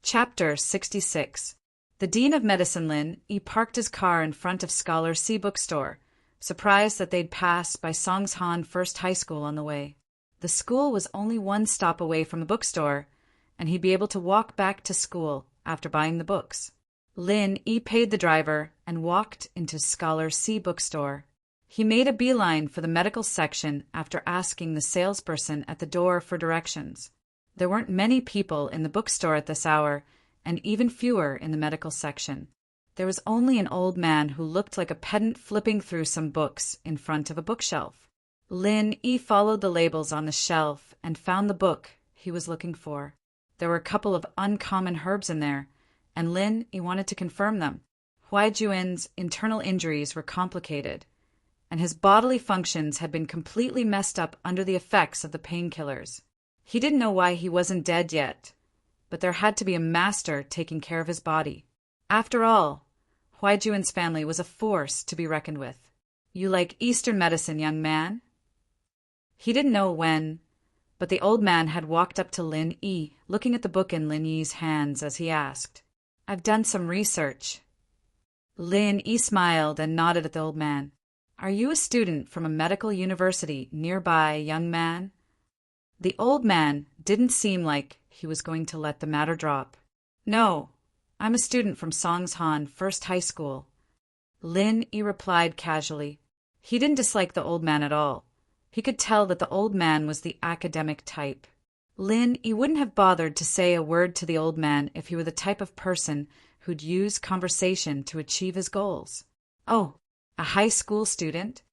Chapter 66. The Dean of Medicine Lin parked his car in front of Scholar C bookstore, surprised that they'd pass by Songshan First High School on the way. The school was only one stop away from the bookstore, and he'd be able to walk back to school after buying the books. Lin paid the driver and walked into Scholar C bookstore. He made a beeline for the medical section after asking the salesperson at the door for directions. There weren't many people in the bookstore at this hour, and even fewer in the medical section. There was only an old man who looked like a pedant flipping through some books in front of a bookshelf. Lin followed the labels on the shelf and found the book he was looking for. There were a couple of uncommon herbs in there, and Lin wanted to confirm them. Huaijuan's internal injuries were complicated, and his bodily functions had been completely messed up under the effects of the painkillers. He didn't know why he wasn't dead yet, but there had to be a master taking care of his body. After all, Huaijuan's family was a force to be reckoned with. "You like Eastern medicine, young man?" He didn't know when, but the old man had walked up to Lin looking at the book in Lin Yi's hands as he asked, "I've done some research." Lin smiled and nodded at the old man. "Are you a student from a medical university nearby, young man?" The old man didn't seem like he was going to let the matter drop. "No, I'm a student from Songshan First High School," Lin replied casually. He didn't dislike the old man at all. He could tell that the old man was the academic type. Lin wouldn't have bothered to say a word to the old man if he were the type of person who'd use conversation to achieve his goals. "Oh, a high school student?"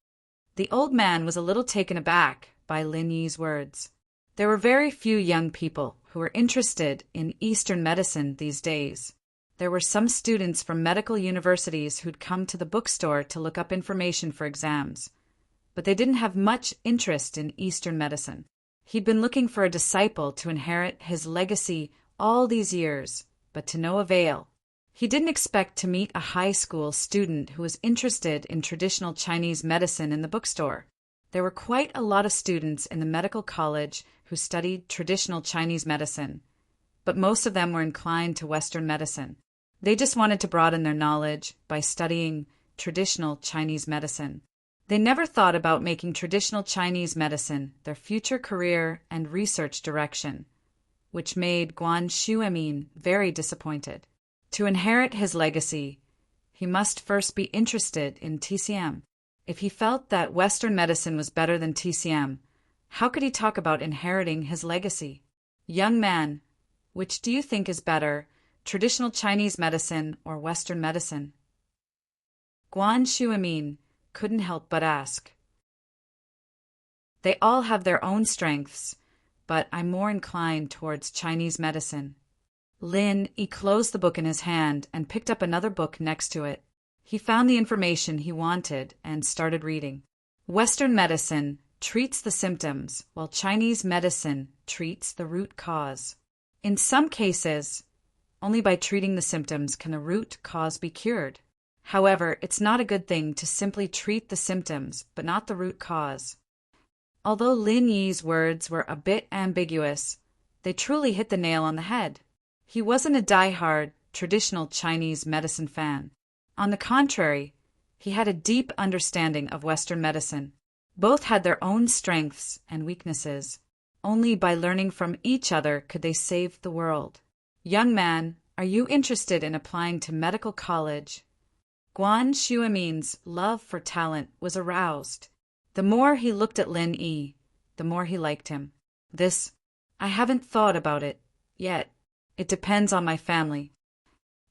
The old man was a little taken aback by Lin Yi's words. There were very few young people who were interested in Eastern medicine these days. There were some students from medical universities who'd come to the bookstore to look up information for exams, but they didn't have much interest in Eastern medicine. He'd been looking for a disciple to inherit his legacy all these years, but to no avail. He didn't expect to meet a high school student who was interested in traditional Chinese medicine in the bookstore. There were quite a lot of students in the medical college who studied traditional Chinese medicine, but most of them were inclined to Western medicine. They just wanted to broaden their knowledge by studying traditional Chinese medicine. They never thought about making traditional Chinese medicine their future career and research direction, which made Guan Xuemin very disappointed. To inherit his legacy, he must first be interested in TCM. If he felt that Western medicine was better than TCM, how could he talk about inheriting his legacy? "Young man, which do you think is better, traditional Chinese medicine or Western medicine?" Guan Xuemin couldn't help but ask. "They all have their own strengths, but I'm more inclined towards Chinese medicine." Lin closed the book in his hand and picked up another book next to it. He found the information he wanted and started reading. Western medicine treats the symptoms, while Chinese medicine treats the root cause. In some cases, only by treating the symptoms can the root cause be cured. However, it's not a good thing to simply treat the symptoms, but not the root cause. Although Lin Yi's words were a bit ambiguous, they truly hit the nail on the head. He wasn't a die-hard, traditional Chinese medicine fan. On the contrary, he had a deep understanding of Western medicine. Both had their own strengths and weaknesses. Only by learning from each other could they save the world. "Young man, are you interested in applying to medical college?" Guan Xuemin's love for talent was aroused. The more he looked at Lin the more he liked him. "I haven't thought about it yet. It depends on my family."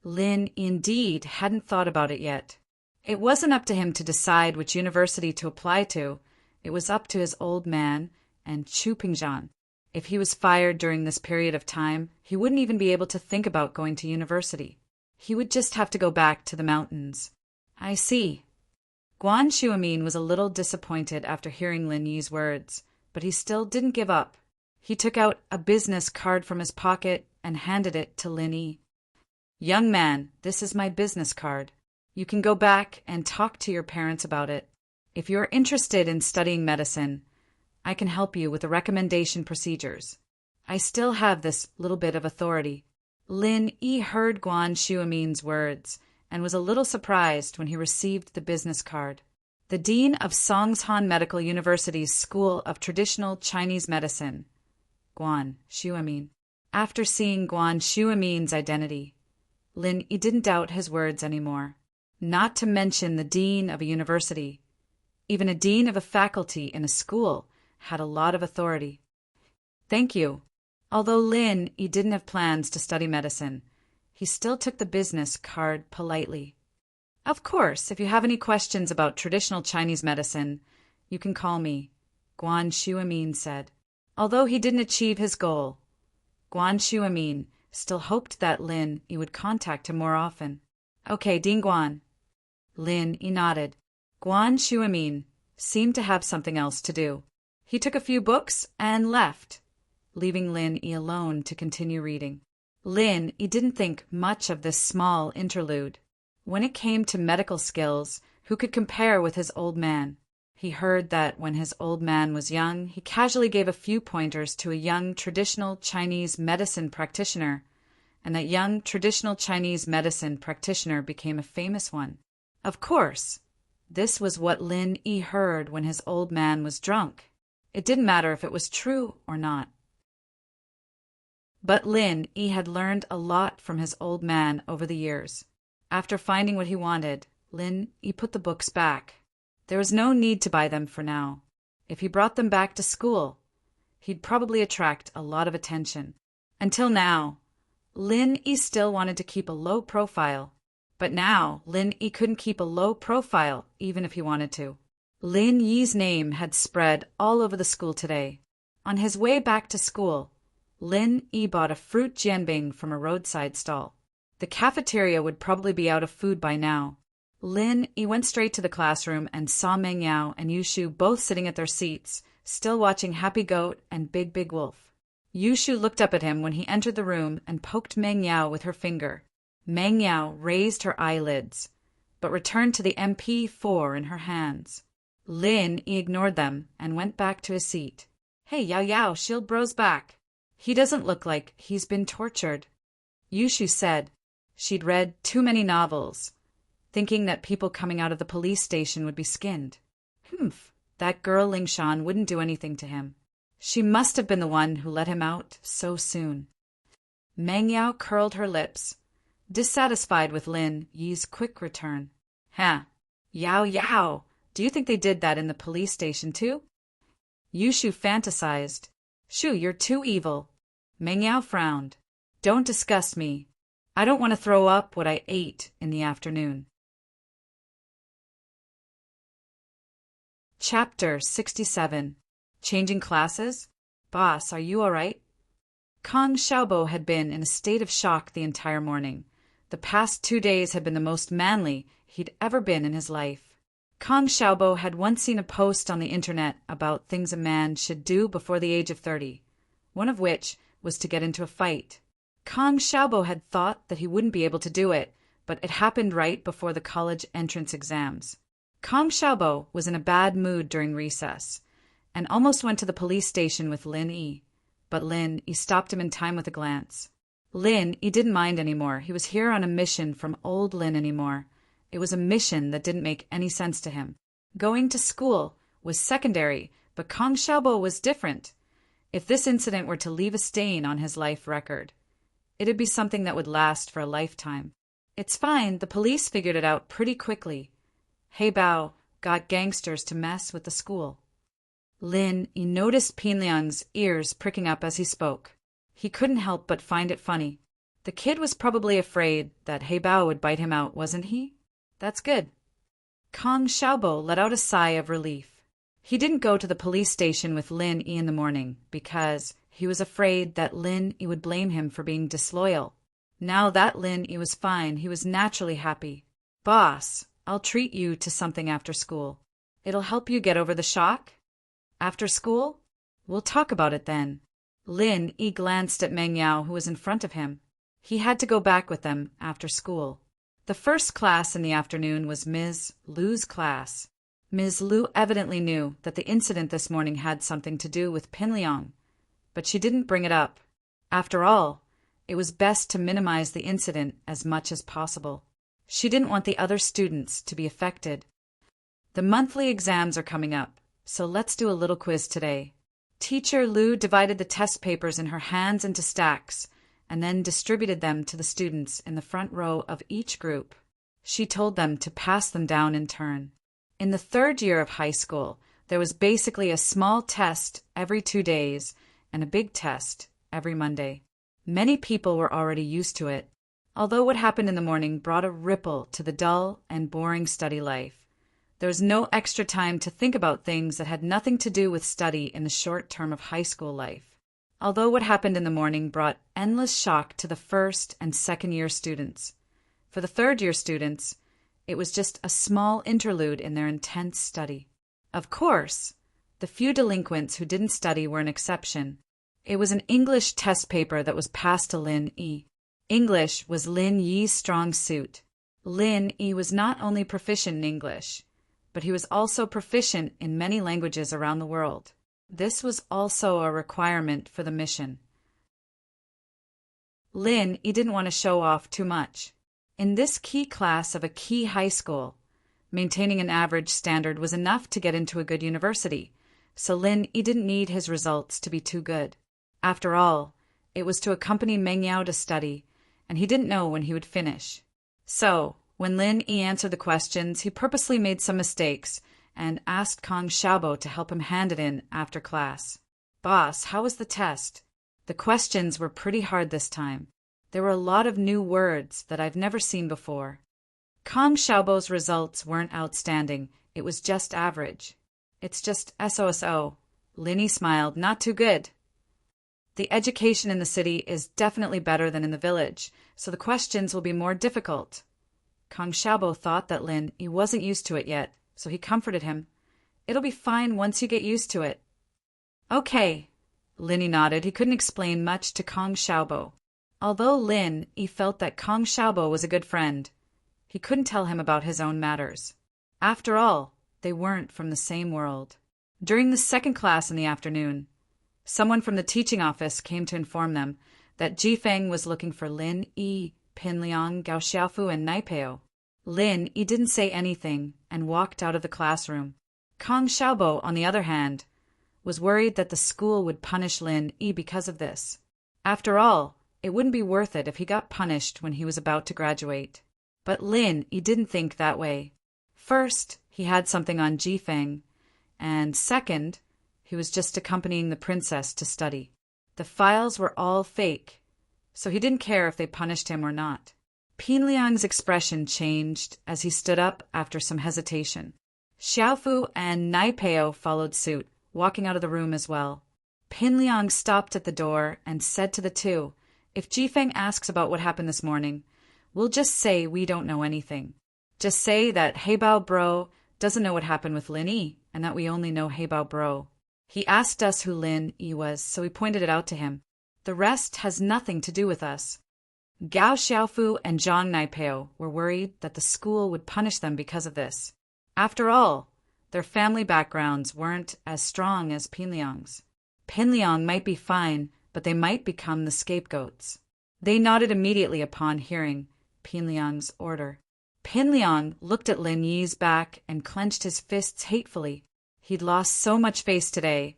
Lin indeed hadn't thought about it yet. It wasn't up to him to decide which university to apply to. It was up to his old man and Chu Pingzhan. If he was fired during this period of time, he wouldn't even be able to think about going to university. He would just have to go back to the mountains. "I see." Guan Xuemin was a little disappointed after hearing Lin Yi's words, but he still didn't give up. He took out a business card from his pocket and handed it to Lin Yi. "Young man, this is my business card. You can go back and talk to your parents about it. If you're interested in studying medicine, I can help you with the recommendation procedures. I still have this little bit of authority." Lin Yi heard Guan Shuamin's words and was a little surprised when he received the business card. The dean of Songshan Medical University's School of Traditional Chinese Medicine, Guan Shuamin. After seeing Guan Shuamin's identity, Lin Yi didn't doubt his words anymore. Not to mention the dean of a university. Even a dean of a faculty in a school had a lot of authority. Thank you. Although Lin Yi didn't have plans to study medicine, he still took the business card politely. Of course, if you have any questions about traditional Chinese medicine, you can call me, Guan Shuamin said. Although he didn't achieve his goal, Guan Shuamin still hoped that Lin Yi would contact him more often. Okay, Dean Guan. Lin Yi nodded. Guan Shuamin seemed to have something else to do. He took a few books and left, leaving Lin Yi alone to continue reading. Lin Yi didn't think much of this small interlude. When it came to medical skills, who could compare with his old man? He heard that when his old man was young, he casually gave a few pointers to a young traditional Chinese medicine practitioner, and that young traditional Chinese medicine practitioner became a famous one. Of course, this was what Lin Yi heard when his old man was drunk. It didn't matter if it was true or not. But Lin Yi had learned a lot from his old man over the years. After finding what he wanted, Lin Yi put the books back. There was no need to buy them for now. If he brought them back to school, he'd probably attract a lot of attention. Until now, Lin Yi still wanted to keep a low profile. But now, Lin Yi couldn't keep a low profile even if he wanted to. Lin Yi's name had spread all over the school today. On his way back to school, Lin Yi bought a fruit jianbing from a roadside stall. The cafeteria would probably be out of food by now. Lin Yi went straight to the classroom and saw Meng Yao and Yushu both sitting at their seats, still watching Happy Goat and Big Big Wolf. Yushu looked up at him when he entered the room and poked Meng Yao with her finger. Meng Yao raised her eyelids, but returned to the MP4 in her hands. Lin Yi ignored them and went back to his seat. Hey, Yao Yao, Shield Bro's back. He doesn't look like he's been tortured. Yushu said she'd read too many novels, thinking that people coming out of the police station would be skinned. That girl Lingshan wouldn't do anything to him. She must have been the one who let him out so soon. Meng Yao curled her lips, dissatisfied with Lin Yi's quick return. Yao Yao, do you think they did that in the police station too? Yushu fantasized. Shu, you're too evil. Meng Yao frowned. Don't disgust me. I don't want to throw up what I ate in the afternoon. Chapter 67. Changing classes? Boss, are you all right? Kong Xiaobo had been in a state of shock the entire morning. The past 2 days had been the most manly he'd ever been in his life. Kong Xiaobo had once seen a post on the internet about things a man should do before the age of 30, one of which was to get into a fight. Kong Xiaobo had thought that he wouldn't be able to do it, but it happened right before the college entrance exams. Kong Xiaobo was in a bad mood during recess, and almost went to the police station with Lin Yi. But Lin Yi stopped him in time with a glance. Lin Yi didn't mind anymore. He was here on a mission from old Lin anymore. It was a mission that didn't make any sense to him. Going to school was secondary, but Kong Xiaobo was different. If this incident were to leave a stain on his life record, it'd be something that would last for a lifetime. It's fine, the police figured it out pretty quickly. He Bao got gangsters to mess with the school. Lin Yi noticed Pinliang's ears pricking up as he spoke. He couldn't help but find it funny. The kid was probably afraid that He Bao would bite him out, wasn't he? That's good. Kong Xiaobo let out a sigh of relief. He didn't go to the police station with Lin Yi in the morning because he was afraid that Lin Yi would blame him for being disloyal. Now that Lin Yi was fine, he was naturally happy. Boss, I'll treat you to something after school. It'll help you get over the shock? After school? We'll talk about it then. Lin Yi glanced at Meng Yao, who was in front of him. He had to go back with them after school. The first class in the afternoon was Ms. Lu's class. Ms. Lu evidently knew that the incident this morning had something to do with Pinliang, but she didn't bring it up. After all, It was best to minimize the incident as much as possible. She didn't want the other students to be affected. The monthly exams are coming up, so let's do a little quiz today. Teacher Lu divided the test papers in her hands into stacks and then distributed them to the students in the front row of each group. She told them to pass them down in turn. In the third year of high school, there was basically a small test every 2 days and a big test every Monday. Many people were already used to it, although what happened in the morning brought a ripple to the dull and boring study life. There was no extra time to think about things that had nothing to do with study in the short term of high school life. Although what happened in the morning brought endless shock to the first and second year students. For the third year students, it was just a small interlude in their intense study. Of course, the few delinquents who didn't study were an exception. It was an English test paper that was passed to Lin Yi. English was Lin Yi's strong suit. Lin Yi was not only proficient in English, but he was also proficient in many languages around the world. This was also a requirement for the mission. Lin Yi didn't want to show off too much. In this key class of a key high school, maintaining an average standard was enough to get into a good university, so Lin Yi didn't need his results to be too good. After all, it was to accompany Meng Yao to study, and he didn't know when he would finish. So, when Lin Yi answered the questions, he purposely made some mistakes and asked Kong Xiaobo to help him hand it in after class. "Boss, how was the test?" The questions were pretty hard this time. There were a lot of new words that I've never seen before. Kong Xiaobo's results weren't outstanding. It was just average. "It's just SOSO." Lin Yi smiled. "Not too good." The education in the city is definitely better than in the village, so the questions will be more difficult. Kong Xiaobo thought that Lin Yi wasn't used to it yet, so he comforted him. "It'll be fine once you get used to it." "Okay." Lin Yi nodded. He couldn't explain much to Kong Xiaobo. Although Lin Yi felt that Kong Xiaobo was a good friend, he couldn't tell him about his own matters. After all, they weren't from the same world. During the second class in the afternoon, someone from the teaching office came to inform them that Jifeng was looking for Lin Yi, Pinliang, Gao Xiaofu, and Naipeo. Lin Yi didn't say anything and walked out of the classroom. Kong Xiaobo, on the other hand, was worried that the school would punish Lin Yi because of this. After all, it wouldn't be worth it if he got punished when he was about to graduate. But Lin Yi didn't think that way. First, he had something on Jifeng, and second, he was just accompanying the princess to study. The files were all fake, so he didn't care if they punished him or not. Pinliang's expression changed as he stood up after some hesitation. Xiaofu and Naipeo followed suit, walking out of the room as well. Pinliang stopped at the door and said to the two, "If Jifeng asks about what happened this morning, we'll just say we don't know anything. Just say that Heibao Bro doesn't know what happened with Lin Yi, and that we only know Heibao Bro. He asked us who Lin Yi was, so we pointed it out to him. The rest has nothing to do with us." Gao Xiaofu and Zhang Naipeo were worried that the school would punish them because of this. After all, their family backgrounds weren't as strong as Pinliang's. Pinliang might be fine, but they might become the scapegoats. They nodded immediately upon hearing Pinliang's order. Pinliang looked at Lin Yi's back and clenched his fists hatefully. He'd lost so much face today,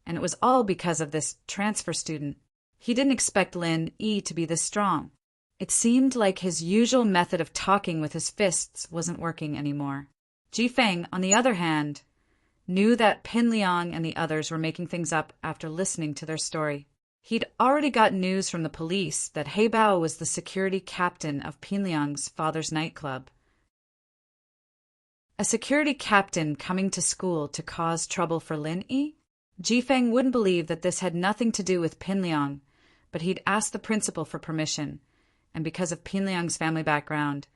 and it was all because of this transfer student. He didn't expect Lin Yi to be this strong. It seemed like his usual method of talking with his fists wasn't working anymore. Jifeng, on the other hand, knew that Pinliang and the others were making things up after listening to their story. He'd already got news from the police that Heibao was the security captain of Pinliang's father's nightclub. A security captain coming to school to cause trouble for Lin Yi? Jifeng wouldn't believe that this had nothing to do with Pinliang, but he'd asked the principal for permission, and because of Pinliang's family background,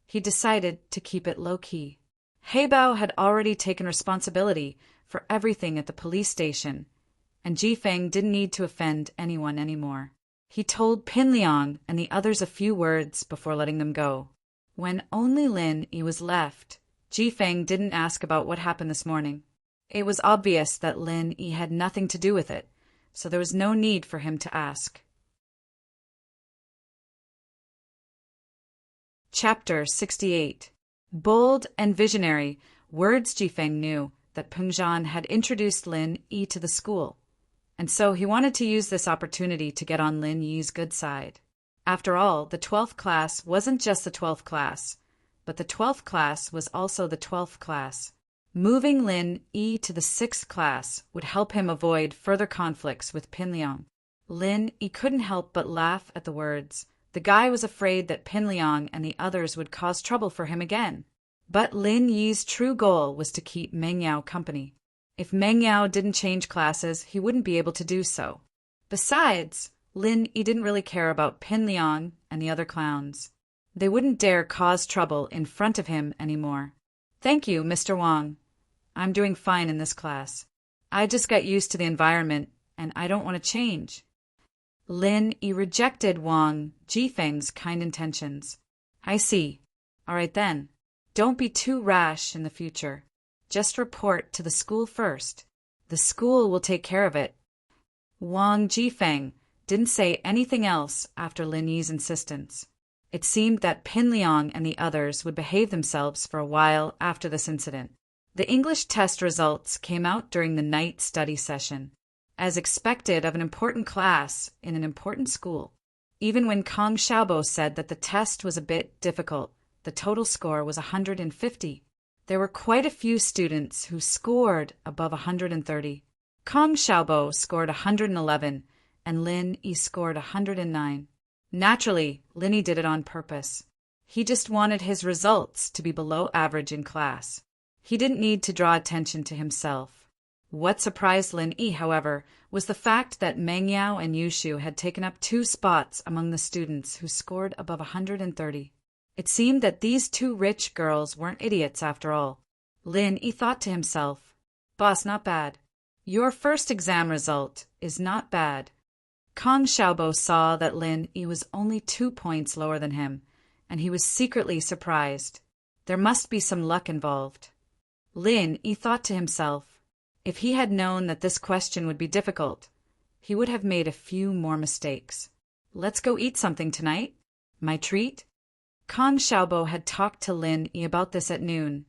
he decided to keep it low-key. Heibao had already taken responsibility for everything at the police station, and Jifeng didn't need to offend anyone anymore. He told Pinliang and the others a few words before letting them go. When only Lin Yi was left, Jifeng didn't ask about what happened this morning. It was obvious that Lin Yi had nothing to do with it, so there was no need for him to ask. Chapter 68. Bold and visionary, words Jifeng knew that Pengzhan had introduced Lin Yi to the school, and so he wanted to use this opportunity to get on Lin Yi's good side. After all, the 12th class wasn't just the 12th class, but the 12th class was also the 12th class. Moving Lin Yi to the 6th class would help him avoid further conflicts with Pinliang. Lin Yi couldn't help but laugh at the words. The guy was afraid that Pinliang and the others would cause trouble for him again. But Lin Yi's true goal was to keep Meng Yao company. If Meng Yao didn't change classes, he wouldn't be able to do so. Besides, Lin Yi didn't really care about Pinliang and the other clowns. They wouldn't dare cause trouble in front of him anymore. Thank you, Mr. Wang. I'm doing fine in this class. I just got used to the environment, and I don't want to change. Lin Yi rejected Wang Jifeng's kind intentions. I see. All right then. Don't be too rash in the future. Just report to the school first. The school will take care of it. Wang Jifeng didn't say anything else after Lin Yi's insistence. It seemed that Pinliang and the others would behave themselves for a while after this incident. The English test results came out during the night study session, as expected of an important class in an important school. Even when Kong Xiaobo said that the test was a bit difficult, the total score was 150. There were quite a few students who scored above 130. Kong Xiaobo scored 111, and Lin Yi scored 109. Naturally, Lin Yi did it on purpose. He just wanted his results to be below average in class. He didn't need to draw attention to himself. What surprised Lin Yi, however, was the fact that Meng Yao and Yushu had taken up 2 spots among the students who scored above 130. It seemed that these 2 rich girls weren't idiots after all. Lin Yi thought to himself, "Boss, not bad. Your first exam result is not bad." Kong Xiaobo saw that Lin Yi was only 2 points lower than him, and he was secretly surprised. There must be some luck involved. Lin Yi thought to himself, if he had known that this question would be difficult, he would have made a few more mistakes. Let's go eat something tonight. My treat? Kong Xiaobo had talked to Lin Yi about this at noon,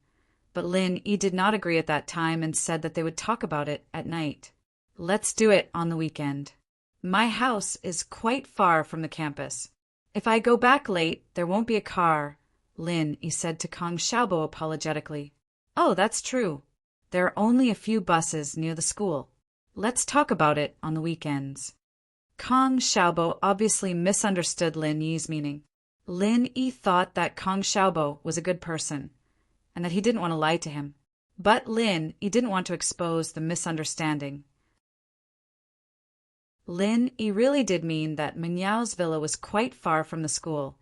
but Lin Yi did not agree at that time and said that they would talk about it at night. Let's do it on the weekend. My house is quite far from the campus. If I go back late, there won't be a car, Lin Yi said to Kong Xiaobo apologetically. Oh, that's true. There are only a few buses near the school. Let's talk about it on the weekends. Kong Xiaobo obviously misunderstood Lin Yi's meaning. Lin Yi thought that Kong Xiaobo was a good person, and that he didn't want to lie to him. But Lin Yi didn't want to expose the misunderstanding. Lin Yi really did mean that Meng Yao's villa was quite far from the school,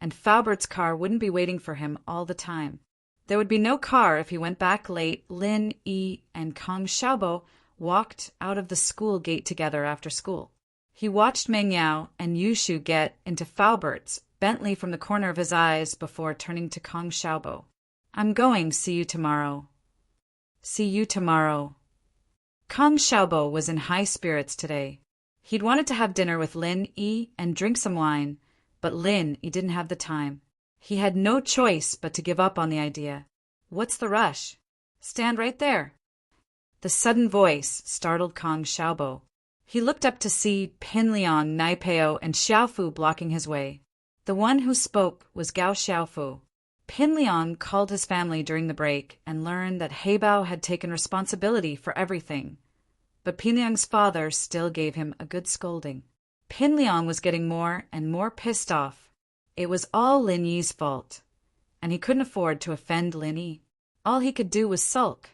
and Faubert's car wouldn't be waiting for him all the time. There would be no car if he went back late. Lin Yi and Kong Xiaobo walked out of the school gate together after school. He watched Meng Yao and Yushu get into Faubert's Bentley from the corner of his eyes before turning to Kong Xiaobo. I'm going. See you tomorrow. See you tomorrow. Kong Xiaobo was in high spirits today. He'd wanted to have dinner with Lin Yi and drink some wine, but Lin Yi didn't have the time. He had no choice but to give up on the idea. What's the rush? Stand right there. The sudden voice startled Kong Xiaobo. He looked up to see Pinliang, Naipeo, and Xiaofu blocking his way. The one who spoke was Gao Xiaofu. Pinliang called his family during the break and learned that Heibao had taken responsibility for everything. But Pinliang's father still gave him a good scolding. Pinliang was getting more and more pissed off. It was all Lin Yi's fault, and he couldn't afford to offend Lin Yi. All he could do was sulk.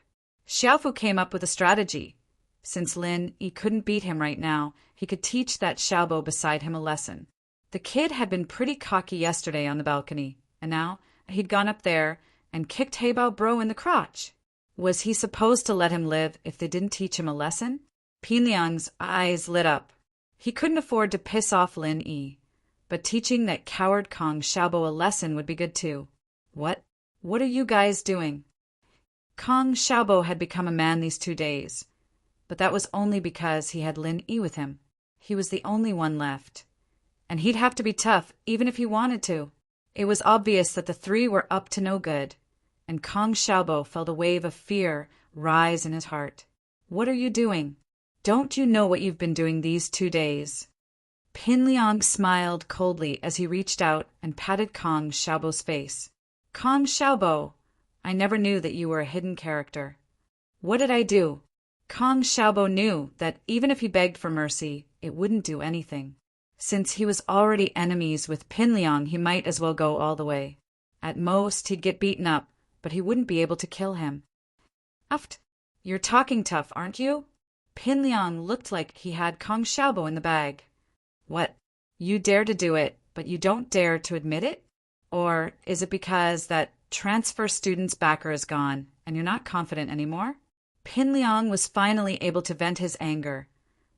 Xiaofu came up with a strategy. Since Lin Yi couldn't beat him right now, he could teach that Xiaobo beside him a lesson. The kid had been pretty cocky yesterday on the balcony, and now he'd gone up there and kicked Heibao Bro in the crotch. Was he supposed to let him live if they didn't teach him a lesson? Pinliang's eyes lit up. He couldn't afford to piss off Lin Yi, but teaching that coward Kong Xiaobo a lesson would be good too. What are you guys doing? Kong Xiaobo had become a man these 2 days, but that was only because he had Lin Yi with him. He was the only one left, and he'd have to be tough even if he wanted to. It was obvious that the three were up to no good, and Kong Xiaobo felt a wave of fear rise in his heart. What are you doing? Don't you know what you've been doing these 2 days? Pin Liang smiled coldly as he reached out and patted Kong Xiaobo's face. Kong Xiaobo, I never knew that you were a hidden character. What did I do? Kong Xiaobo knew that even if he begged for mercy, it wouldn't do anything. Since he was already enemies with Pin Liang, he might as well go all the way. At most, he'd get beaten up, but he wouldn't be able to kill him. Uft, you're talking tough, aren't you? Pin Liang looked like he had Kong Xiaobo in the bag. What? You dare to do it, but you don't dare to admit it? Or is it because that transfer student's backer is gone, and you're not confident anymore? Pin Liang was finally able to vent his anger,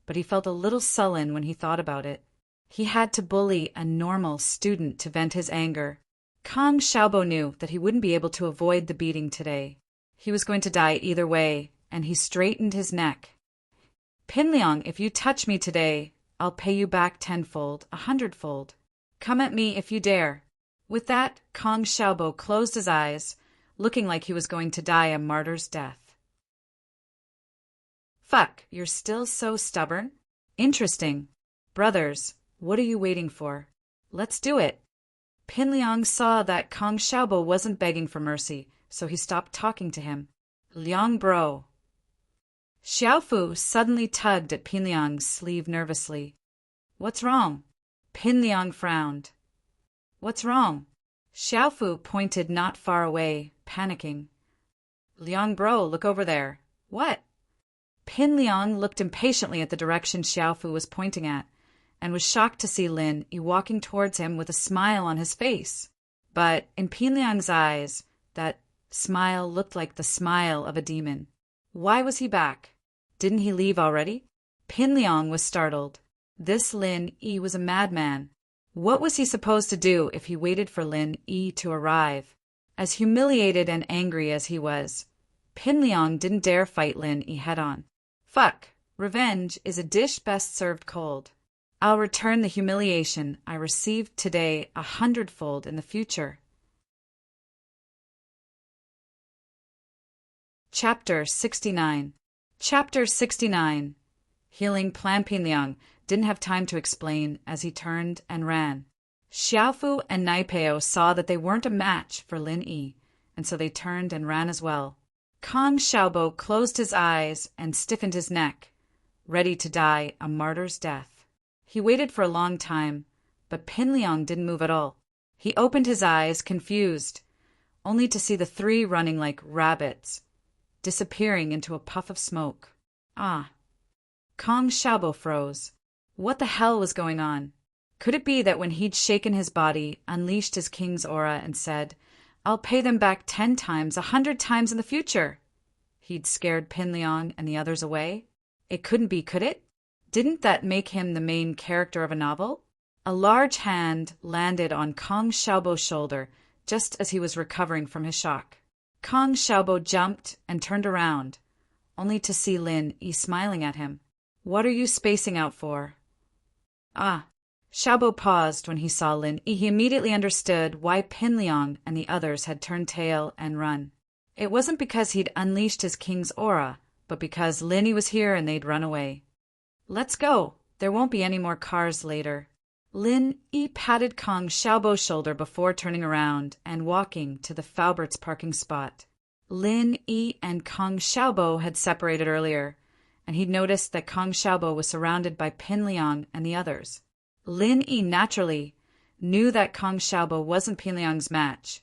but he felt a little sullen when he thought about it. He had to bully a normal student to vent his anger. Kong Xiaobo knew that he wouldn't be able to avoid the beating today. He was going to die either way, and he straightened his neck. Pin Liang, if you touch me today, I'll pay you back 10-fold, 100-fold. Come at me if you dare. With that, Kong Xiaobo closed his eyes, looking like he was going to die a martyr's death. Fuck, you're still so stubborn? Interesting. Brothers, what are you waiting for? Let's do it. Pin Liang saw that Kong Xiaobo wasn't begging for mercy, so he stopped talking to him. Liang bro. Xiaofu suddenly tugged at Pin Liang's sleeve nervously. What's wrong? Pin Liang frowned. What's wrong? Xiaofu pointed not far away, panicking. Liang bro, look over there. What? Pin Liang looked impatiently at the direction Xiaofu was pointing at, and was shocked to see Lin Yi walking towards him with a smile on his face. But in Pin Liang's eyes, that smile looked like the smile of a demon. Why was he back? Didn't he leave already? Pin Liang was startled. This Lin Yi was a madman. What was he supposed to do if he waited for Lin Yi to arrive? As humiliated and angry as he was, Pin Liang didn't dare fight Lin Yi head-on. Fuck, revenge is a dish best served cold. I'll return the humiliation I received today 100-fold in the future. Chapter 69. Chapter 69. Healing Plan. Pin Liang didn't have time to explain as he turned and ran. Xiaofu and Naipeo saw that they weren't a match for Lin Yi, and so they turned and ran as well. Kong Xiaobo closed his eyes and stiffened his neck, ready to die a martyr's death. He waited for a long time, but Pin Liang didn't move at all. He opened his eyes, confused, only to see the three running like rabbits, disappearing into a puff of smoke. Ah! Kong Xiaobo froze. What the hell was going on? Could it be that when he'd shaken his body, unleashed his king's aura, and said, I'll pay them back 10 times, 100 times in the future, he'd scared Pin Liang and the others away? It couldn't be, could it? Didn't that make him the main character of a novel? A large hand landed on Kong Xiaobo's shoulder just as he was recovering from his shock. Kong Xiaobo jumped and turned around, only to see Lin Yi smiling at him. What are you spacing out for? Ah. Xiaobo paused when he saw Lin Yi. He immediately understood why Pin Liang and the others had turned tail and run. It wasn't because he'd unleashed his king's aura, but because Lin Yi was here and they'd run away. Let's go. There won't be any more cars later. Lin Yi patted Kong Xiaobo's shoulder before turning around and walking to the Faubert's parking spot. Lin Yi and Kong Xiaobo had separated earlier, and he'd noticed that Kong Xiaobo was surrounded by Pin Liang and the others. Lin Yi naturally knew that Kong Xiaobo wasn't Pin Liang's match,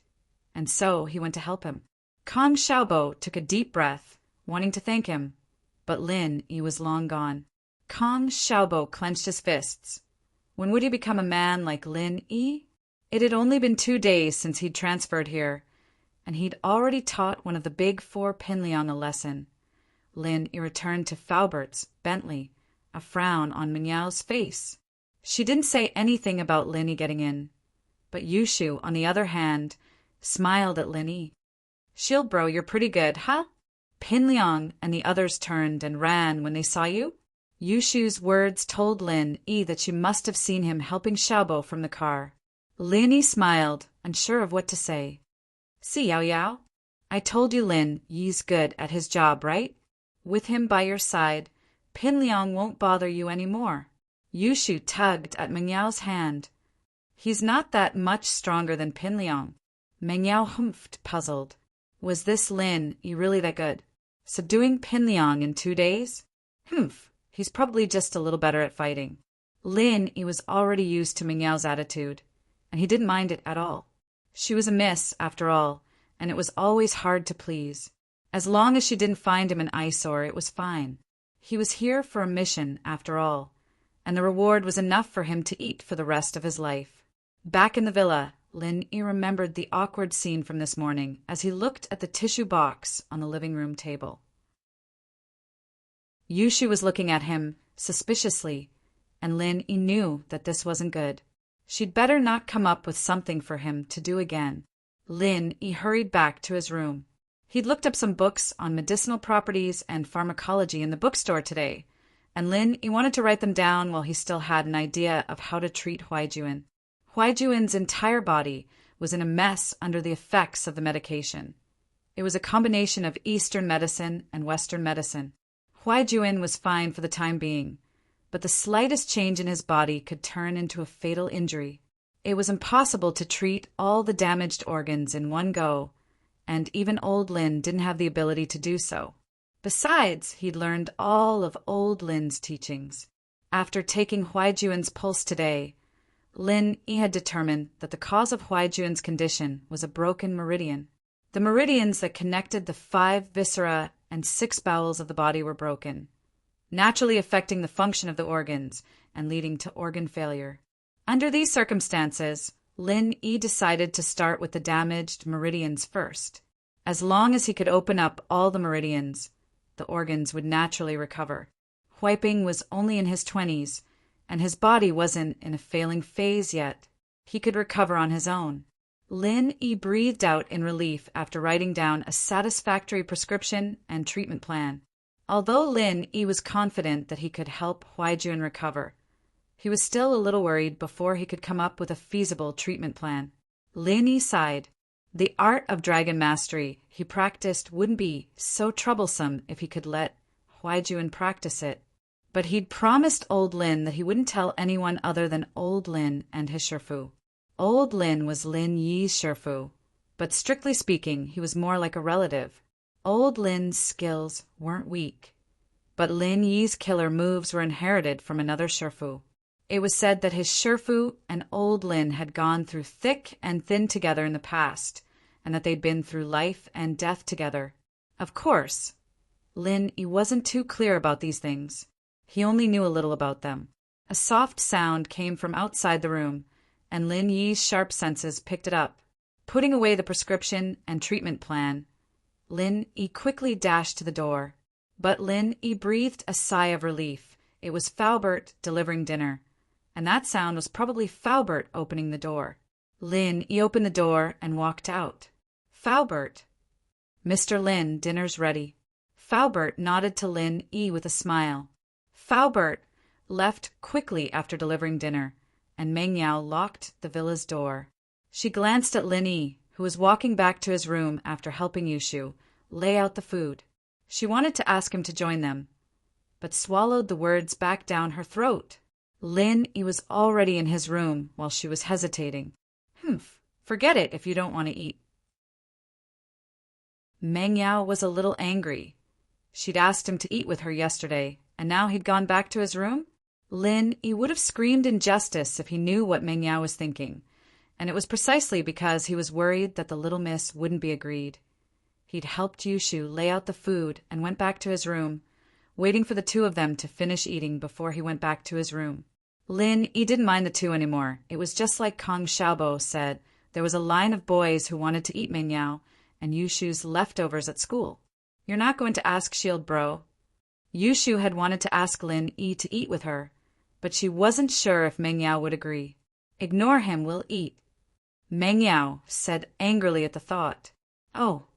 and so he went to help him. Kong Xiaobo took a deep breath, wanting to thank him, but Lin Yi was long gone. Kong Xiaobo clenched his fists. When would he become a man like Lin Yi? It had only been 2 days since he'd transferred here, and he'd already taught one of the big four Pin Liang a lesson. Lin Yi returned to Faubert's, Bentley, a frown on Minyao's face. She didn't say anything about Lin Yi getting in, but Yushu, on the other hand, smiled at Lin Yi. Shield bro, you're pretty good, huh? Pin Liang and the others turned and ran when they saw you. Yushu's words told Lin Yi that she must have seen him helping Xiaobo from the car. Lin Yi smiled, unsure of what to say. "See, Yao Yao? I told you Lin Yi's good at his job, right? With him by your side, Pin Liang won't bother you any more." Yushu tugged at Meng Yao's hand. "He's not that much stronger than Pin Liang." Meng Yao humphed, puzzled. Was this Lin Yi really that good? Subduing Pin Liang in 2 days? He's probably just a little better at fighting. Lin Yi was already used to Meng Yao's attitude, and he didn't mind it at all. She was a miss, after all, and it was always hard to please. As long as she didn't find him an eyesore, it was fine. He was here for a mission, after all, and the reward was enough for him to eat for the rest of his life. Back in the villa, Lin Yi remembered the awkward scene from this morning as he looked at the tissue box on the living room table. Yushu was looking at him suspiciously, and Lin Yi knew that this wasn't good. She'd better not come up with something for him to do again. Lin Yi hurried back to his room. He'd looked up some books on medicinal properties and pharmacology in the bookstore today, and Lin Yi wanted to write them down while he still had an idea of how to treat Huaijuan. Huaijuan's entire body was in a mess under the effects of the medication. It was a combination of Eastern medicine and Western medicine. Huaijuan was fine for the time being, but the slightest change in his body could turn into a fatal injury. It was impossible to treat all the damaged organs in one go, and even old Lin didn't have the ability to do so. Besides, he'd learned all of old Lin's teachings. After taking Huaijuan's pulse today, Lin Yi had determined that the cause of Huaijuan's condition was a broken meridian. The meridians that connected the 5 viscera and 6 bowels of the body were broken, naturally affecting the function of the organs and leading to organ failure. Under these circumstances, Lin Yi decided to start with the damaged meridians first. As long as he could open up all the meridians, the organs would naturally recover. Huaiping was only in his 20s, and his body wasn't in a failing phase yet. He could recover on his own. Lin Yi breathed out in relief after writing down a satisfactory prescription and treatment plan. Although Lin Yi was confident that he could help Huaijuan recover, he was still a little worried before he could come up with a feasible treatment plan. Lin Yi sighed. The art of dragon mastery he practiced wouldn't be so troublesome if he could let Huaijuan practice it. But he'd promised old Lin that he wouldn't tell anyone other than old Lin and his Shifu. Old Lin was Lin Yi's Shifu, but strictly speaking, he was more like a relative. Old Lin's skills weren't weak, but Lin Yi's killer moves were inherited from another Shifu. It was said that his Shifu and old Lin had gone through thick and thin together in the past, and that they'd been through life and death together. Of course, Lin Yi wasn't too clear about these things. He only knew a little about them. A soft sound came from outside the room, and Lin Yi's sharp senses picked it up. Putting away the prescription and treatment plan, Lin Yi quickly dashed to the door. But Lin Yi breathed a sigh of relief. It was Faubert delivering dinner, and that sound was probably Faubert opening the door. Lin Yi opened the door and walked out. "Faubert." "Mr. Lin, dinner's ready." Faubert nodded to Lin Yi with a smile. Faubert left quickly after delivering dinner, and Meng Yao locked the villa's door. She glanced at Lin Yi, who was walking back to his room after helping Yushu lay out the food. She wanted to ask him to join them, but swallowed the words back down her throat. Lin Yi was already in his room while she was hesitating. Forget it if you don't want to eat." Meng Yao was a little angry. She'd asked him to eat with her yesterday, and now he'd gone back to his room? Lin Yi would have screamed injustice if he knew what Meng Yao was thinking, and it was precisely because he was worried that the little miss wouldn't be agreed. He'd helped Yushu lay out the food and went back to his room, waiting for the two of them to finish eating before he went back to his room. Lin Yi didn't mind the two anymore. It was just like Kong Xiaobo said, there was a line of boys who wanted to eat Meng Yao and Yushu's leftovers at school. "You're not going to ask Shield Bro?" Yushu had wanted to ask Lin Yi to eat with her, but she wasn't sure if Meng Yao would agree. "Ignore him, we'll eat." Meng Yao said angrily at the thought. "Oh,"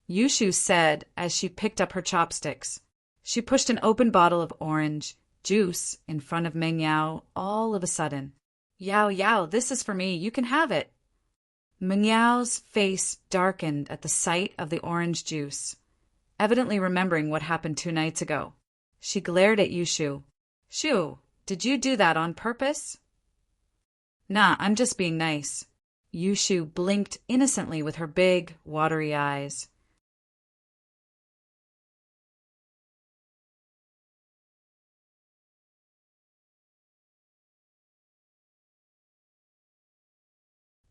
Yushu said as she picked up her chopsticks. She pushed an open bottle of orange juice in front of Meng Yao all of a sudden. "Yao Yao, this is for me, you can have it." Mengyao's face darkened at the sight of the orange juice, evidently remembering what happened 2 nights ago. She glared at Yushu. Shu, did you do that on purpose? Nah, I'm just being nice. Yushu blinked innocently with her big, watery eyes.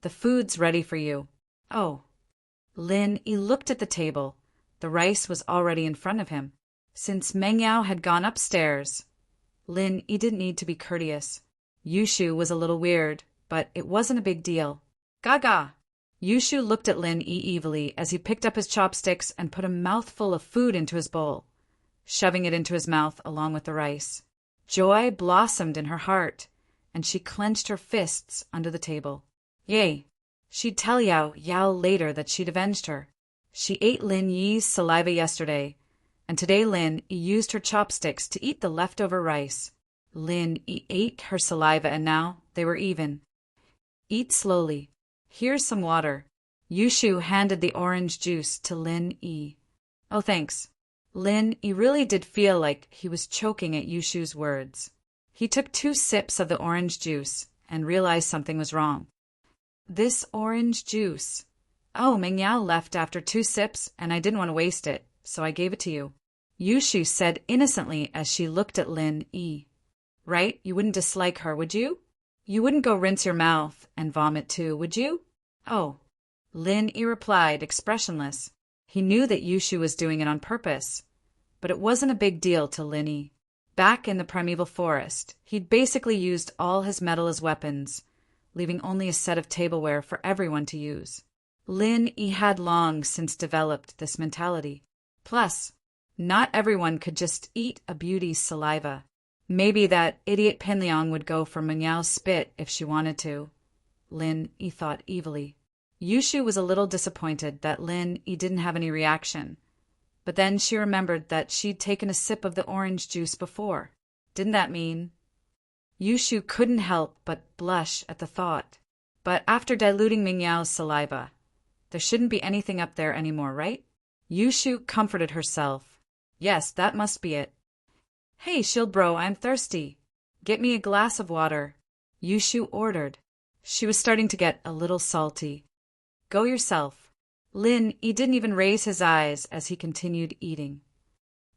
The food's ready for you. Oh. Lin Yi looked at the table. The rice was already in front of him. Since Mengyao had gone upstairs, Lin Yi didn't need to be courteous. Yushu was a little weird, but it wasn't a big deal. Gaga! Yushu looked at Lin Yi evilly as he picked up his chopsticks and put a mouthful of food into his bowl, shoving it into his mouth along with the rice. Joy blossomed in her heart, and she clenched her fists under the table. Yay! She'd tell Yao later that she'd avenged her. She ate Lin Yi's saliva yesterday, and today Lin Yi used her chopsticks to eat the leftover rice. Lin Yi ate her saliva and now they were even. Eat slowly. Here's some water. Yushu handed the orange juice to Lin Yi. Oh, thanks. Lin Yi really did feel like he was choking at Yushu's words. He took 2 sips of the orange juice and realized something was wrong. This orange juice. Oh, Mengyao left after 2 sips and I didn't want to waste it, so I gave it to you. Yushu said innocently as she looked at Lin Yi. Right, you wouldn't dislike her, would you? You wouldn't go rinse your mouth and vomit too, would you? Oh. Lin Yi replied, expressionless. He knew that Yushu was doing it on purpose, but it wasn't a big deal to Lin Yi. Back in the primeval forest, he'd basically used all his metal as weapons, leaving only a set of tableware for everyone to use. Lin Yi had long since developed this mentality. Plus, not everyone could just eat a beauty's saliva. Maybe that idiot Pinliang would go for Mengyao's spit if she wanted to. Lin Yi thought evilly. Yushu was a little disappointed that Lin Yi didn't have any reaction, but then she remembered that she'd taken a sip of the orange juice before. Didn't that mean? Yushu couldn't help but blush at the thought. But after diluting Mengyao's saliva, there shouldn't be anything up there anymore, right? Yushu comforted herself. Yes, that must be it. Hey, shield bro, I'm thirsty. Get me a glass of water. Yushu ordered. She was starting to get a little salty. Go yourself. Lin Yi didn't even raise his eyes as he continued eating.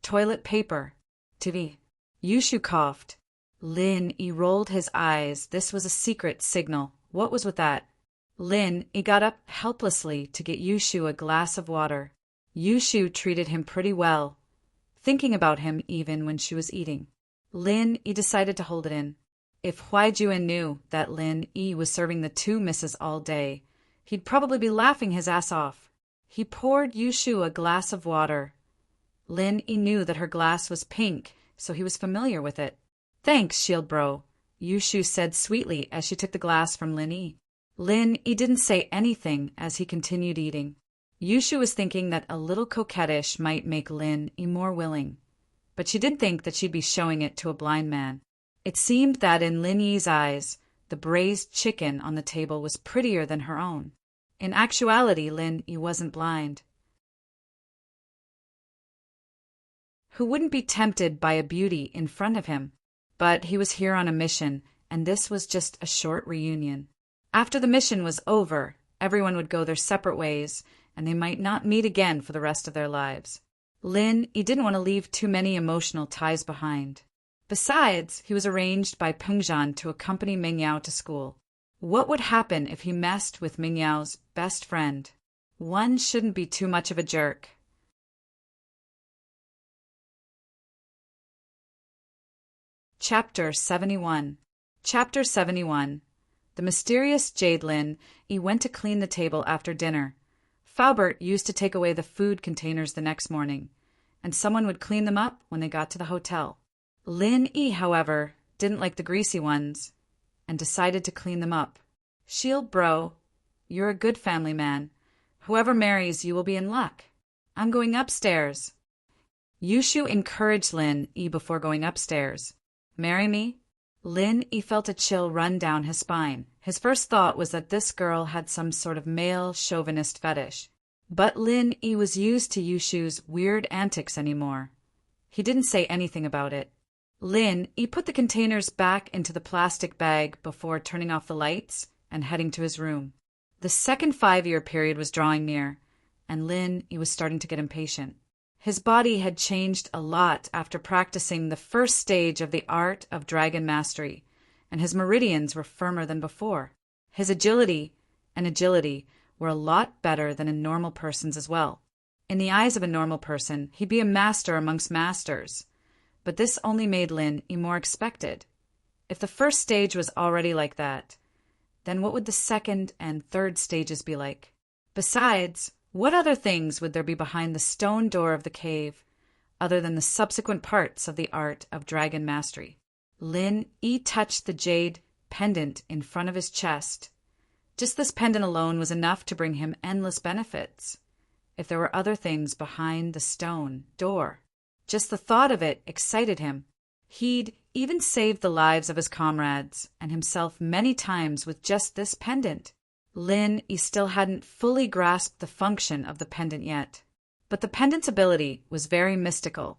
Toilet paper. TV. Yushu coughed. Lin Yi rolled his eyes. This was a secret signal. What was with that? Lin Yi got up helplessly to get Yushu a glass of water. Yushu treated him pretty well, thinking about him even when she was eating. Lin Yi decided to hold it in. If Huaijuan knew that Lin Yi was serving the 2 misses all day, he'd probably be laughing his ass off. He poured Yushu a glass of water. Lin Yi knew that her glass was pink, so he was familiar with it. Thanks, shield bro, Yushu said sweetly as she took the glass from Lin Yi. Lin Yi didn't say anything as he continued eating. Yushu was thinking that a little coquettish might make Lin Yi more willing, but she didn't think that she'd be showing it to a blind man. It seemed that in Lin Yi's eyes, the braised chicken on the table was prettier than her own. In actuality, Lin Yi wasn't blind. Who wouldn't be tempted by a beauty in front of him? But he was here on a mission, and this was just a short reunion. After the mission was over, everyone would go their separate ways, and they might not meet again for the rest of their lives. Lin Yi didn't want to leave too many emotional ties behind. Besides, he was arranged by Pengzhan to accompany Mengyao to school. What would happen if he messed with Mengyao's best friend? One shouldn't be too much of a jerk. Chapter 71. Chapter 71. The mysterious Jade Lin Yi went to clean the table after dinner. Faubert used to take away the food containers the next morning, and someone would clean them up when they got to the hotel. Lin Yi, however, didn't like the greasy ones, and decided to clean them up. Shield bro, you're a good family man. Whoever marries you will be in luck. I'm going upstairs. Yushu encouraged Lin Yi before going upstairs. Marry me? Lin Yi felt a chill run down his spine. His first thought was that this girl had some sort of male chauvinist fetish. But Lin Yi was used to Yushu's weird antics anymore. He didn't say anything about it. Lin Yi put the containers back into the plastic bag before turning off the lights and heading to his room. The second 5-year period was drawing near, and Lin Yi was starting to get impatient. His body had changed a lot after practicing the first stage of the art of dragon mastery, and his meridians were firmer than before. His agility were a lot better than a normal person's as well. In the eyes of a normal person, he'd be a master amongst masters, but this only made Lin Yi more expected. If the first stage was already like that, then what would the second and third stages be like? Besides, what other things would there be behind the stone door of the cave, other than the subsequent parts of the art of dragon mastery? Lin Yi touched the jade pendant in front of his chest. Just this pendant alone was enough to bring him endless benefits. If there were other things behind the stone door, just the thought of it excited him. He'd even saved the lives of his comrades and himself many times with just this pendant. Lin Yi still hadn't fully grasped the function of the pendant yet. But the pendant's ability was very mystical.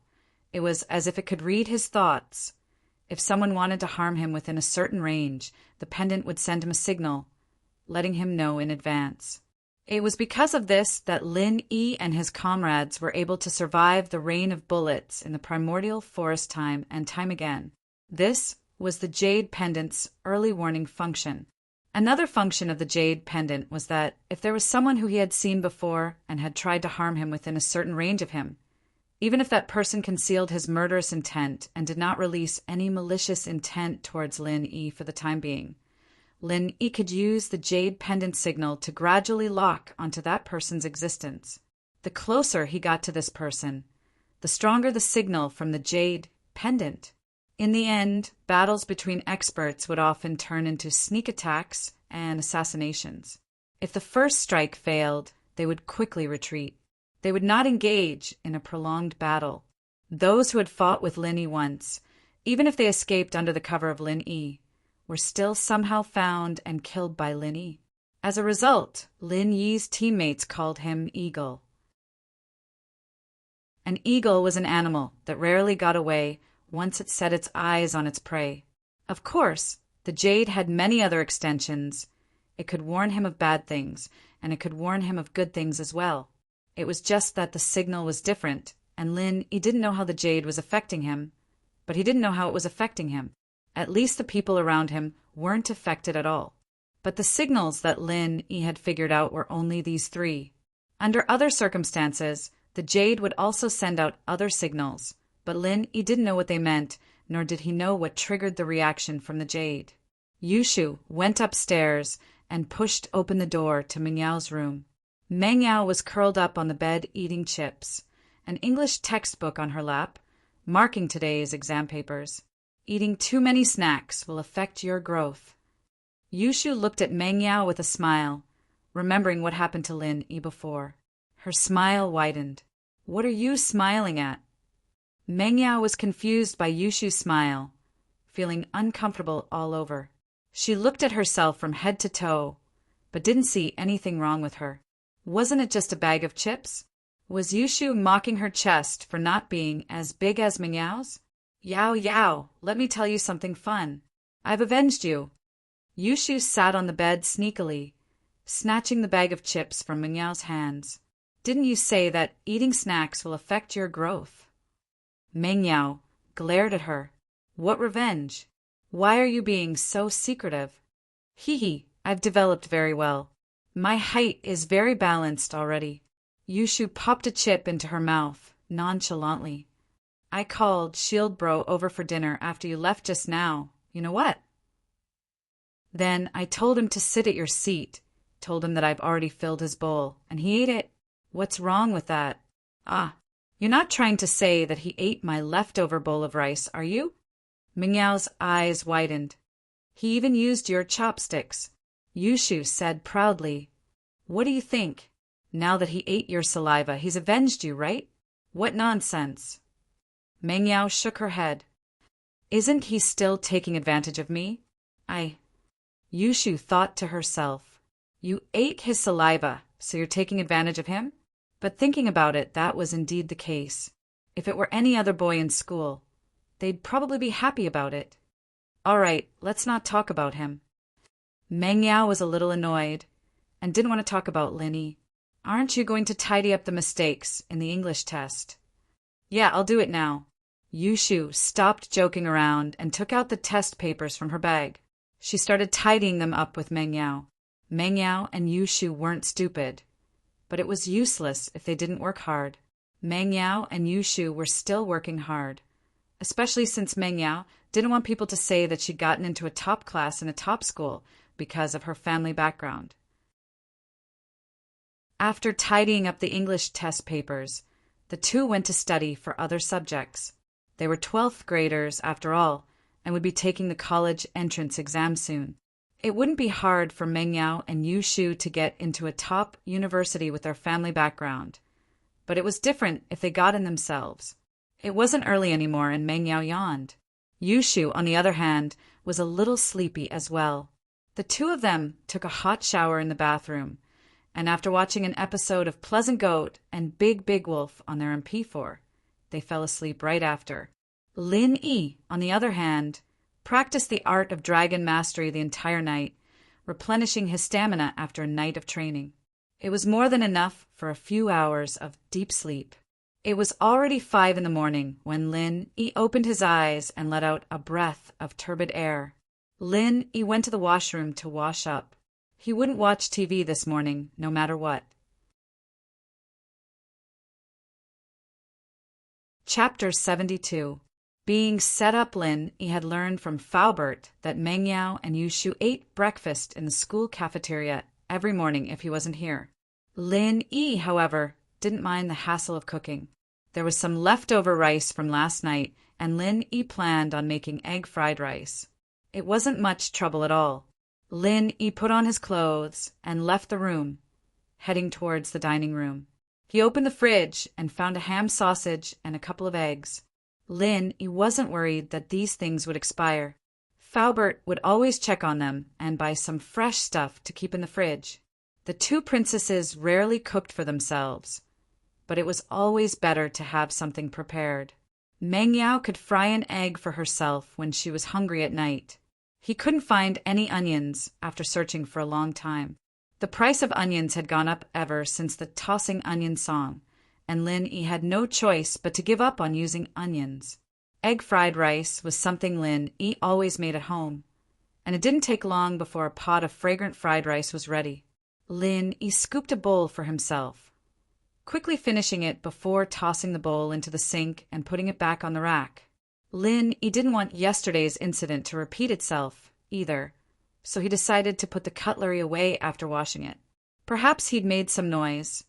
It was as if it could read his thoughts. If someone wanted to harm him within a certain range, the pendant would send him a signal, letting him know in advance. It was because of this that Lin Yi and his comrades were able to survive the rain of bullets in the primordial forest time and time again. This was the jade pendant's early warning function. Another function of the jade pendant was that if there was someone who he had seen before and had tried to harm him within a certain range of him, even if that person concealed his murderous intent and did not release any malicious intent towards Lin Yi for the time being, Lin Yi could use the jade pendant signal to gradually lock onto that person's existence. The closer he got to this person, the stronger the signal from the jade pendant. In the end, battles between experts would often turn into sneak attacks and assassinations. If the first strike failed, they would quickly retreat. They would not engage in a prolonged battle. Those who had fought with Lin Yi once, even if they escaped under the cover of Lin Yi, were still somehow found and killed by Lin Yi. As a result, Lin Yi's teammates called him Eagle. An eagle was an animal that rarely got away once it set its eyes on its prey. Of course, the jade had many other extensions. It could warn him of bad things, and it could warn him of good things as well. It was just that the signal was different, and Lin Yi didn't know how the jade was affecting him, but he didn't know how it was affecting him. At least the people around him weren't affected at all. But the signals that Lin Yi had figured out were only these 3. Under other circumstances, the jade would also send out other signals, but Lin Yi didn't know what they meant, nor did he know what triggered the reaction from the jade. Yushu went upstairs and pushed open the door to Mengyao's room. Mengyao was curled up on the bed eating chips, an English textbook on her lap, marking today's exam papers. Eating too many snacks will affect your growth. Yushu looked at Mengyao with a smile, remembering what happened to Lin Yi before. Her smile widened. What are you smiling at? Mengyao was confused by Yushu's smile, feeling uncomfortable all over. She looked at herself from head to toe, but didn't see anything wrong with her. Wasn't it just a bag of chips? Was Yushu mocking her chest for not being as big as Mengyao's? Yao Yao, let me tell you something fun. I've avenged you. Yushu sat on the bed sneakily, snatching the bag of chips from Mengyao's hands. Didn't you say that eating snacks will affect your growth? Mengyao glared at her. What revenge? Why are you being so secretive? Hee, I've developed very well. My height is very balanced already. Yushu popped a chip into her mouth, nonchalantly. I called Shield Bro over for dinner after you left just now. You know what? Then I told him to sit at your seat, told him that I've already filled his bowl, and he ate it. What's wrong with that? Ah, you're not trying to say that he ate my leftover bowl of rice, are you? Mengyao's eyes widened. He even used your chopsticks. Yushu said proudly. What do you think? Now that he ate your saliva, he's avenged you, right? What nonsense. Mengyao shook her head. Isn't he still taking advantage of me? Yushu thought to herself. You ate his saliva, so you're taking advantage of him? But thinking about it, that was indeed the case. If it were any other boy in school, they'd probably be happy about it. All right, let's not talk about him. Meng Yao was a little annoyed and didn't want to talk about Linny. Aren't you going to tidy up the mistakes in the English test? Yeah, I'll do it now. Yushu stopped joking around and took out the test papers from her bag. She started tidying them up with Meng Yao. Meng Yao and Yushu weren't stupid, but it was useless if they didn't work hard. Meng Yao and Yushu were still working hard, especially since Meng Yao didn't want people to say that she'd gotten into a top class in a top school because of her family background. After tidying up the English test papers, the two went to study for other subjects. They were 12th graders, after all, and would be taking the college entrance exam soon. It wouldn't be hard for Meng Yao and Yushu to get into a top university with their family background, but it was different if they got in themselves. It wasn't early anymore, and Meng Yao yawned. Yushu, on the other hand, was a little sleepy as well. The two of them took a hot shower in the bathroom, and after watching an episode of Pleasant Goat and Big Big Wolf on their MP4, they fell asleep right after. Lin Yi, on the other hand, practiced the art of dragon mastery the entire night, replenishing his stamina after a night of training. It was more than enough for a few hours of deep sleep. It was already 5 a.m. when Lin Yi opened his eyes and let out a breath of turbid air. Lin Yi went to the washroom to wash up. He wouldn't watch TV this morning, no matter what. Chapter 72. Being set up, Lin Yi had learned from Faubert that Meng Yao and Yushu ate breakfast in the school cafeteria every morning if he wasn't here. Lin Yi, however, didn't mind the hassle of cooking. There was some leftover rice from last night, and Lin Yi planned on making egg fried rice. It wasn't much trouble at all. Lin Yi put on his clothes and left the room, heading towards the dining room. He opened the fridge and found a ham sausage and a couple of eggs. Lin Yi wasn't worried that these things would expire. Faubert would always check on them and buy some fresh stuff to keep in the fridge. The two princesses rarely cooked for themselves, but it was always better to have something prepared. Meng Yao could fry an egg for herself when she was hungry at night. He couldn't find any onions after searching for a long time. The price of onions had gone up ever since the tossing onion song, and Lin Yi had no choice but to give up on using onions. Egg fried rice was something Lin Yi always made at home, and it didn't take long before a pot of fragrant fried rice was ready. Lin Yi scooped a bowl for himself, quickly finishing it before tossing the bowl into the sink and putting it back on the rack. Lin Yi didn't want yesterday's incident to repeat itself, either, so he decided to put the cutlery away after washing it. Perhaps he'd made some noise,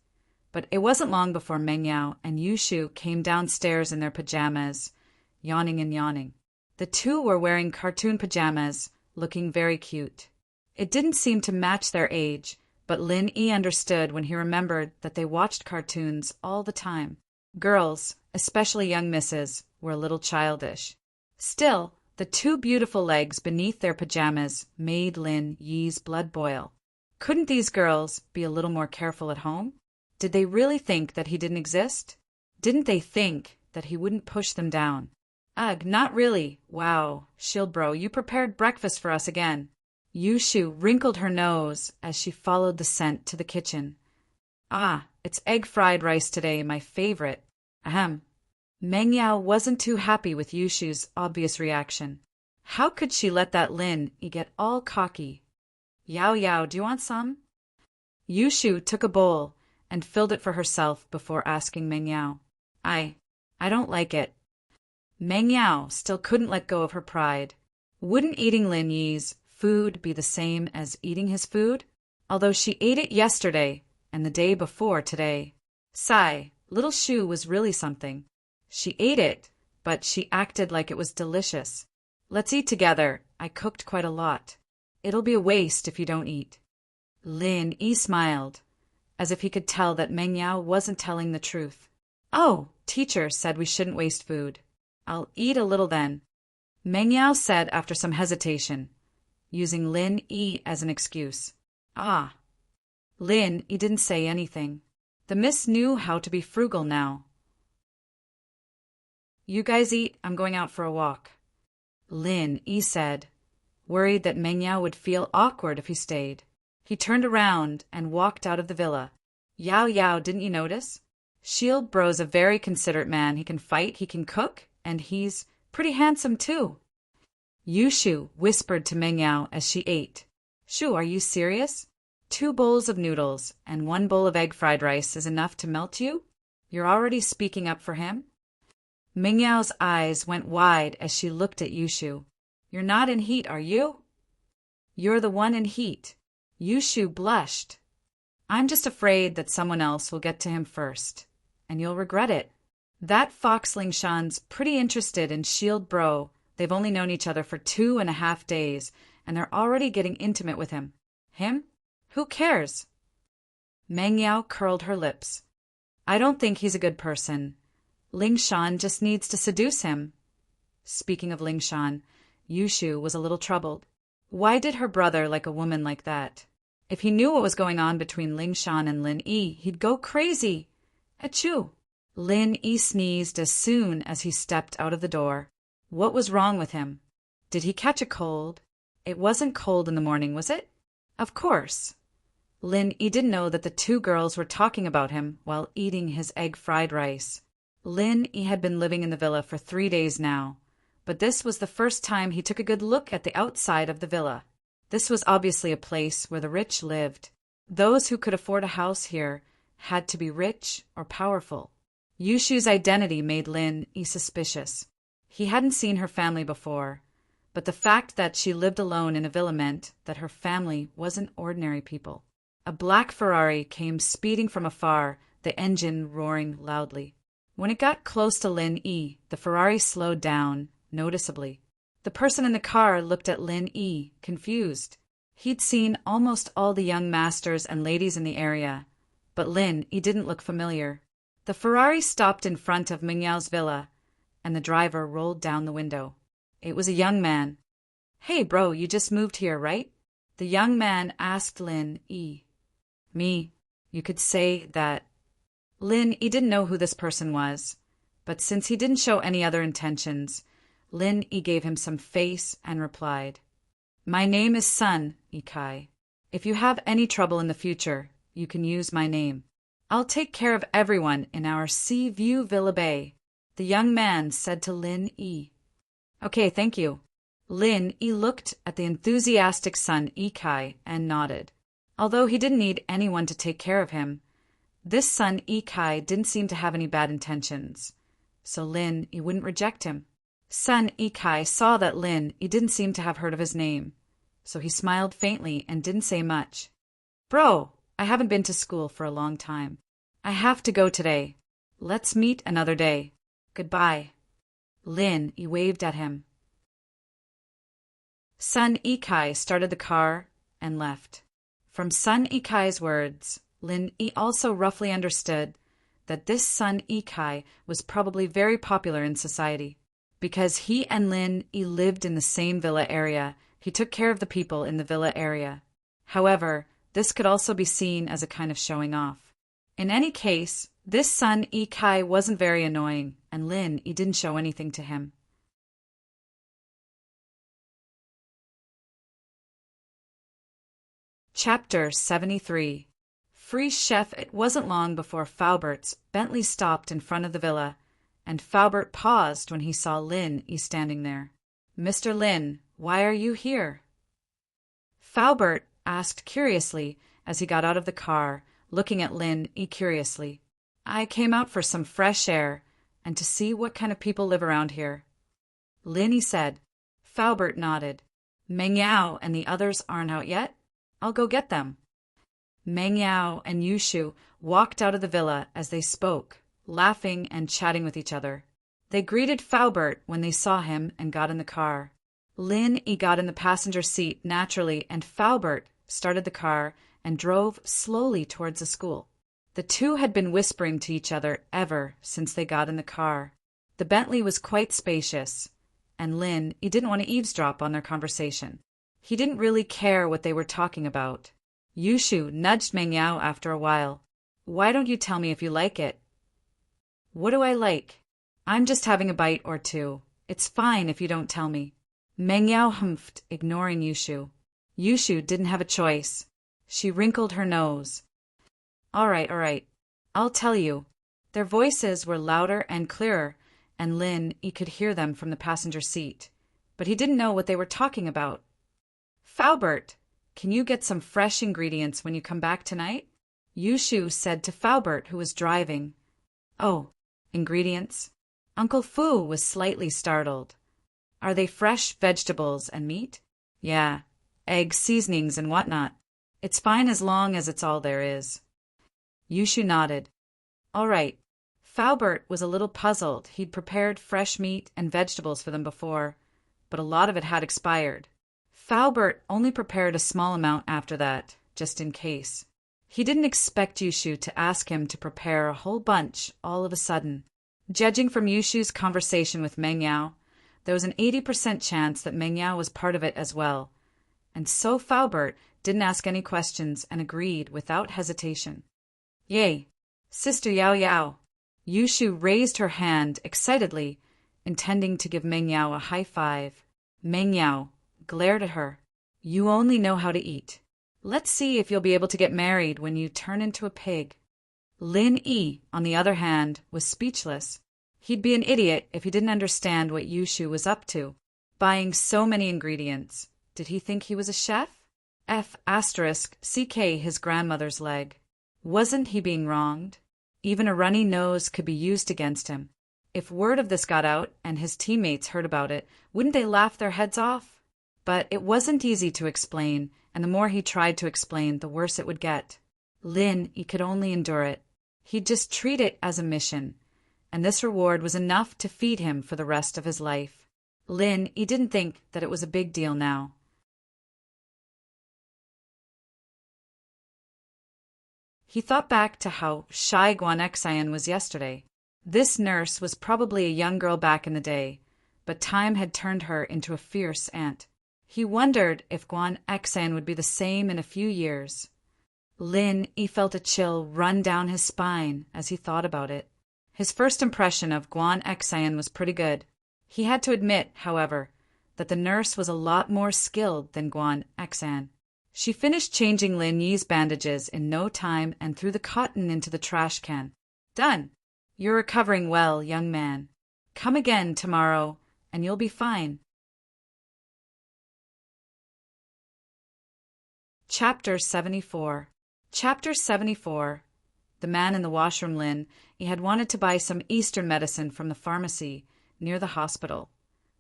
but it wasn't long before Meng Yao and Yushu came downstairs in their pajamas, yawning and yawning. The two were wearing cartoon pajamas, looking very cute. It didn't seem to match their age, but Lin Yi understood when he remembered that they watched cartoons all the time. Girls, especially young misses, were a little childish. Still, the two beautiful legs beneath their pajamas made Lin Yi's blood boil. Couldn't these girls be a little more careful at home? Did they really think that he didn't exist? Didn't they think that he wouldn't push them down? Ugh, not really. Wow, Shieldbro, you prepared breakfast for us again. Yushu wrinkled her nose as she followed the scent to the kitchen. Ah, it's egg fried rice today, my favorite. Ahem. Meng Yao wasn't too happy with Yushu's obvious reaction. How could she let that Lin Yi get all cocky? Yao Yao, do you want some? Yushu took a bowl and filled it for herself before asking Meng Yao. I don't like it. Meng Yao still couldn't let go of her pride. Wouldn't eating Lin Yi's food be the same as eating his food? Although she ate it yesterday and the day before today. Sigh, little Shu was really something. She ate it, but she acted like it was delicious. Let's eat together. I cooked quite a lot. It'll be a waste if you don't eat. Lin Yi smiled, as if he could tell that Meng Yao wasn't telling the truth. Oh, teacher said we shouldn't waste food. I'll eat a little then. Meng Yao said after some hesitation, using Lin Yi as an excuse. Ah. Lin Yi didn't say anything. The miss knew how to be frugal now. You guys eat, I'm going out for a walk. Lin Yi said, worried that Meng Yao would feel awkward if he stayed. He turned around and walked out of the villa. Yao Yao, didn't you notice? Shield Bro's a very considerate man. He can fight, he can cook, and he's pretty handsome too. Yushu whispered to Meng Yao as she ate. Shu, are you serious? 2 bowls of noodles and 1 bowl of egg fried rice is enough to melt you? You're already speaking up for him? Meng Yao's eyes went wide as she looked at Yushu. You're not in heat, are you? You're the one in heat. Yushu blushed. I'm just afraid that someone else will get to him first, and you'll regret it. That fox Lingshan's pretty interested in Shield Bro. They've only known each other for 2.5 days, and they're already getting intimate with him. Him? Who cares? Meng Yao curled her lips. I don't think he's a good person. Lingshan just needs to seduce him. Speaking of Lingshan, Yushu was a little troubled. Why did her brother like a woman like that? If he knew what was going on between Lingshan and Lin Yi, he'd go crazy. Achoo! Lin Yi sneezed as soon as he stepped out of the door. What was wrong with him? Did he catch a cold? It wasn't cold in the morning, was it? Of course. Lin Yi didn't know that the 2 girls were talking about him while eating his egg fried rice. Lin Yi had been living in the villa for 3 days now, but this was the first time he took a good look at the outside of the villa. This was obviously a place where the rich lived. Those who could afford a house here had to be rich or powerful. Yushu's identity made Lin Yi suspicious. He hadn't seen her family before, but the fact that she lived alone in a villa meant that her family wasn't ordinary people. A black Ferrari came speeding from afar, the engine roaring loudly. When it got close to Lin Yi, the Ferrari slowed down noticeably. The person in the car looked at Lin Yi, confused. He'd seen almost all the young masters and ladies in the area, but Lin Yi didn't look familiar. The Ferrari stopped in front of Meng Yao's villa, and the driver rolled down the window. It was a young man. Hey bro, you just moved here, right? The young man asked Lin Yi. Me. You could say that. Lin Yi didn't know who this person was, but since he didn't show any other intentions, Lin Yi gave him some face and replied, My name is Sun Yikai. If you have any trouble in the future, you can use my name. I'll take care of everyone in our Sea View Villa Bay, the young man said to Lin Yi. Okay, thank you. Lin Yi looked at the enthusiastic Sun Yikai and nodded. Although he didn't need anyone to take care of him, this Sun Yikai didn't seem to have any bad intentions, so Lin Yi wouldn't reject him. Sun Yikai saw that Lin Yi didn't seem to have heard of his name, so he smiled faintly and didn't say much. Bro, I haven't been to school for a long time. I have to go today. Let's meet another day. Goodbye. Lin Yi waved at him. Sun Yikai started the car and left. From Sun Yikai's words, Lin Yi also roughly understood that this Sun Yikai was probably very popular in society. Because he and Lin Yi lived in the same villa area, he took care of the people in the villa area. However, this could also be seen as a kind of showing off. In any case, this Sun Yikai wasn't very annoying, and Lin Yi didn't show anything to him. Chapter 73. Free Chef. It wasn't long before Faubert's Bentley stopped in front of the villa, and Faubert paused when he saw Lin Yi standing there. Mr. Lin, why are you here? Faubert asked curiously as he got out of the car, looking at Lin Yi curiously. I came out for some fresh air and to see what kind of people live around here. Lin Yi said. Faubert nodded. Meng Yao and the others aren't out yet? I'll go get them. Meng Yao and Yushu walked out of the villa as they spoke, laughing and chatting with each other. They greeted Faubert when they saw him and got in the car. Lin Yi got in the passenger seat naturally, and Faubert started the car and drove slowly towards the school. The two had been whispering to each other ever since they got in the car. The Bentley was quite spacious. and Lin, he didn't want to eavesdrop on their conversation. He didn't really care what they were talking about. Yushu nudged Meng Yao after a while. Why don't you tell me if you like it? What do I like? I'm just having a bite or two. It's fine if you don't tell me. Meng Yao humphed, ignoring Yushu. Yushu didn't have a choice. She wrinkled her nose. All right. I'll tell you. Their voices were louder and clearer, and Lin, he could hear them from the passenger seat. But he didn't know what they were talking about. Faubert, can you get some fresh ingredients when you come back tonight? Yushu said to Faubert, who was driving. Oh, ingredients? Uncle Fu was slightly startled. Are they fresh vegetables and meat? Yeah, eggs, seasonings, and whatnot. It's fine as long as it's all there is. Yushu nodded. All right. Faubert was a little puzzled. He'd prepared fresh meat and vegetables for them before, but a lot of it had expired. Faubert only prepared a small amount after that, just in case. He didn't expect Yushu to ask him to prepare a whole bunch all of a sudden. Judging from Yushu's conversation with Meng Yao, there was an 80% chance that Meng Yao was part of it as well, and so Faubert didn't ask any questions and agreed without hesitation. Yay, Sister Yao Yao. Yushu raised her hand excitedly, intending to give Meng Yao a high five. Meng Yao glared at her. You only know how to eat. Let's see if you'll be able to get married when you turn into a pig. Lin Yi, on the other hand, was speechless. He'd be an idiot if he didn't understand what Yushu was up to. Buying so many ingredients. Did he think he was a chef? CK his grandmother's leg. Wasn't he being wronged? Even a runny nose could be used against him. If word of this got out and his teammates heard about it, wouldn't they laugh their heads off? But it wasn't easy to explain, and the more he tried to explain, the worse it would get. Lin, he could only endure it. He'd just treat it as a mission, and this reward was enough to feed him for the rest of his life. Lin, he didn't think that it was a big deal now. He thought back to how shy Guan Xian was yesterday. This nurse was probably a young girl back in the day, but time had turned her into a fierce ant. He wondered if Guan Xian would be the same in a few years. Lin, he felt a chill run down his spine as he thought about it. His first impression of Guan Xian was pretty good. He had to admit, however, that the nurse was a lot more skilled than Guan Xian. She finished changing Lin Yi's bandages in no time and threw the cotton into the trash can. Done. You're recovering well, young man. Come again tomorrow, and you'll be fine. Chapter 74. Chapter 74. The man in the washroom, Lin, he had wanted to buy some Eastern medicine from the pharmacy near the hospital,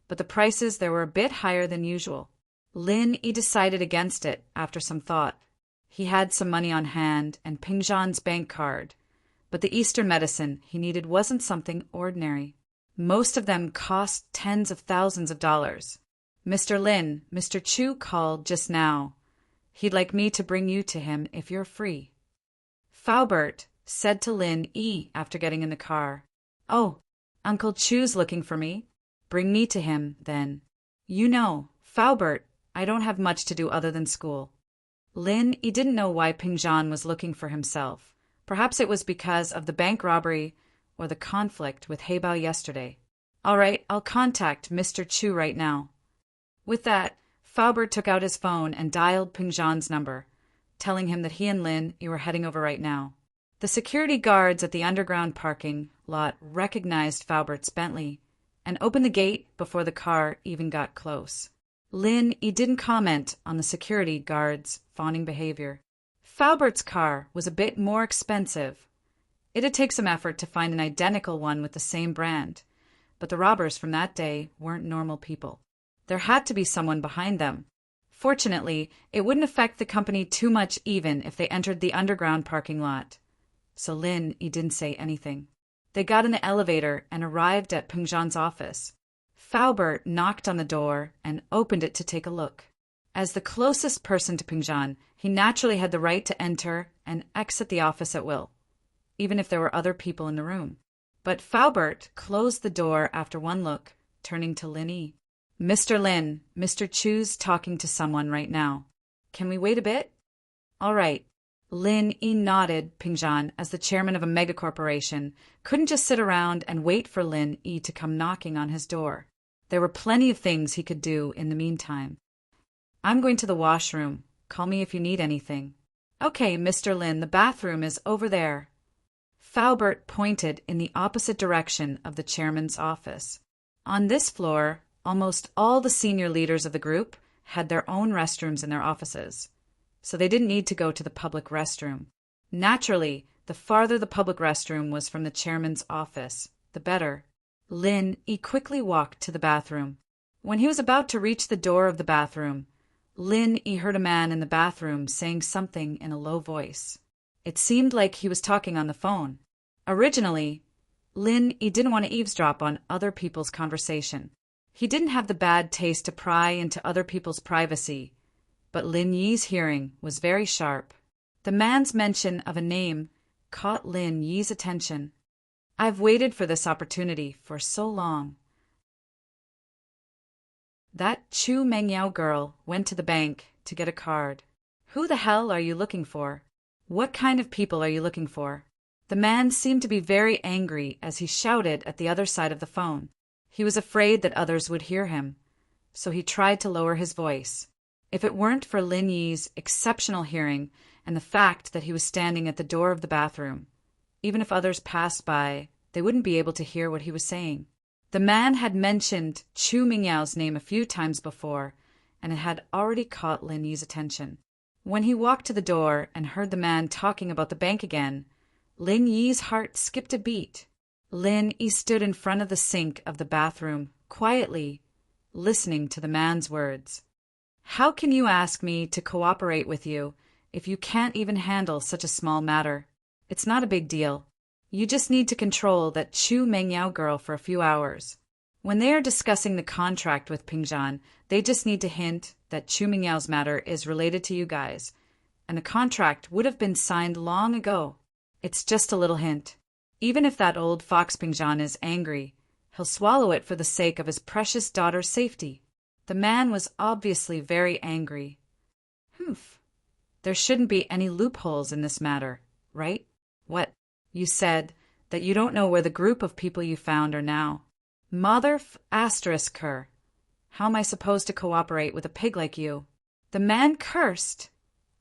but the prices there were a bit higher than usual. Lin, he decided against it after some thought. He had some money on hand and Ping Zhan's bank card, but the Eastern medicine he needed wasn't something ordinary. Most of them cost tens of thousands of dollars. Mr. Lin, Mr. Chu called just now. He'd like me to bring you to him if you're free. Faubert said to Lin Yi after getting in the car. Oh, Uncle Chu's looking for me. Bring me to him, then. You know, Faubert, I don't have much to do other than school. Lin, he didn't know why Ping Zhan was looking for himself. Perhaps it was because of the bank robbery or the conflict with Heibao yesterday. All right, I'll contact Mr. Chu right now. With that, Faubert took out his phone and dialed Ping Zhan's number, telling him that he and Lin were heading over right now. The security guards at the underground parking lot recognized Faubert's Bentley and opened the gate before the car even got close. Lin, he didn't comment on the security guards' fawning behavior. Faubert's car was a bit more expensive. It'd take some effort to find an identical one with the same brand, but the robbers from that day weren't normal people. There had to be someone behind them. Fortunately, it wouldn't affect the company too much even if they entered the underground parking lot. So Lin, he didn't say anything. They got in the elevator and arrived at Ping Zhan's office. Faubert knocked on the door and opened it to take a look. As the closest person to Ping Zhan, he naturally had the right to enter and exit the office at will, even if there were other people in the room. But Faubert closed the door after one look, turning to Lin Yi. Mr. Lin, Mr. Chu's talking to someone right now. Can we wait a bit? All right. Lin Yi nodded. Pingjan, as the chairman of a megacorporation, couldn't just sit around and wait for Lin Yi to come knocking on his door. There were plenty of things he could do in the meantime. I'm going to the washroom. Call me if you need anything. Okay, Mr. Lin, the bathroom is over there. Faubert pointed in the opposite direction of the chairman's office. On this floor, almost all the senior leaders of the group had their own restrooms in their offices, so they didn't need to go to the public restroom. Naturally, the farther the public restroom was from the chairman's office, the better. Lin Yi quickly walked to the bathroom. When he was about to reach the door of the bathroom, Lin Yi heard a man in the bathroom saying something in a low voice. It seemed like he was talking on the phone. Originally, Lin Yi didn't want to eavesdrop on other people's conversation. He didn't have the bad taste to pry into other people's privacy, but Lin Yi's hearing was very sharp. The man's mention of a name caught Lin Yi's attention. I've waited for this opportunity for so long. That Chu Mengyao girl went to the bank to get a card. Who the hell are you looking for? What kind of people are you looking for? The man seemed to be very angry as he shouted at the other side of the phone. He was afraid that others would hear him, so he tried to lower his voice. If it weren't for Lin Yi's exceptional hearing and the fact that he was standing at the door of the bathroom, even if others passed by, they wouldn't be able to hear what he was saying. The man had mentioned Chu Mingyao's name a few times before, and it had already caught Lin Yi's attention. When he walked to the door and heard the man talking about the bank again, Lin Yi's heart skipped a beat. Lin Yi stood in front of the sink of the bathroom, quietly, listening to the man's words. How can you ask me to cooperate with you if you can't even handle such a small matter? It's not a big deal. You just need to control that Chu Mengyao girl for a few hours. When they are discussing the contract with Pingjan, they just need to hint that Chu Mingyao's matter is related to you guys, and the contract would have been signed long ago. It's just a little hint. Even if that old fox Pingjan is angry, he'll swallow it for the sake of his precious daughter's safety. The man was obviously very angry. Humph. There shouldn't be any loopholes in this matter, right? What? You said that you don't know where the group of people you found are now. Mother asterisk her. How am I supposed to cooperate with a pig like you? The man cursed.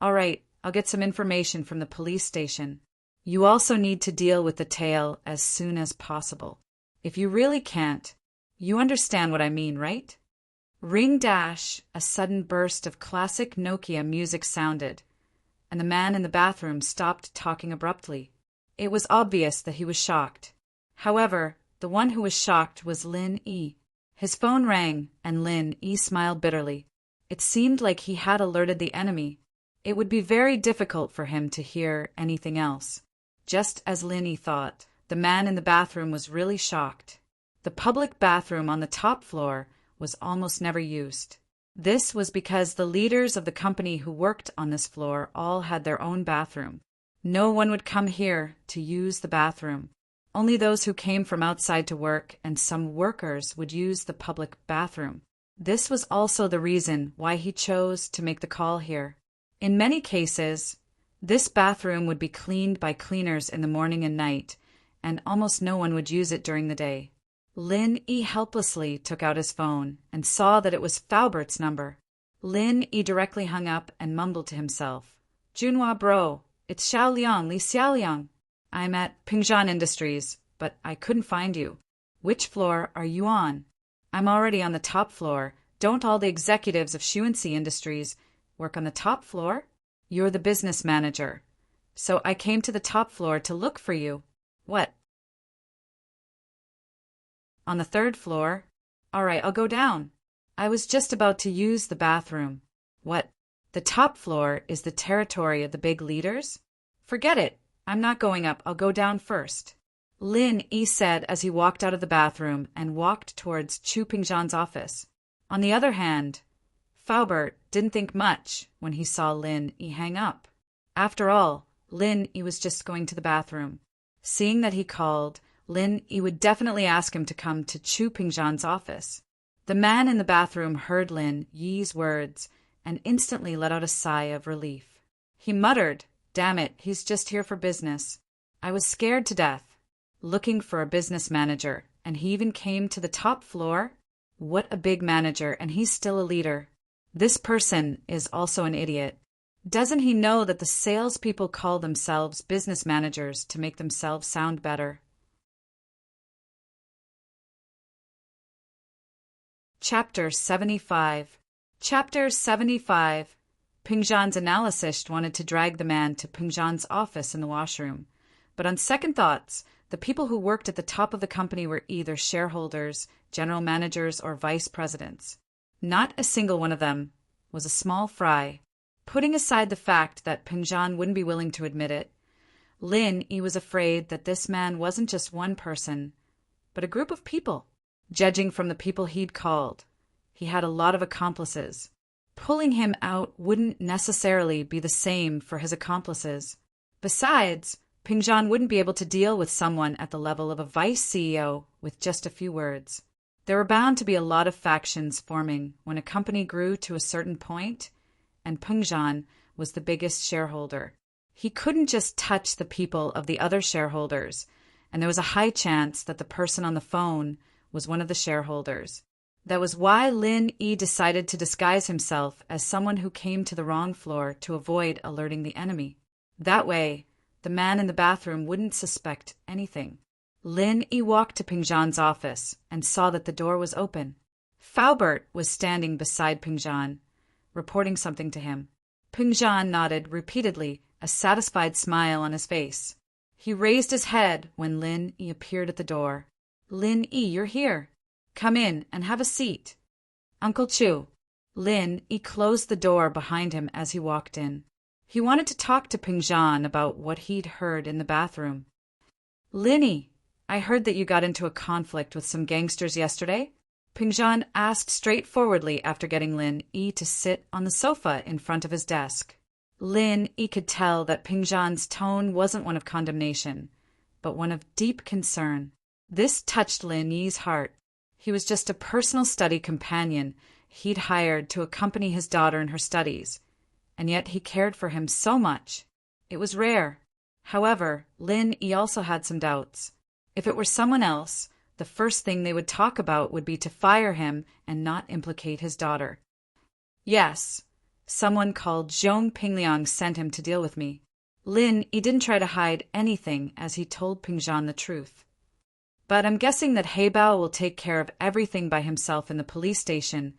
All right, I'll get some information from the police station. You also need to deal with the tail as soon as possible. If you really can't, you understand what I mean, right? Ring dash, a sudden burst of classic Nokia music sounded, and the man in the bathroom stopped talking abruptly. It was obvious that he was shocked. However, the one who was shocked was Lin Yi. His phone rang, and Lin Yi smiled bitterly. It seemed like he had alerted the enemy. It would be very difficult for him to hear anything else. Just as Lin Yi thought, the man in the bathroom was really shocked. The public bathroom on the top floor was almost never used. This was because the leaders of the company who worked on this floor all had their own bathroom. No one would come here to use the bathroom. Only those who came from outside to work and some workers would use the public bathroom. This was also the reason why he chose to make the call here. In many cases, this bathroom would be cleaned by cleaners in the morning and night, and almost no one would use it during the day. Lin Yi helplessly took out his phone and saw that it was Faubert's number. Lin Yi directly hung up and mumbled to himself, Junhua bro, it's Xiaoliang, Li Xiaoliang. I'm at Pingjan Industries, but I couldn't find you. Which floor are you on? I'm already on the top floor. Don't all the executives of Xuanxi Industries work on the top floor? You're the business manager. So I came to the top floor to look for you. What? On the third floor? All right, I'll go down. I was just about to use the bathroom. What? The top floor is the territory of the big leaders? Forget it. I'm not going up. I'll go down first. Lin Yi said as he walked out of the bathroom and walked towards Chu Pingjan's office. On the other hand, Faubert didn't think much when he saw Lin Yi hang up. After all, Lin Yi was just going to the bathroom. Seeing that he called, Lin Yi would definitely ask him to come to Chu Pingjan's office. The man in the bathroom heard Lin Yi's words and instantly let out a sigh of relief. He muttered, "Damn it, he's just here for business. I was scared to death. Looking for a business manager, and he even came to the top floor? What a big manager, and he's still a leader. This person is also an idiot. Doesn't he know that the salespeople call themselves business managers to make themselves sound better?" Chapter 75. Chapter 75. Pingzhan's analyst wanted to drag the man to Pingzhan's office in the washroom, but on second thoughts, the people who worked at the top of the company were either shareholders, general managers, or vice presidents. Not a single one of them was a small fry. Putting aside the fact that Pingzhan wouldn't be willing to admit it, Lin Yi was afraid that this man wasn't just one person, but a group of people. Judging from the people he'd called, he had a lot of accomplices. Pulling him out wouldn't necessarily be the same for his accomplices. Besides, Pingzhan wouldn't be able to deal with someone at the level of a vice CEO with just a few words. There were bound to be a lot of factions forming when a company grew to a certain point, and Pingzhan was the biggest shareholder. He couldn't just touch the people of the other shareholders, and there was a high chance that the person on the phone was one of the shareholders. That was why Lin Yi decided to disguise himself as someone who came to the wrong floor to avoid alerting the enemy. That way, the man in the bathroom wouldn't suspect anything. Lin Yi walked to Pingzhan's office and saw that the door was open. Faubert was standing beside Pingzhan, reporting something to him. Pingzhan nodded repeatedly, a satisfied smile on his face. He raised his head when Lin Yi appeared at the door. "Lin Yi, you're here. Come in and have a seat." "Uncle Chu." Lin Yi closed the door behind him as he walked in. He wanted to talk to Pingzhan about what he'd heard in the bathroom. "Lin Yi, I heard that you got into a conflict with some gangsters yesterday?" Pingzhan asked straightforwardly after getting Lin Yi to sit on the sofa in front of his desk. Lin Yi could tell that Pingzhan's tone wasn't one of condemnation, but one of deep concern. This touched Lin Yi's heart. He was just a personal study companion he'd hired to accompany his daughter in her studies, and yet he cared for him so much. It was rare. However, Lin Yi also had some doubts. If it were someone else, the first thing they would talk about would be to fire him and not implicate his daughter. "Yes, someone called Zhong Pingliang sent him to deal with me." Lin Yi didn't try to hide anything as he told Pingzhan the truth. "But I'm guessing that Heibao will take care of everything by himself in the police station,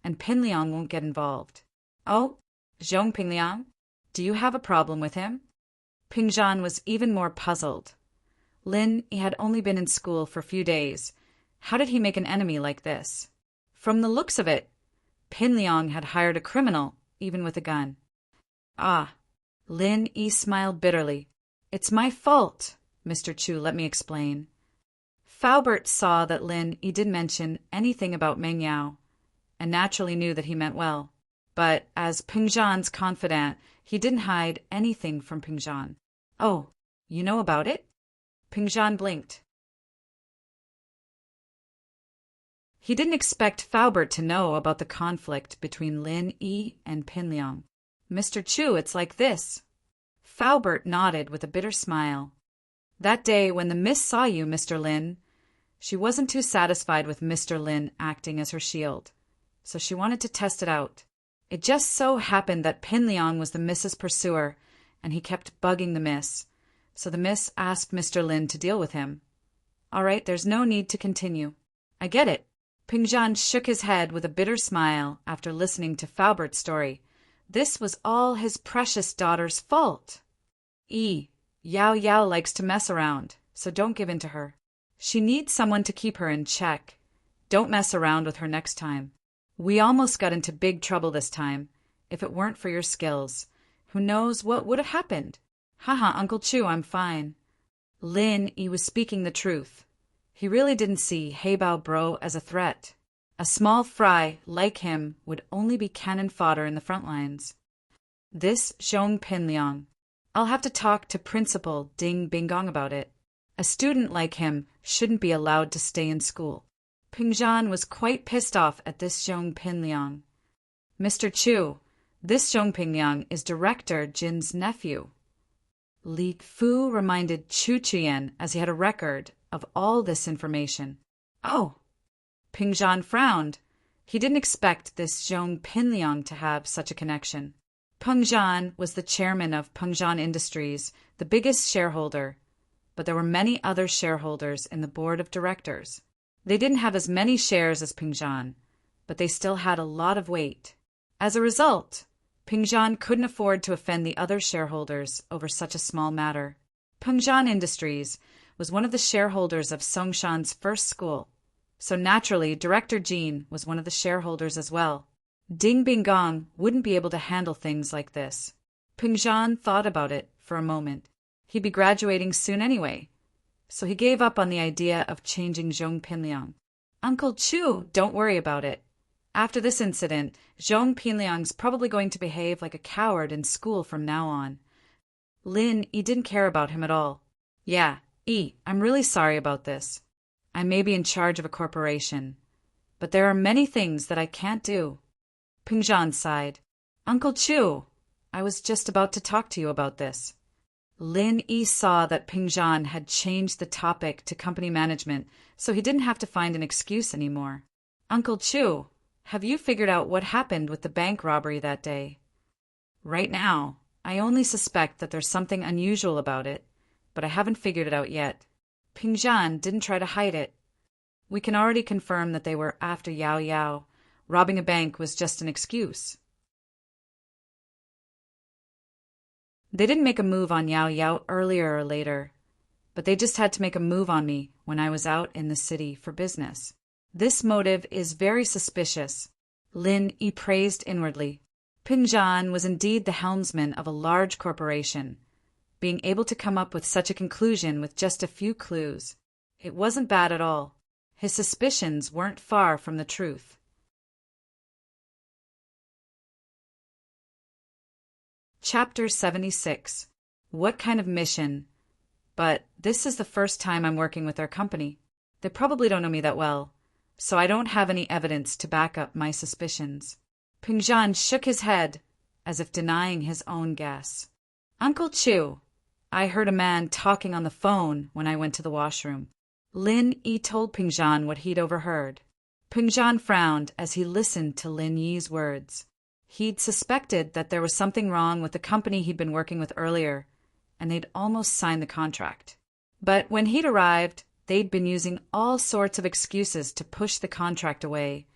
and Pinliang won't get involved." "Oh, Zhong Pingliang? Do you have a problem with him?" Pingzhan was even more puzzled. Lin Yi had only been in school for a few days. How did he make an enemy like this? From the looks of it, Pinliang had hired a criminal, even with a gun. "Ah," Lin Yi smiled bitterly. "It's my fault. Mr. Chu, let me explain." Faubert saw that Lin Yi didn't mention anything about Meng Yao, and naturally knew that he meant well. But as Pingzhan's confidant, he didn't hide anything from Pingzhan. "Oh, you know about it?" Pingzhan blinked. He didn't expect Faubert to know about the conflict between Lin Yi and Pinliang. "Mr. Chu, it's like this." Faubert nodded with a bitter smile. "That day when the Miss saw you, Mr. Lin, she wasn't too satisfied with Mr. Lin acting as her shield, so she wanted to test it out. It just so happened that Pinliang was the Miss's pursuer, and he kept bugging the Miss, so the Miss asked Mr. Lin to deal with him. All right, there's no need to continue." "I get it." Pingzhan shook his head with a bitter smile after listening to Faubert's story. This was all his precious daughter's fault. Yao Yao likes to mess around, so don't give in to her. She needs someone to keep her in check. Don't mess around with her next time. We almost got into big trouble this time. If it weren't for your skills, who knows what would have happened? Haha, Uncle Chu, I'm fine. Lin Yi was speaking the truth. He really didn't see Heibao Bro as a threat. A small fry like him would only be cannon fodder in the front lines. This Zhong Pinliang. I'll have to talk to Principal Ding Bingong about it. A student like him shouldn't be allowed to stay in school. Ping was quite pissed off at this Zhong Pinliang. Mr. Chu, this Zhong Pinliang is Director Jin's nephew. Li Fu reminded Chu Chuyen as he had a record of all this information. Oh! Ping frowned. He didn't expect this Zhong Pinliang to have such a connection. Peng Zhan was the chairman of Peng Zhan Industries, the biggest shareholder, but there were many other shareholders in the board of directors. They didn't have as many shares as Peng Zhan, but they still had a lot of weight. As a result, Peng Zhan couldn't afford to offend the other shareholders over such a small matter. Peng Zhan Industries was one of the shareholders of Songshan's first school, so naturally Director Jin was one of the shareholders as well. Ding Binggong wouldn't be able to handle things like this. Peng Zhan thought about it for a moment. He'd be graduating soon anyway, so he gave up on the idea of changing Zhong Pinliang. Uncle Chu, don't worry about it. After this incident, Zhong Pinliang's probably going to behave like a coward in school from now on. Lin Yi didn't care about him at all. Yeah, Yi, I'm really sorry about this. I may be in charge of a corporation, but there are many things that I can't do. Peng Zhan sighed. Uncle Chu, I was just about to talk to you about this. Lin Yi saw that Peng Zhan had changed the topic to company management, so he didn't have to find an excuse anymore. Uncle Chu, have you figured out what happened with the bank robbery that day? Right now, I only suspect that there's something unusual about it, but I haven't figured it out yet. Peng Zhan didn't try to hide it. We can already confirm that they were after Yao Yao. Robbing a bank was just an excuse. They didn't make a move on Yao Yao earlier or later, but they just had to make a move on me when I was out in the city for business. This motive is very suspicious. Lin Yi praised inwardly. Peng Zhan was indeed the helmsman of a large corporation, being able to come up with such a conclusion with just a few clues. It wasn't bad at all. His suspicions weren't far from the truth. Chapter 76. What kind of mission? But this is the first time I'm working with their company. They probably don't know me that well, so I don't have any evidence to back up my suspicions. Peng Zhan shook his head, as if denying his own guess. Uncle Chu, I heard a man talking on the phone when I went to the washroom. Lin Yi told Peng Zhan what he'd overheard. Peng Zhan frowned as he listened to Lin Yi's words. He'd suspected that there was something wrong with the company he'd been working with earlier, and they'd almost signed the contract. But when he'd arrived, they'd been using all sorts of excuses to push the contract away,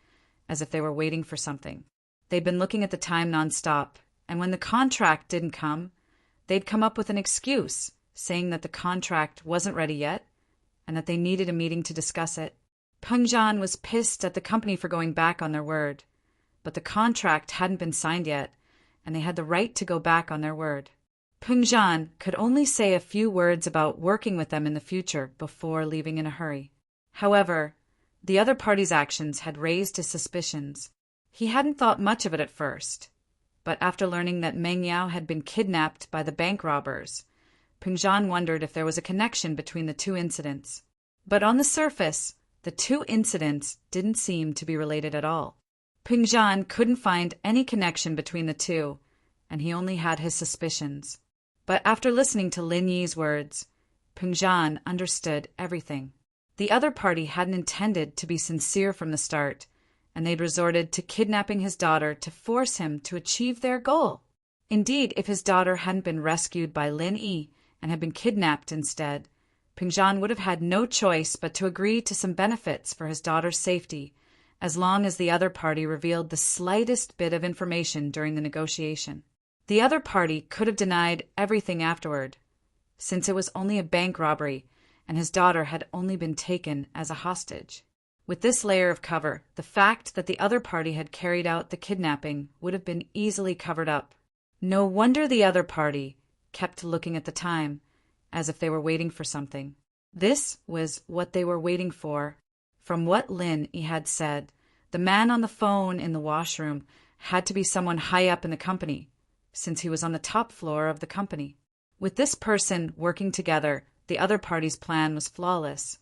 as if they were waiting for something. They'd been looking at the time nonstop, and when the contract didn't come, they'd come up with an excuse, saying that the contract wasn't ready yet, and that they needed a meeting to discuss it. Peng Zhan was pissed at the company for going back on their word. But the contract hadn't been signed yet, and they had the right to go back on their word. Peng Zhan could only say a few words about working with them in the future before leaving in a hurry. However, the other party's actions had raised his suspicions. He hadn't thought much of it at first, but after learning that Meng Yao had been kidnapped by the bank robbers, Peng Zhan wondered if there was a connection between the two incidents. But on the surface, the two incidents didn't seem to be related at all. Peng Zhan couldn't find any connection between the two, and he only had his suspicions. But after listening to Lin Yi's words, Peng Zhan understood everything. The other party hadn't intended to be sincere from the start, and they'd resorted to kidnapping his daughter to force him to achieve their goal. Indeed, if his daughter hadn't been rescued by Lin Yi and had been kidnapped instead, Peng Zhan would have had no choice but to agree to some benefits for his daughter's safety, as long as the other party revealed the slightest bit of information during the negotiation. The other party could have denied everything afterward, since it was only a bank robbery and his daughter had only been taken as a hostage. With this layer of cover, the fact that the other party had carried out the kidnapping would have been easily covered up. No wonder the other party kept looking at the time, as if they were waiting for something. This was what they were waiting for. From what Lin Yi had said, the man on the phone in the washroom had to be someone high up in the company, since he was on the top floor of the company. With this person working together, the other party's plan was flawless.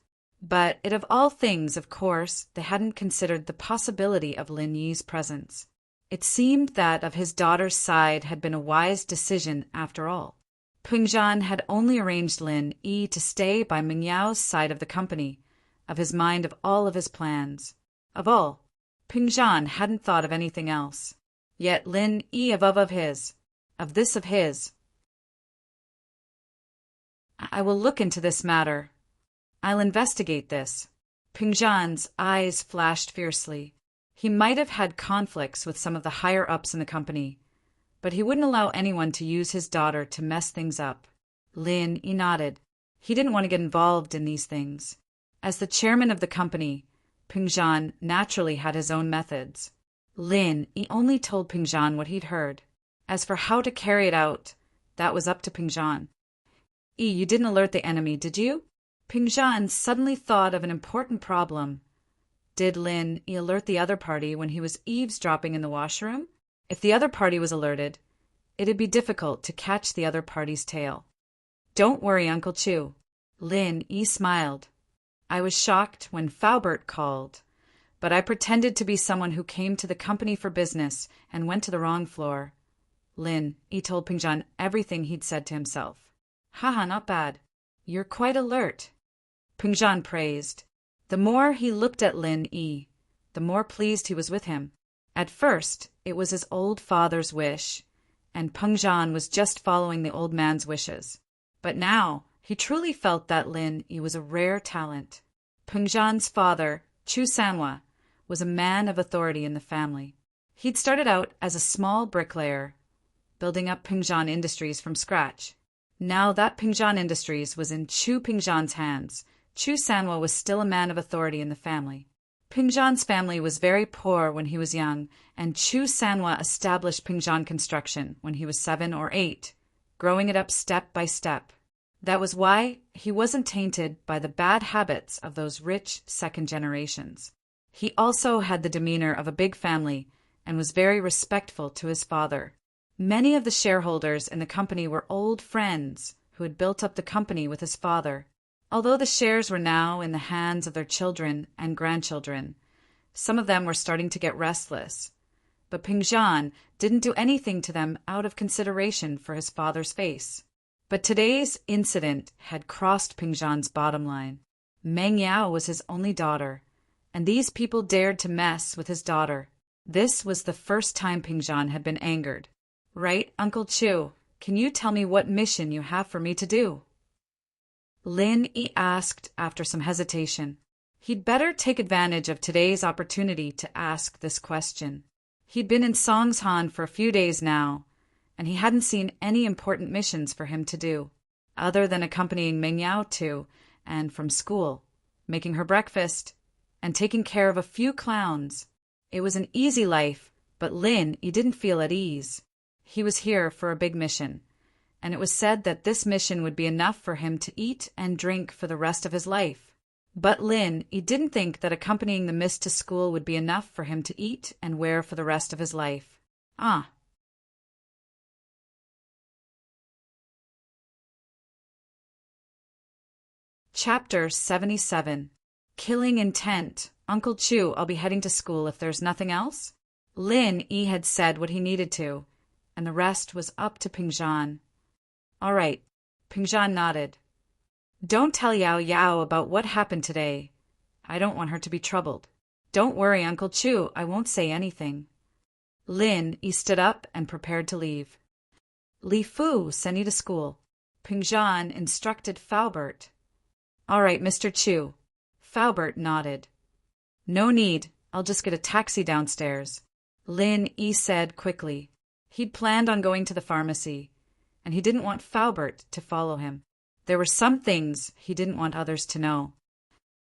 But of all things, of course, they hadn't considered the possibility of Lin Yi's presence. It seemed that of his daughter's side had been a wise decision after all. Pingzhan had only arranged Lin Yi to stay by Meng Yao's side of the company, of his mind of all of his plans. Of all, Pingzhan hadn't thought of anything else. Yet Lin Yi of his. I will look into this matter. I'll investigate this. Pingzhan's eyes flashed fiercely. He might have had conflicts with some of the higher-ups in the company, but he wouldn't allow anyone to use his daughter to mess things up. Lin Yi nodded. He didn't want to get involved in these things. As the chairman of the company, Pingzhan naturally had his own methods. Lin Yi only told Pingzhan what he'd heard. As for how to carry it out, that was up to Pingzhan. You didn't alert the enemy, did you? Pingzhan suddenly thought of an important problem. Did Lin Yi alert the other party when he was eavesdropping in the washroom? If the other party was alerted, it'd be difficult to catch the other party's tail. Don't worry, Uncle Chu. Lin Yi smiled. I was shocked when Faubert called, but I pretended to be someone who came to the company for business and went to the wrong floor. Lin Yi told Pingzhan everything he'd said to himself. Haha, not bad. You're quite alert. Pingzhan praised. The more he looked at Lin Yi, the more pleased he was with him. At first, it was his old father's wish, and Pingzhan was just following the old man's wishes. But now, he truly felt that Lin Yi was a rare talent. Pingzhan's father, Chu Sanhua, was a man of authority in the family. He'd started out as a small bricklayer, building up Pingzhan Industries from scratch. Now that Pingzhan Industries was in Chu Pingzhan's hands, Chu Sanhua was still a man of authority in the family. Pingzhan's family was very poor when he was young, and Chu Sanhua established Pingzhan Construction when he was 7 or 8, growing it up step by step. That was why he wasn't tainted by the bad habits of those rich second generations. He also had the demeanor of a big family and was very respectful to his father. Many of the shareholders in the company were old friends who had built up the company with his father. Although the shares were now in the hands of their children and grandchildren, some of them were starting to get restless. But Pingzhan didn't do anything to them out of consideration for his father's face. But today's incident had crossed Pingzhan's bottom line. Meng Yao was his only daughter, and these people dared to mess with his daughter. This was the first time Pingzhan had been angered. Right, Uncle Chu, can you tell me what mission you have for me to do? Lin Yi asked after some hesitation. He'd better take advantage of today's opportunity to ask this question. He'd been in Songshan for a few days now, and he hadn't seen any important missions for him to do, other than accompanying Meng Yao to and from school, making her breakfast, and taking care of a few clowns. It was an easy life, but Lin Yi didn't feel at ease. He was here for a big mission, and it was said that this mission would be enough for him to eat and drink for the rest of his life. But Lin Yi didn't think that accompanying the miss to school would be enough for him to eat and wear for the rest of his life. Chapter 77. Killing Intent. Uncle Chu, I'll be heading to school if there's nothing else. Lin Yi had said what he needed to, and the rest was up to Pingzhan. All right, Pingzhan nodded. Don't tell Yao Yao about what happened today. I don't want her to be troubled. Don't worry, Uncle Chu, I won't say anything. Lin Yi stood up and prepared to leave. Li Fu, send you to school. Pingzhan instructed Faubert. All right, Mr. Chu. Faubert nodded. No need, I'll just get a taxi downstairs. Lin Yi said quickly. He'd planned on going to the pharmacy, and he didn't want Faubert to follow him. There were some things he didn't want others to know.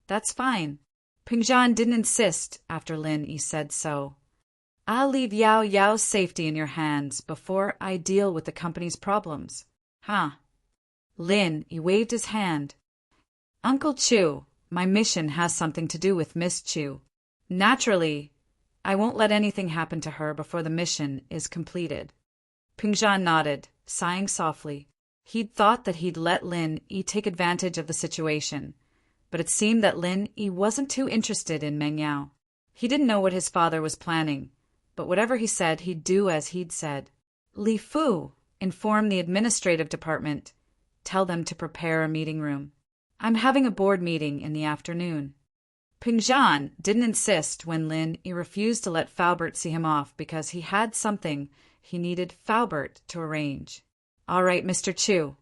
That's fine. Pingzhan didn't insist after Lin Yi said so. I'll leave Yao Yao's safety in your hands before I deal with the company's problems. Lin Yi waved his hand. Uncle Chu, my mission has something to do with Miss Chu. Naturally, I won't let anything happen to her before the mission is completed. Pingzhan nodded, sighing softly. He'd thought that he'd let Lin Yi take advantage of the situation, but it seemed that Lin Yi wasn't too interested in Meng Yao. He didn't know what his father was planning, but whatever he said, he'd do as he'd said. Li Fu, inform the administrative department. Tell them to prepare a meeting room. I'm having a board meeting in the afternoon. Ping Zhan didn't insist when Lin Yi refused to let Faubert see him off because he had something he needed Faubert to arrange. All right, Mr. Chu.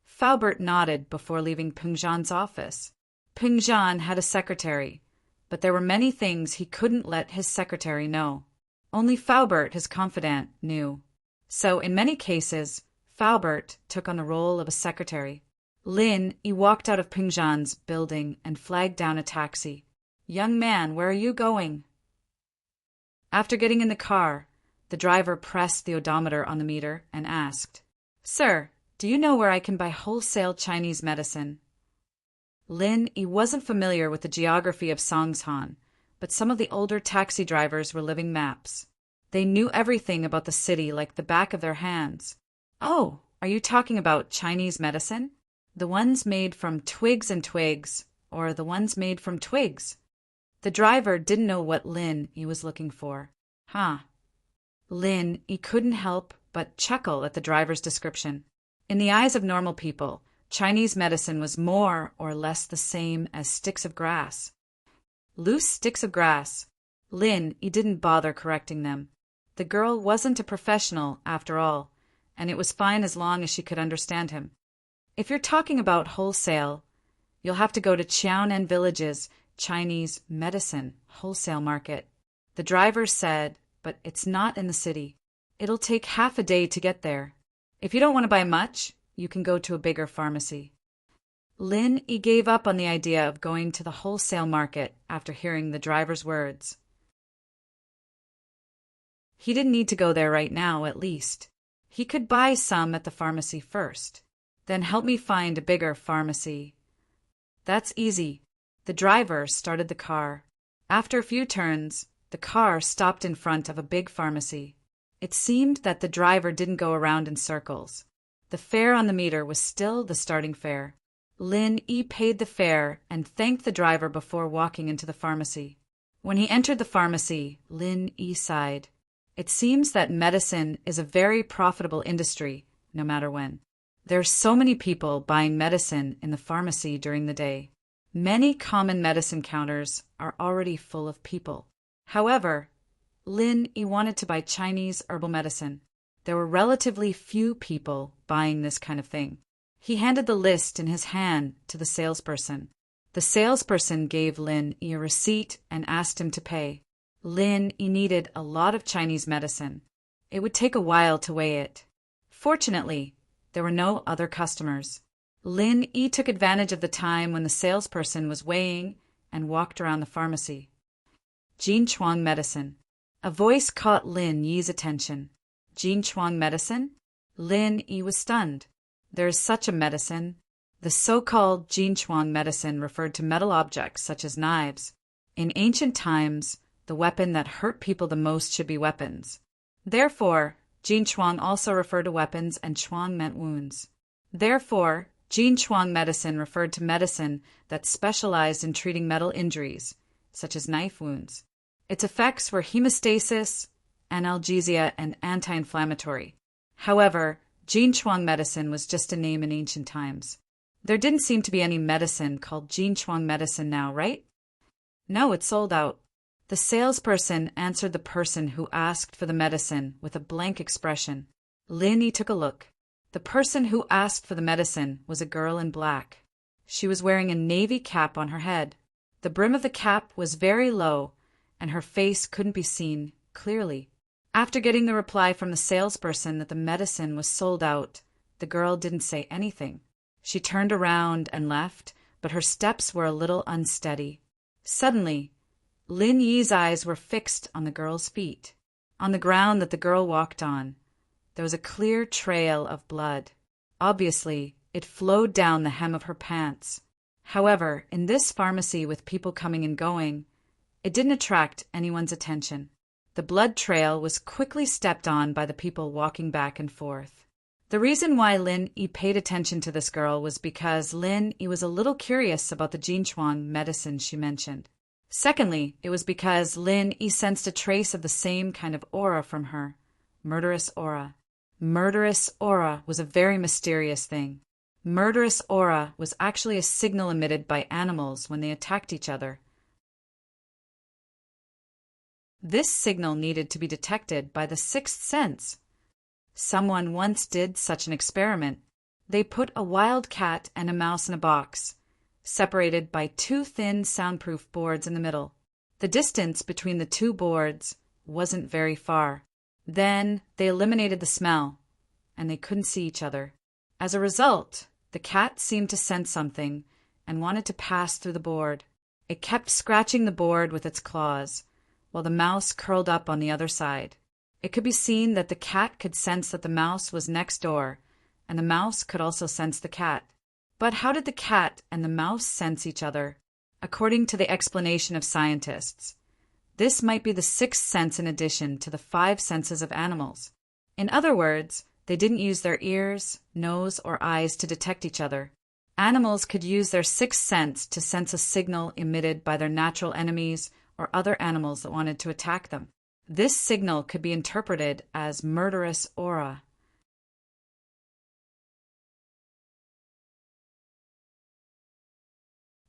Faubert nodded before leaving Ping Zhan's office. Ping Zhan had a secretary, but there were many things he couldn't let his secretary know. Only Faubert, his confidant, knew. So, in many cases, Faubert took on the role of a secretary. Lin Yi walked out of Ping Zhan's building and flagged down a taxi. Young man, where are you going? After getting in the car, the driver pressed the odometer on the meter and asked, Sir, do you know where I can buy wholesale Chinese medicine? Lin Yi wasn't familiar with the geography of Songshan, but some of the older taxi drivers were living maps. They knew everything about the city like the back of their hands. Oh, are you talking about Chinese medicine? The ones made from twigs and twigs, or the ones made from twigs? The driver didn't know what Lin Yi was looking for. Lin Yi couldn't help but chuckle at the driver's description. In the eyes of normal people, Chinese medicine was more or less the same as sticks of grass. Loose sticks of grass. Lin Yi didn't bother correcting them. The girl wasn't a professional, after all, and it was fine as long as she could understand him. If you're talking about wholesale, you'll have to go to Qiaonan Village's Chinese medicine wholesale market. The driver said, but it's not in the city. It'll take half a day to get there. If you don't want to buy much, you can go to a bigger pharmacy. Lin Yi gave up on the idea of going to the wholesale market after hearing the driver's words. He didn't need to go there right now, at least. He could buy some at the pharmacy first. Then help me find a bigger pharmacy. That's easy. The driver started the car. After a few turns, the car stopped in front of a big pharmacy. It seemed that the driver didn't go around in circles. The fare on the meter was still the starting fare. Lin Yi paid the fare and thanked the driver before walking into the pharmacy. When he entered the pharmacy, Lin Yi sighed. It seems that medicine is a very profitable industry, no matter when. There are so many people buying medicine in the pharmacy during the day. Many common medicine counters are already full of people. However, Lin Yi wanted to buy Chinese herbal medicine. There were relatively few people buying this kind of thing. He handed the list in his hand to the salesperson. The salesperson gave Lin Yi a receipt and asked him to pay. Lin Yi needed a lot of Chinese medicine. It would take a while to weigh it. Fortunately, there were no other customers. Lin Yi took advantage of the time when the salesperson was weighing and walked around the pharmacy. Jin Chuang medicine. A voice caught Lin Yi's attention. Jin Chuang medicine? Lin Yi was stunned. There is such a medicine. The so-called Jin Chuang medicine referred to metal objects such as knives. In ancient times, the weapon that hurt people the most should be weapons. Therefore, Jin Chuang also referred to weapons and Chuang meant wounds. Therefore, Jin Chuang medicine referred to medicine that specialized in treating metal injuries, such as knife wounds. Its effects were hemostasis, analgesia, and anti-inflammatory. However, Jin Chuang medicine was just a name in ancient times. There didn't seem to be any medicine called Jin Chuang medicine now, right? No, it's sold out. The salesperson answered the person who asked for the medicine with a blank expression. Lin Yi took a look. The person who asked for the medicine was a girl in black. She was wearing a navy cap on her head. The brim of the cap was very low, and her face couldn't be seen clearly. After getting the reply from the salesperson that the medicine was sold out, the girl didn't say anything. She turned around and left, but her steps were a little unsteady. Suddenly, Lin Yi's eyes were fixed on the girl's feet. On the ground that the girl walked on, there was a clear trail of blood. Obviously, it flowed down the hem of her pants. However, in this pharmacy with people coming and going, it didn't attract anyone's attention. The blood trail was quickly stepped on by the people walking back and forth. The reason why Lin Yi paid attention to this girl was because Lin Yi was a little curious about the Jinchuan medicine she mentioned. Secondly, it was because Lin Yi sensed a trace of the same kind of aura from her. Murderous aura. Murderous aura was a very mysterious thing. Murderous aura was actually a signal emitted by animals when they attacked each other. This signal needed to be detected by the sixth sense. Someone once did such an experiment. They put a wild cat and a mouse in a box, separated by two thin soundproof boards in the middle. The distance between the two boards wasn't very far. Then they eliminated the smell, and they couldn't see each other. As a result, the cat seemed to sense something and wanted to pass through the board. It kept scratching the board with its claws, while the mouse curled up on the other side. It could be seen that the cat could sense that the mouse was next door, and the mouse could also sense the cat. But how did the cat and the mouse sense each other? According to the explanation of scientists, this might be the sixth sense in addition to the five senses of animals. In other words, they didn't use their ears, nose, or eyes to detect each other. Animals could use their sixth sense to sense a signal emitted by their natural enemies or other animals that wanted to attack them. This signal could be interpreted as murderous aura.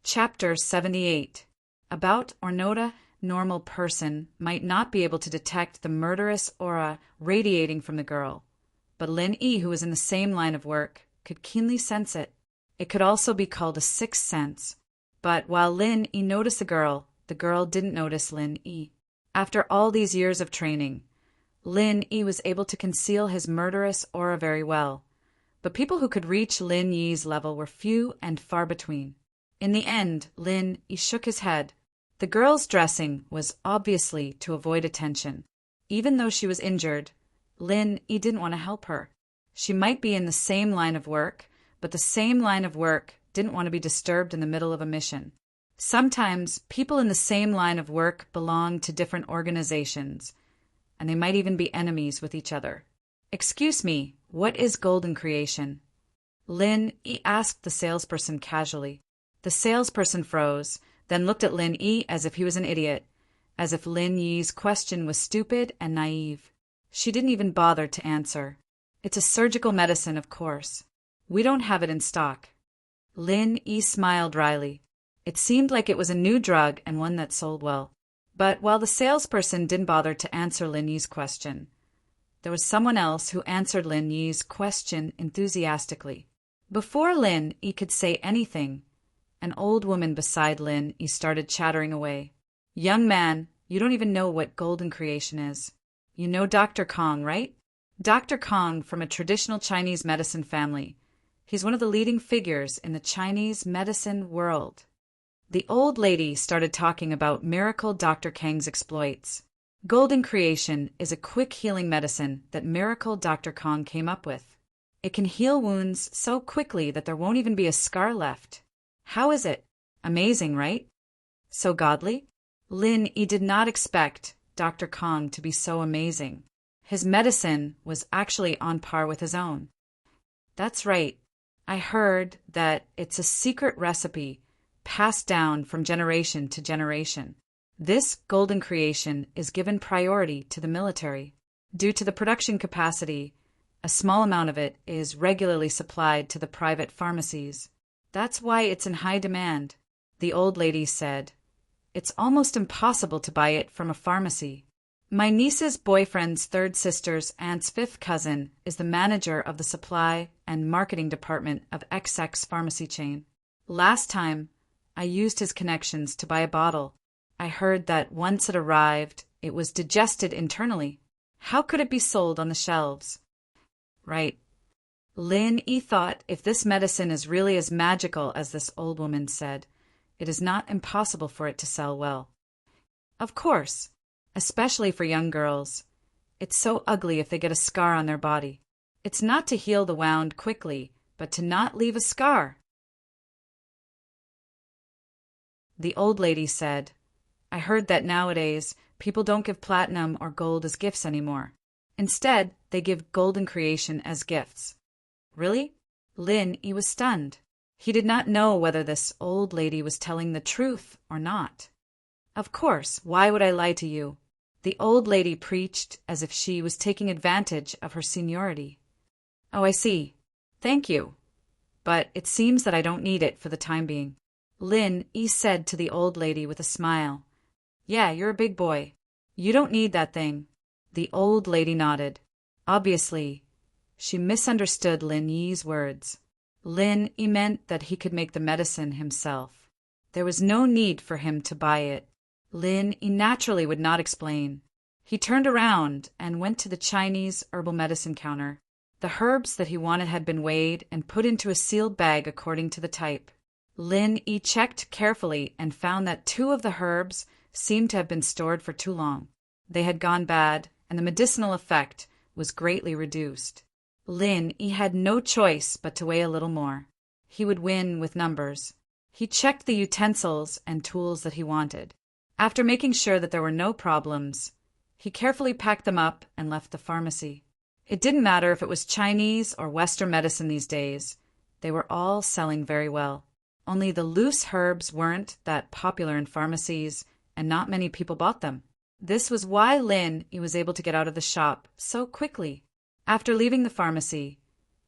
Chapter 78. About Ornota, normal person might not be able to detect the murderous aura radiating from the girl, but Lin Yi, who was in the same line of work, could keenly sense it. It could also be called a sixth sense. But while Lin Yi noticed the girl didn't notice Lin Yi. After all these years of training, Lin Yi was able to conceal his murderous aura very well, but people who could reach Lin Yi's level were few and far between. In the end, Lin Yi shook his head. The girl's dressing was obviously to avoid attention. Even though she was injured, Lin Yi didn't want to help her. She might be in the same line of work, but the same line of work didn't want to be disturbed in the middle of a mission. Sometimes people in the same line of work belong to different organizations, and they might even be enemies with each other. "Excuse me, what is golden creation?" Lin Yi asked the salesperson casually. The salesperson froze, then looked at Lin Yi as if he was an idiot, as if Lin Yi's question was stupid and naive. She didn't even bother to answer. "It's a surgical medicine, of course. We don't have it in stock." Lin Yi smiled wryly. It seemed like it was a new drug and one that sold well. But while the salesperson didn't bother to answer Lin Yi's question, there was someone else who answered Lin Yi's question enthusiastically. Before Lin Yi could say anything, an old woman beside Lin Yi started chattering away. "Young man, you don't even know what golden creation is. You know Dr. Kong, right? Dr. Kong from a traditional Chinese medicine family. He's one of the leading figures in the Chinese medicine world." The old lady started talking about Miracle Dr. Kang's exploits. Golden creation is a quick healing medicine that Miracle Dr. Kong came up with. It can heal wounds so quickly that there won't even be a scar left. How is it? Amazing, right? So godly? Lin Yi did not expect Dr. Kong to be so amazing. His medicine was actually on par with his own. "That's right. I heard that it's a secret recipe passed down from generation to generation. This golden creation is given priority to the military. Due to the production capacity, a small amount of it is regularly supplied to the private pharmacies. That's why it's in high demand," the old lady said. "It's almost impossible to buy it from a pharmacy. My niece's boyfriend's third sister's aunt's fifth cousin is the manager of the supply and marketing department of XX pharmacy chain. Last time, I used his connections to buy a bottle. I heard that once it arrived, it was digested internally. How could it be sold on the shelves?" Right. Lin Yi thought if this medicine is really as magical as this old woman said, it is not impossible for it to sell well. Of course, especially for young girls. It's so ugly if they get a scar on their body. It's not to heal the wound quickly, but to not leave a scar. The old lady said, "I heard that nowadays people don't give platinum or gold as gifts anymore. Instead, they give golden creation as gifts. Really? Lin Yi was stunned. He did not know whether this old lady was telling the truth or not. Of course, why would I lie to you? The old lady preached as if she was taking advantage of her seniority. Oh, I see. Thank you. But it seems that I don't need it for the time being. Lin Yi said to the old lady with a smile. Yeah, you're a big boy. You don't need that thing. The old lady nodded. Obviously, she misunderstood Lin Yi's words. Lin Yi meant that he could make the medicine himself. There was no need for him to buy it. Lin Yi naturally would not explain. He turned around and went to the Chinese herbal medicine counter. The herbs that he wanted had been weighed and put into a sealed bag according to the type. Lin Yi checked carefully and found that 2 of the herbs seemed to have been stored for too long. They had gone bad, and the medicinal effect was greatly reduced. Lin Yi had no choice but to weigh a little more. He would win with numbers. He checked the utensils and tools that he wanted. After making sure that there were no problems, he carefully packed them up and left the pharmacy. It didn't matter if it was Chinese or Western medicine these days. They were all selling very well. Only the loose herbs weren't that popular in pharmacies, and not many people bought them. This was why Lin Yi was able to get out of the shop so quickly. After leaving the pharmacy,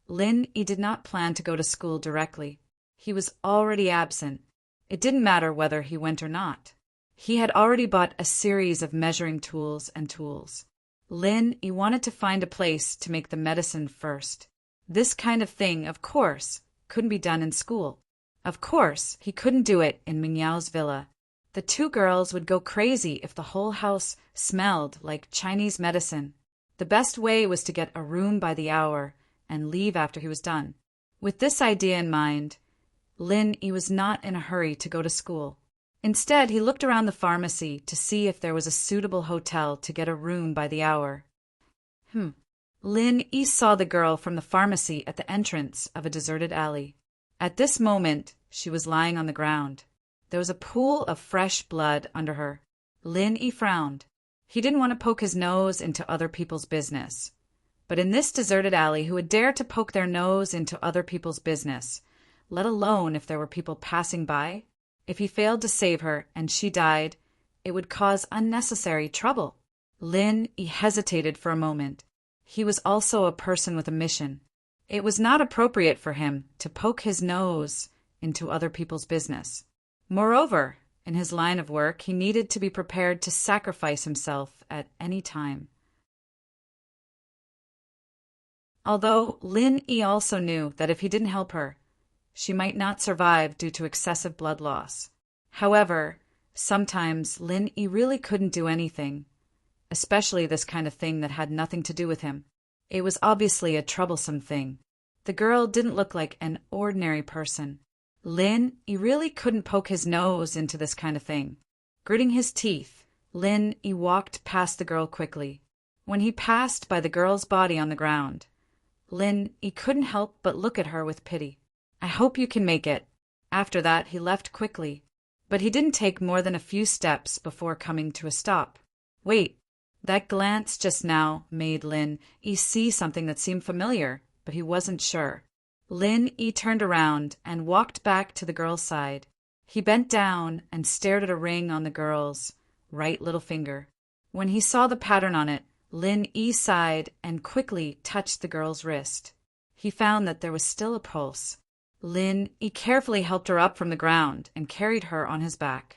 Lin Yi did not plan to go to school directly. He was already absent. It didn't matter whether he went or not. He had already bought a series of measuring tools and tools. Lin Yi wanted to find a place to make the medicine first. This kind of thing, of course, couldn't be done in school. Of course, he couldn't do it in Mingyao's villa. The 2 girls would go crazy if the whole house smelled like Chinese medicine. The best way was to get a room by the hour and leave after he was done. With this idea in mind, Lin Yi was not in a hurry to go to school. Instead, he looked around the pharmacy to see if there was a suitable hotel to get a room by the hour. Lin Yi saw the girl from the pharmacy at the entrance of a deserted alley. At this moment, she was lying on the ground. There was a pool of fresh blood under her. Lin Yi frowned. He didn't want to poke his nose into other people's business. But in this deserted alley, who would dare to poke their nose into other people's business, let alone if there were people passing by? If he failed to save her and she died, it would cause unnecessary trouble. Lin Yi hesitated for a moment. He was also a person with a mission. It was not appropriate for him to poke his nose into other people's business. Moreover, in his line of work, he needed to be prepared to sacrifice himself at any time. Although Lin Yi also knew that if he didn't help her, she might not survive due to excessive blood loss. However, sometimes Lin Yi really couldn't do anything, especially this kind of thing that had nothing to do with him. It was obviously a troublesome thing. The girl didn't look like an ordinary person. Lin Yi really couldn't poke his nose into this kind of thing. Gritting his teeth, Lin Yi walked past the girl quickly. When he passed by the girl's body on the ground, Lin Yi couldn't help but look at her with pity. I hope you can make it. After that, he left quickly. But he didn't take more than a few steps before coming to a stop. Wait, that glance just now made Lin Yi see something that seemed familiar, but he wasn't sure. Lin Yi turned around and walked back to the girl's side. He bent down and stared at a ring on the girl's right little finger. When he saw the pattern on it, Lin Yi sighed and quickly touched the girl's wrist. He found that there was still a pulse. Lin Yi carefully helped her up from the ground and carried her on his back.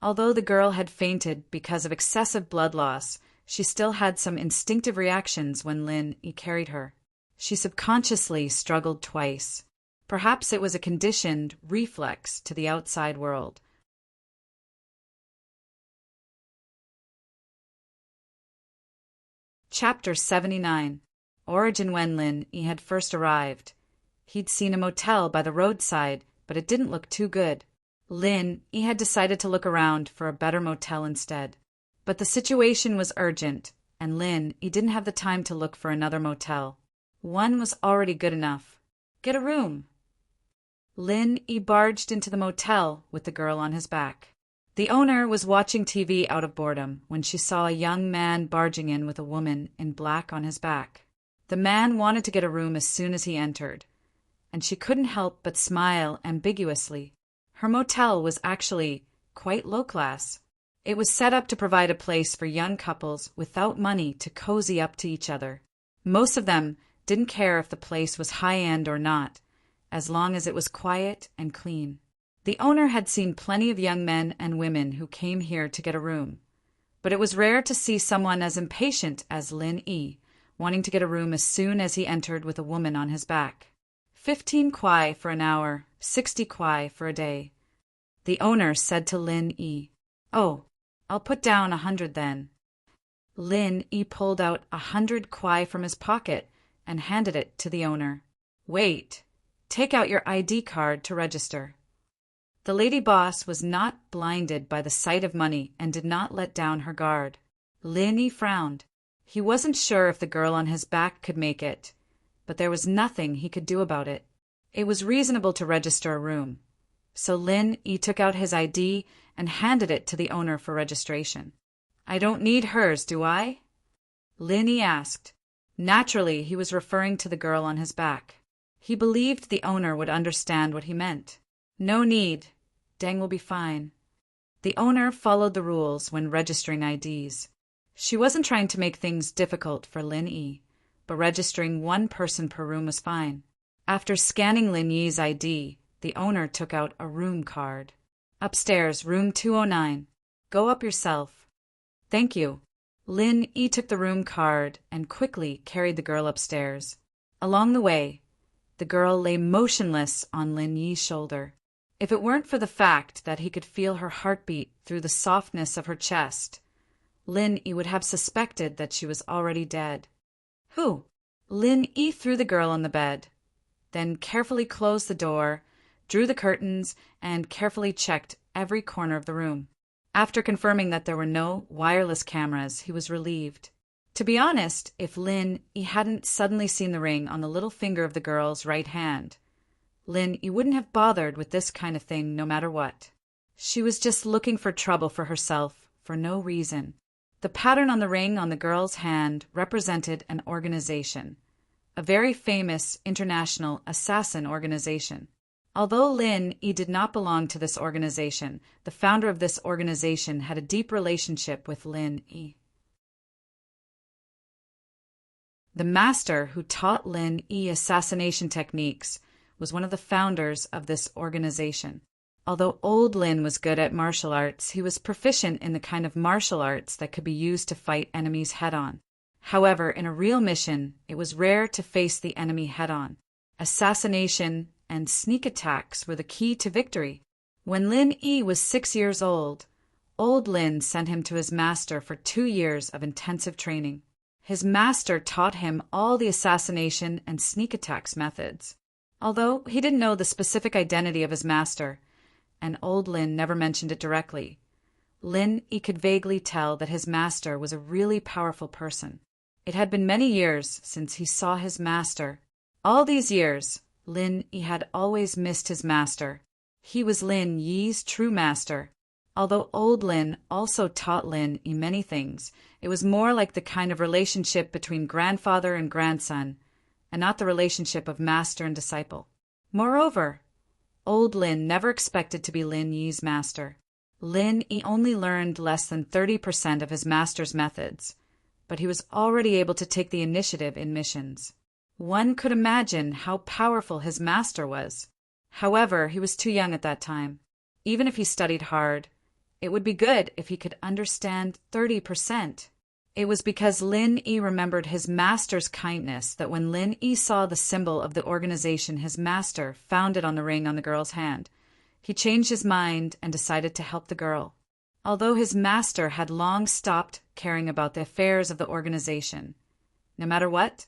Although the girl had fainted because of excessive blood loss, she still had some instinctive reactions when Lin Yi carried her. She subconsciously struggled twice. Perhaps it was a conditioned reflex to the outside world. Chapter 79. Origin. When Lin Yi had first arrived, he'd seen a motel by the roadside, but it didn't look too good. Lin Yi had decided to look around for a better motel instead. But the situation was urgent, and Lin Yi didn't have the time to look for another motel. One was already good enough. Get a room. Lin Yi barged into the motel with the girl on his back. The owner was watching TV out of boredom when she saw a young man barging in with a woman in black on his back. The man wanted to get a room as soon as he entered. and she couldn't help but smile ambiguously. Her motel was actually quite low class. It was set up to provide a place for young couples without money to cozy up to each other. Most of them didn't care if the place was high-end or not, as long as it was quiet and clean. The owner had seen plenty of young men and women who came here to get a room, but it was rare to see someone as impatient as Lin Yi, wanting to get a room as soon as he entered with a woman on his back. 15 kwai for an hour, 60 kwai for a day. The owner said to Lin Yi, "Oh, I'll put down 100 then." Lin Yi pulled out 100 kwai from his pocket and handed it to the owner. "Wait, take out your ID card to register." The lady boss was not blinded by the sight of money and did not let down her guard. Lin Yi frowned. He wasn't sure if the girl on his back could make it, but there was nothing he could do about it. It was reasonable to register a room, so Lin Yi took out his ID and handed it to the owner for registration. "I don't need hers, do I?" Lin Yi asked. Naturally, he was referring to the girl on his back. He believed the owner would understand what he meant. "No need. Deng will be fine." The owner followed the rules when registering IDs. She wasn't trying to make things difficult for Lin Yi, but registering one person per room was fine. After scanning Lin Yi's ID, the owner took out a room card. "Upstairs, room 209. Go up yourself." "Thank you." Lin Yi took the room card and quickly carried the girl upstairs. Along the way, the girl lay motionless on Lin Yi's shoulder. If it weren't for the fact that he could feel her heartbeat through the softness of her chest, Lin Yi would have suspected that she was already dead. "Who?" Lin Yi threw the girl on the bed, then carefully closed the door, drew the curtains, and carefully checked every corner of the room. After confirming that there were no wireless cameras, he was relieved. To be honest, if Lin Yi hadn't suddenly seen the ring on the little finger of the girl's right hand, Lin Yi wouldn't have bothered with this kind of thing no matter what. She was just looking for trouble for herself for no reason. The pattern on the ring on the girl's hand represented an organization, a very famous international assassin organization. Although Lin Yi did not belong to this organization, the founder of this organization had a deep relationship with Lin Yi. The master who taught Lin Yi assassination techniques was one of the founders of this organization. Although old Lin was good at martial arts, he was proficient in the kind of martial arts that could be used to fight enemies head-on. However, in a real mission, it was rare to face the enemy head-on. Assassination and sneak attacks were the key to victory. When Lin Yi was 6 years old Lin sent him to his master for 2 years of intensive training. His master taught him all the assassination and sneak attacks methods. Although he didn't know the specific identity of his master, and old Lin never mentioned it directly, Lin Yi could vaguely tell that his master was a really powerful person. It had been many years since he saw his master. All these years, Lin Yi had always missed his master. He was Lin Yi's true master. Although old Lin also taught Lin Yi many things, it was more like the kind of relationship between grandfather and grandson, and not the relationship of master and disciple. Moreover, old Lin never expected to be Lin Yi's master. Lin Yi only learned less than 30% of his master's methods, but he was already able to take the initiative in missions. One could imagine how powerful his master was. However, he was too young at that time. Even if he studied hard, it would be good if he could understand 30%. It was because Lin Yi remembered his master's kindness that when Lin Yi saw the symbol of the organization his master founded on the ring on the girl's hand, he changed his mind and decided to help the girl. Although his master had long stopped caring about the affairs of the organization, no matter what,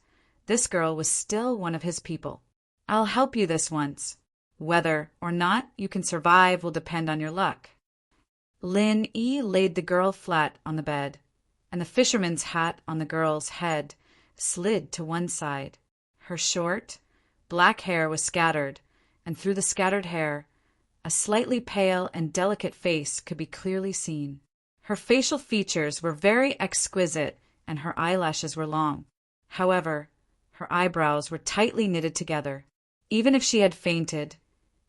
this girl was still one of his people. "I'll help you this once. Whether or not you can survive will depend on your luck." Lin Yi laid the girl flat on the bed, and the fisherman's hat on the girl's head slid to one side. Her short, black hair was scattered, and through the scattered hair, a slightly pale and delicate face could be clearly seen. Her facial features were very exquisite, and her eyelashes were long. However, her eyebrows were tightly knitted together. Even if she had fainted,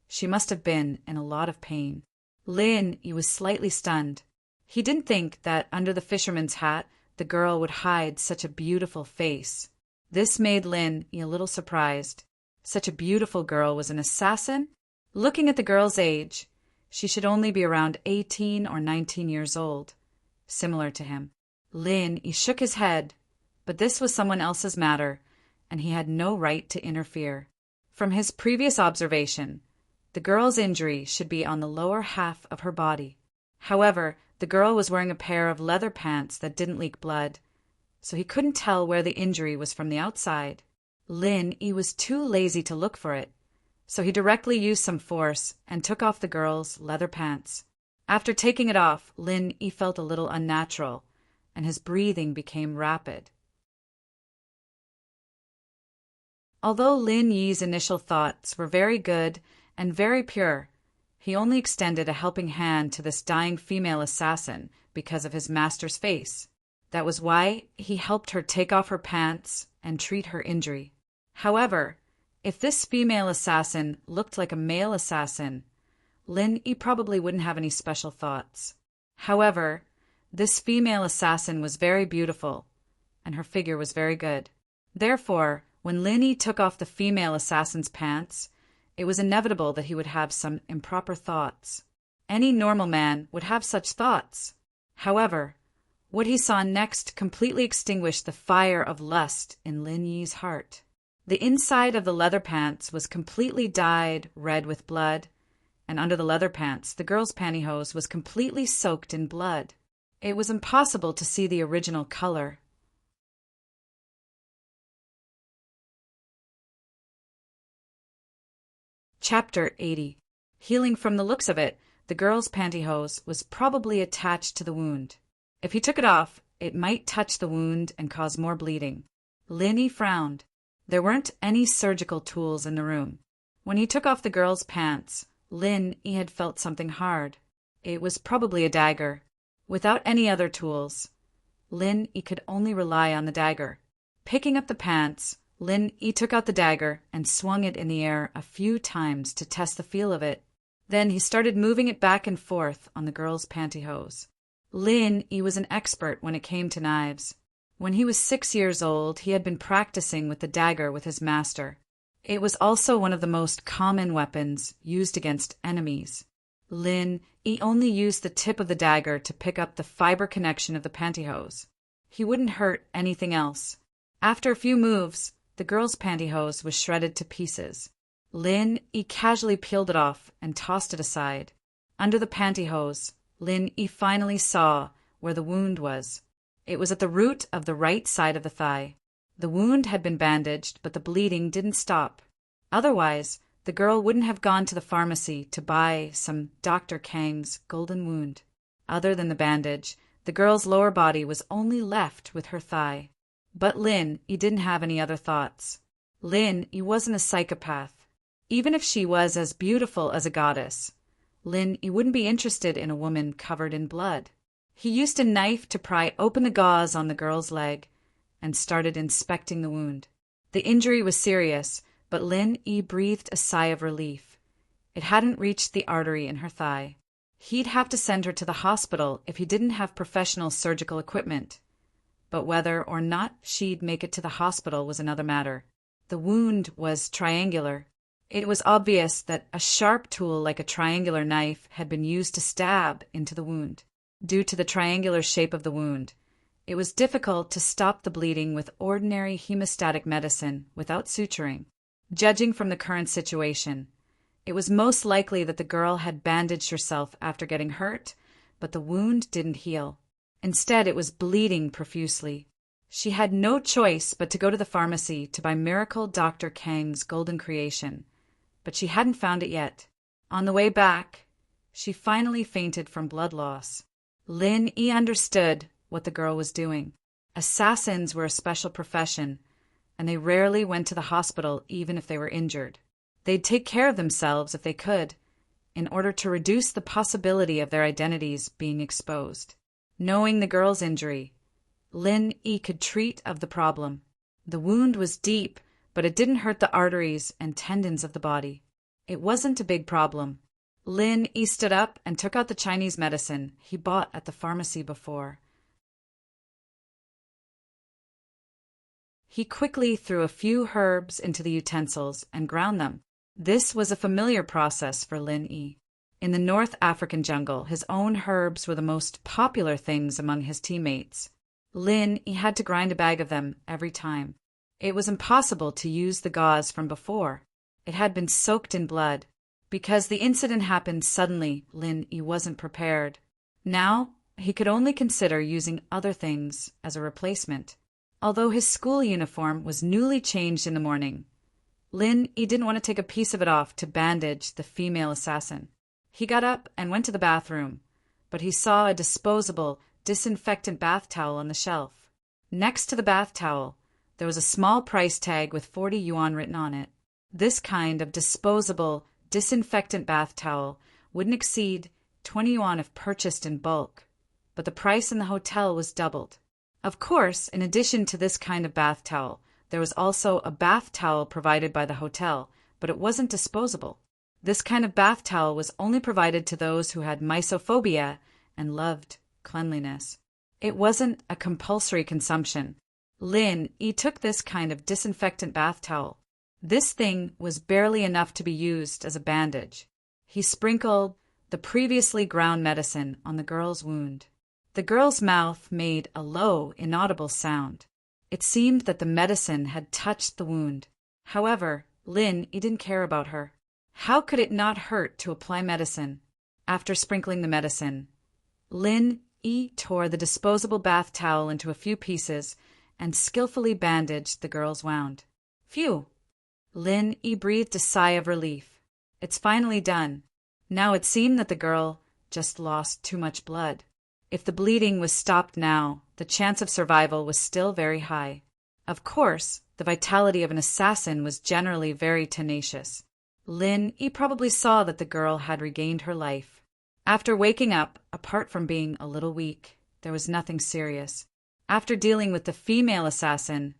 she must have been in a lot of pain. Lin Yi was slightly stunned. He didn't think that under the fisherman's hat the girl would hide such a beautiful face. This made Lin Yi a little surprised. Such a beautiful girl was an assassin? Looking at the girl's age, she should only be around 18 or 19 years old, similar to him. Lin Yi shook his head, but this was someone else's matter, and he had no right to interfere. From his previous observation, the girl's injury should be on the lower half of her body. However, the girl was wearing a pair of leather pants that didn't leak blood, so he couldn't tell where the injury was from the outside. Lin Yi was too lazy to look for it, so he directly used some force and took off the girl's leather pants. After taking it off, Lin Yi felt a little unnatural, and his breathing became rapid. Although Lin Yi's initial thoughts were very good and very pure, he only extended a helping hand to this dying female assassin because of his master's face. That was why he helped her take off her pants and treat her injury. However, if this female assassin looked like a male assassin, Lin Yi probably wouldn't have any special thoughts. However, this female assassin was very beautiful, and her figure was very good. Therefore, when Lin Yi took off the female assassin's pants, it was inevitable that he would have some improper thoughts. Any normal man would have such thoughts. However, what he saw next completely extinguished the fire of lust in Lin Yi's heart. The inside of the leather pants was completely dyed red with blood, and under the leather pants, the girl's pantyhose was completely soaked in blood. It was impossible to see the original color. Chapter 80. Healing. From the looks of it, the girl's pantyhose was probably attached to the wound. If he took it off, it might touch the wound and cause more bleeding. Lin Yi frowned. There weren't any surgical tools in the room. When he took off the girl's pants, Lin Yi had felt something hard. It was probably a dagger. Without any other tools, Lin Yi could only rely on the dagger. Picking up the pants, Lin Yi took out the dagger and swung it in the air a few times to test the feel of it. Then he started moving it back and forth on the girl's pantyhose. Lin Yi was an expert when it came to knives. When he was 6 years old, he had been practicing with the dagger with his master. It was also one of the most common weapons used against enemies. Lin Yi only used the tip of the dagger to pick up the fiber connection of the pantyhose. He wouldn't hurt anything else. After a few moves, the girl's pantyhose was shredded to pieces. Lin Yi casually peeled it off and tossed it aside. Under the pantyhose, Lin Yi finally saw where the wound was. It was at the root of the right side of the thigh. The wound had been bandaged, but the bleeding didn't stop. Otherwise, the girl wouldn't have gone to the pharmacy to buy some Dr. Kang's golden wound. Other than the bandage, the girl's lower body was only left with her thigh. But Lin Yi didn't have any other thoughts. Lin Yi wasn't a psychopath. Even if she was as beautiful as a goddess, Lin Yi wouldn't be interested in a woman covered in blood. He used a knife to pry open the gauze on the girl's leg and started inspecting the wound. The injury was serious, but Lin Yi breathed a sigh of relief. It hadn't reached the artery in her thigh. He'd have to send her to the hospital if he didn't have professional surgical equipment. But whether or not she'd make it to the hospital was another matter. The wound was triangular. It was obvious that a sharp tool like a triangular knife had been used to stab into the wound. Due to the triangular shape of the wound, it was difficult to stop the bleeding with ordinary hemostatic medicine without suturing. Judging from the current situation, it was most likely that the girl had bandaged herself after getting hurt, but the wound didn't heal. Instead, it was bleeding profusely. She had no choice but to go to the pharmacy to buy Miracle Dr. Kang's golden creation, but she hadn't found it yet. On the way back, she finally fainted from blood loss. Lin Yi understood what the girl was doing. Assassins were a special profession, and they rarely went to the hospital even if they were injured. They'd take care of themselves if they could, in order to reduce the possibility of their identities being exposed. Knowing the girl's injury, Lin Yi could treat of the problem. The wound was deep, but it didn't hurt the arteries and tendons of the body. It wasn't a big problem. Lin Yi stood up and took out the Chinese medicine he bought at the pharmacy before. He quickly threw a few herbs into the utensils and ground them. This was a familiar process for Lin Yi. In the North African jungle, his own herbs were the most popular things among his teammates. Lin Yi had to grind a bag of them every time. It was impossible to use the gauze from before. It had been soaked in blood. Because the incident happened suddenly, Lin Yi wasn't prepared. Now, he could only consider using other things as a replacement. Although his school uniform was newly changed in the morning, Lin Yi didn't want to take a piece of it off to bandage the female assassin. He got up and went to the bathroom, but he saw a disposable, disinfectant bath towel on the shelf. Next to the bath towel, there was a small price tag with 40 yuan written on it. This kind of disposable, disinfectant bath towel wouldn't exceed 20 yuan if purchased in bulk, but the price in the hotel was doubled. Of course, in addition to this kind of bath towel, there was also a bath towel provided by the hotel, but it wasn't disposable. This kind of bath towel was only provided to those who had mysophobia and loved cleanliness. It wasn't a compulsory consumption. Lin Yi took this kind of disinfectant bath towel. This thing was barely enough to be used as a bandage. He sprinkled the previously ground medicine on the girl's wound. The girl's mouth made a low, inaudible sound. It seemed that the medicine had touched the wound. However, Lin Yi didn't care about her. How could it not hurt to apply medicine? After sprinkling the medicine, Lin Yi tore the disposable bath towel into a few pieces and skillfully bandaged the girl's wound. Phew! Lin Yi breathed a sigh of relief. It's finally done. Now it seemed that the girl just lost too much blood. If the bleeding was stopped now, the chance of survival was still very high. Of course, the vitality of an assassin was generally very tenacious. Lin Yi probably saw that the girl had regained her life. After waking up, apart from being a little weak, there was nothing serious. After dealing with the female assassin,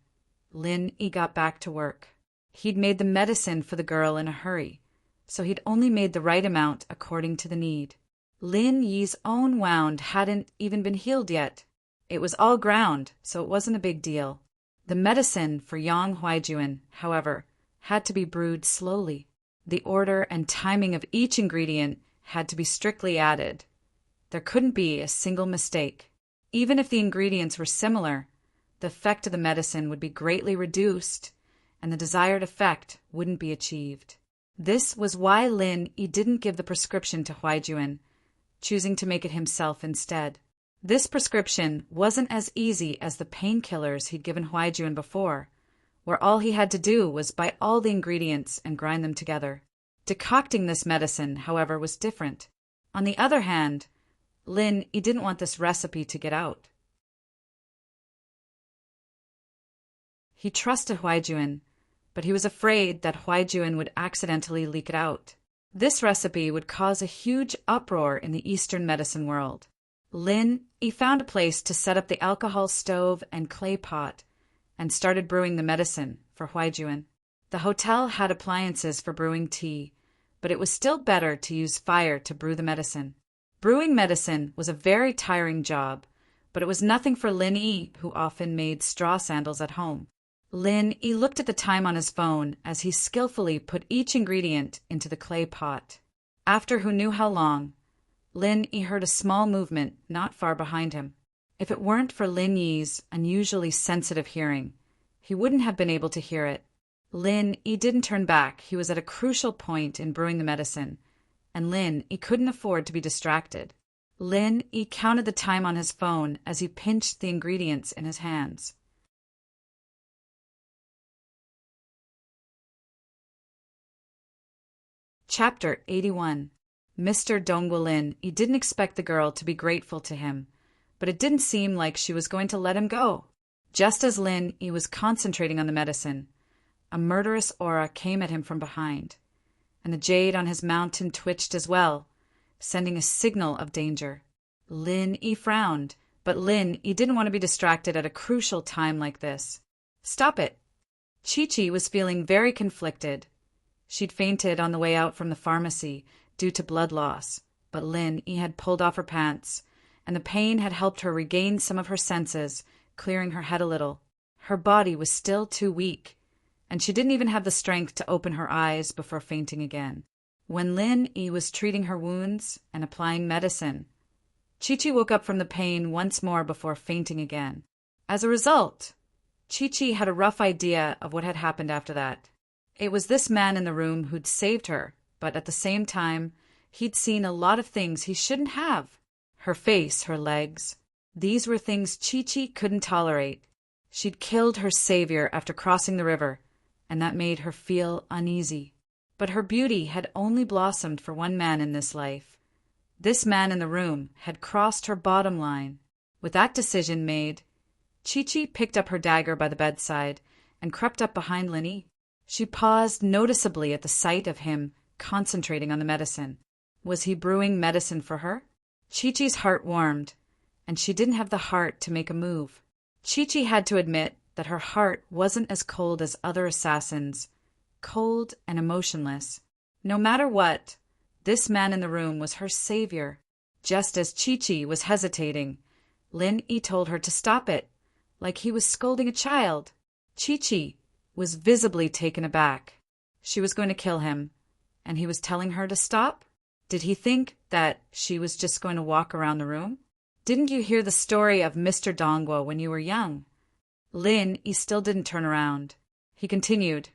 Lin Yi got back to work. He'd made the medicine for the girl in a hurry, so he'd only made the right amount according to the need. Lin Yi's own wound hadn't even been healed yet. It was all ground, so it wasn't a big deal. The medicine for Yang Huaijuan, however, had to be brewed slowly. The order and timing of each ingredient had to be strictly added. There couldn't be a single mistake. Even if the ingredients were similar, the effect of the medicine would be greatly reduced, and the desired effect wouldn't be achieved. This was why Lin Yi didn't give the prescription to Huaijuan, choosing to make it himself instead. This prescription wasn't as easy as the painkillers he'd given Huaijuan before, where all he had to do was buy all the ingredients and grind them together. Decocting this medicine, however, was different. On the other hand, Lin Yi didn't want this recipe to get out. He trusted Huaijuan, but he was afraid that Huaijuan would accidentally leak it out. This recipe would cause a huge uproar in the Eastern medicine world. Lin Yi found a place to set up the alcohol stove and clay pot and started brewing the medicine for Huaijuan. The hotel had appliances for brewing tea, but it was still better to use fire to brew the medicine. Brewing medicine was a very tiring job, but it was nothing for Lin Yi, who often made straw sandals at home. Lin Yi looked at the time on his phone as he skillfully put each ingredient into the clay pot. After who knew how long, Lin Yi heard a small movement not far behind him. If it weren't for Lin Yi's unusually sensitive hearing, he wouldn't have been able to hear it. Lin Yi didn't turn back. He was at a crucial point in brewing the medicine, and Lin Yi couldn't afford to be distracted. Lin Yi counted the time on his phone as he pinched the ingredients in his hands. Chapter 81. Mr. Dongguolin. He didn't expect the girl to be grateful to him, but it didn't seem like she was going to let him go. Just as Lin Yi was concentrating on the medicine, a murderous aura came at him from behind, and the jade on his mountain twitched as well, sending a signal of danger. Lin Yi frowned, but Lin Yi didn't want to be distracted at a crucial time like this. "Stop it!" Chi-Chi was feeling very conflicted. She'd fainted on the way out from the pharmacy due to blood loss, but Lin-Yi had pulled off her pants, and the pain had helped her regain some of her senses, clearing her head a little. Her body was still too weak, and she didn't even have the strength to open her eyes before fainting again. When Lin-Yi was treating her wounds and applying medicine, Chi-Chi woke up from the pain once more before fainting again. As a result, Chi-Chi had a rough idea of what had happened after that. It was this man in the room who'd saved her, but at the same time, he'd seen a lot of things he shouldn't have. Her face, her legs. These were things Chi-Chi couldn't tolerate. She'd killed her savior after crossing the river, and that made her feel uneasy. But her beauty had only blossomed for one man in this life. This man in the room had crossed her bottom line. With that decision made, Chi-Chi picked up her dagger by the bedside and crept up behind Lin-Yi. She paused noticeably at the sight of him concentrating on the medicine. Was he brewing medicine for her? Chi-Chi's heart warmed, and she didn't have the heart to make a move. Chi-Chi had to admit that her heart wasn't as cold as other assassins, cold and emotionless. No matter what, this man in the room was her savior. Just as Chi-Chi was hesitating, Lin-Yi told her to stop it, like he was scolding a child. Chi-Chi was visibly taken aback. She was going to kill him, and he was telling her to stop? Did he think that she was just going to walk around the room? Didn't you hear the story of Mr. Dongguo when you were young? Lin-Yi still didn't turn around. He continued,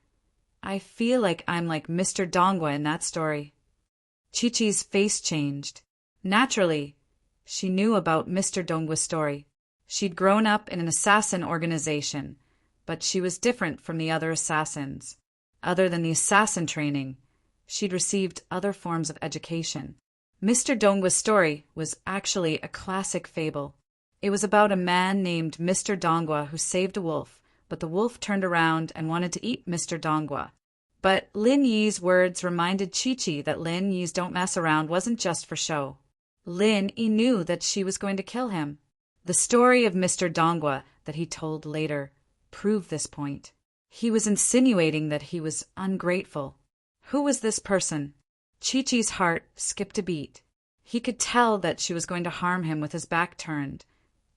I feel like I'm like Mr. Dongguo in that story. Chi-Chi's face changed. Naturally, she knew about Mr. Dongguo's story. She'd grown up in an assassin organization, but she was different from the other assassins. Other than the assassin training, she'd received other forms of education. Mr. Dongguo's story was actually a classic fable. It was about a man named Mr. Dongguo who saved a wolf, but the wolf turned around and wanted to eat Mr. Dongguo. But Lin-Yi's words reminded Chi-Chi that Lin-Yi's don't mess around wasn't just for show. Lin-Yi knew that she was going to kill him. The story of Mr. Dongguo that he told later proved this point. He was insinuating that he was ungrateful. Who was this person? Chi-Chi's heart skipped a beat. He could tell that she was going to harm him with his back turned,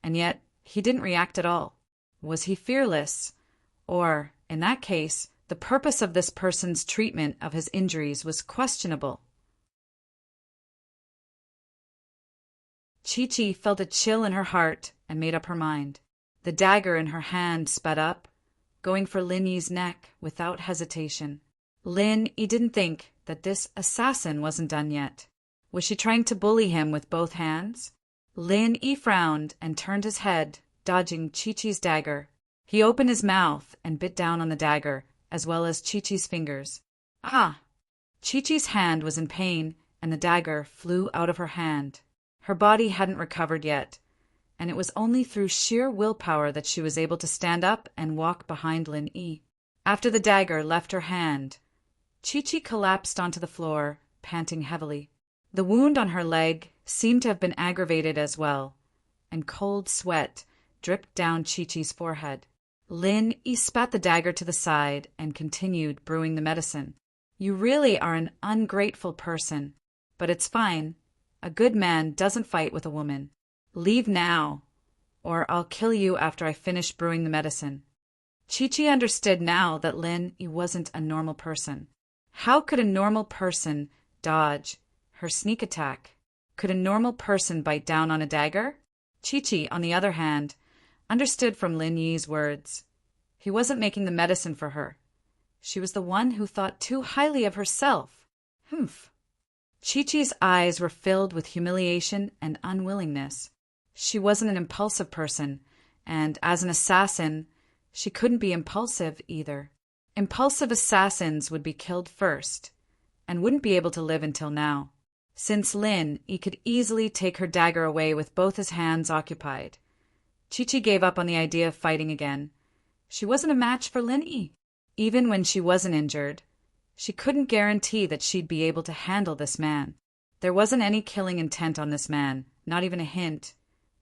and yet he didn't react at all. Was he fearless? Or, in that case, the purpose of this person's treatment of his injuries was questionable. Chi-Chi felt a chill in her heart and made up her mind. The dagger in her hand sped up, going for Lin-Yi's neck without hesitation. Lin-Yi didn't think that this assassin wasn't done yet. Was she trying to bully him with both hands? Lin-Yi frowned and turned his head, dodging Chi-Chi's dagger. He opened his mouth and bit down on the dagger, as well as Chi-Chi's fingers. Ah! Chi-Chi's hand was in pain, and the dagger flew out of her hand. Her body hadn't recovered yet, and it was only through sheer willpower that she was able to stand up and walk behind Lin-Yi. After the dagger left her hand, Chi-Chi collapsed onto the floor, panting heavily. The wound on her leg seemed to have been aggravated as well, and cold sweat dripped down Chi-Chi's forehead. Lin-Yi spat the dagger to the side and continued brewing the medicine. You really are an ungrateful person, but it's fine. A good man doesn't fight with a woman. Leave now, or I'll kill you after I finish brewing the medicine. Chi-Chi understood now that Lin-Yi wasn't a normal person. How could a normal person dodge her sneak attack? Could a normal person bite down on a dagger? Chi-Chi, on the other hand, understood from Lin-Yi's words. He wasn't making the medicine for her. She was the one who thought too highly of herself. Humph. Chi-Chi's eyes were filled with humiliation and unwillingness. She wasn't an impulsive person, and as an assassin, she couldn't be impulsive either. Impulsive assassins would be killed first, and wouldn't be able to live until now. Since Lin-Yi could easily take her dagger away with both his hands occupied, Chi-Chi gave up on the idea of fighting again. She wasn't a match for Lin-Yi. Even when she wasn't injured, she couldn't guarantee that she'd be able to handle this man. There wasn't any killing intent on this man, not even a hint,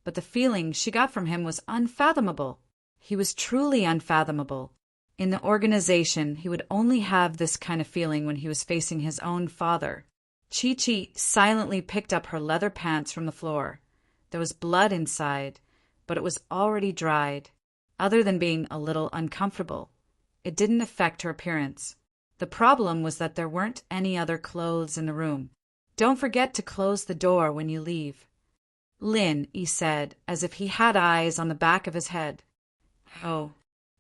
but the feeling she got from him was unfathomable. He was truly unfathomable. In the organization, he would only have this kind of feeling when he was facing his own father. Chi-Chi silently picked up her leather pants from the floor. There was blood inside, but it was already dried. Other than being a little uncomfortable, it didn't affect her appearance. The problem was that there weren't any other clothes in the room. "Don't forget to close the door when you leave." "Lin," he said, as if he had eyes on the back of his head. "Oh."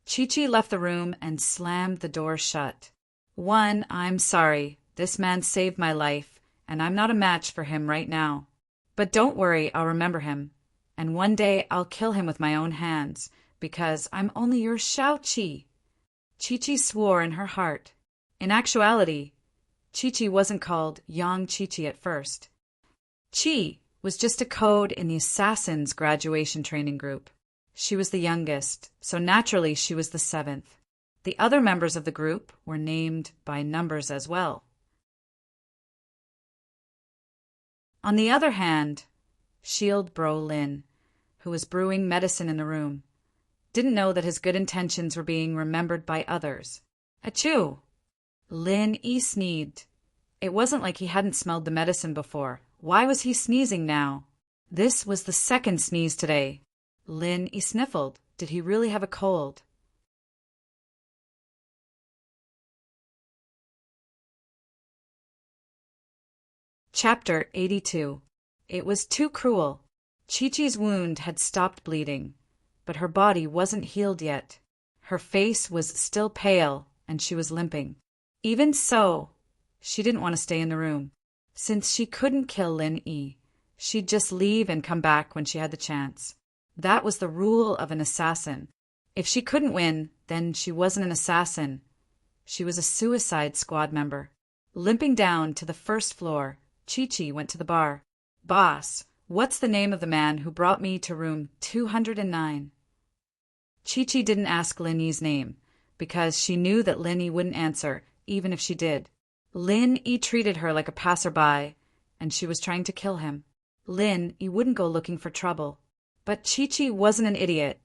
Chi-Chi left the room and slammed the door shut. "I'm sorry. This man saved my life, and I'm not a match for him right now. But don't worry, I'll remember him. And one day I'll kill him with my own hands, because I'm only your Shao-Chi." Chi-Chi swore in her heart. In actuality, Chi-Chi wasn't called Yang Chi-Chi at first. Chi was just a code in the Assassin's graduation training group. She was the youngest, so naturally she was the 7th. The other members of the group were named by numbers as well. On the other hand, Shield Bro Lin, who was brewing medicine in the room, didn't know that his good intentions were being remembered by others. Achoo! Lin sneezed. It wasn't like he hadn't smelled the medicine before. Why was he sneezing now? This was the second sneeze today. Lin sniffled. Did he really have a cold? Chapter 82. It was too cruel. Chi-Chi's wound had stopped bleeding, but her body wasn't healed yet. Her face was still pale, and she was limping. Even so, she didn't want to stay in the room. Since she couldn't kill Lin, she'd just leave and come back when she had the chance. That was the rule of an assassin. If she couldn't win, then she wasn't an assassin. She was a suicide squad member. Limping down to the first floor, Chi-Chi went to the bar. "Boss, what's the name of the man who brought me to room 209? Chi-Chi didn't ask Linny's name, because she knew that Linny wouldn't answer, even if she did. Lin treated her like a passerby, and she was trying to kill him. Lin wouldn't go looking for trouble. But Chi-Chi wasn't an idiot.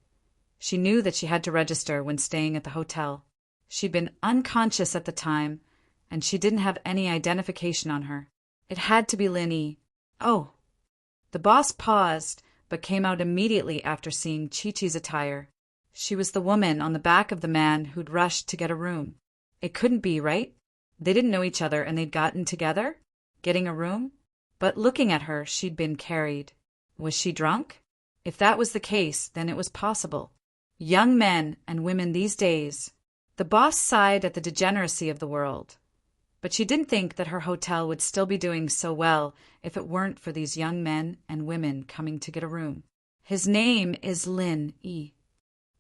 She knew that she had to register when staying at the hotel. She'd been unconscious at the time, and she didn't have any identification on her. It had to be Lin. "Oh." The boss paused, but came out immediately after seeing Chi-Chi's attire. She was the woman on the back of the man who'd rushed to get a room. It couldn't be, right? They didn't know each other and they'd gotten together? Getting a room? But looking at her, she'd been carried. Was she drunk? If that was the case, then it was possible. Young men and women these days. The boss sighed at the degeneracy of the world. But she didn't think that her hotel would still be doing so well if it weren't for these young men and women coming to get a room. "His name is Lin E."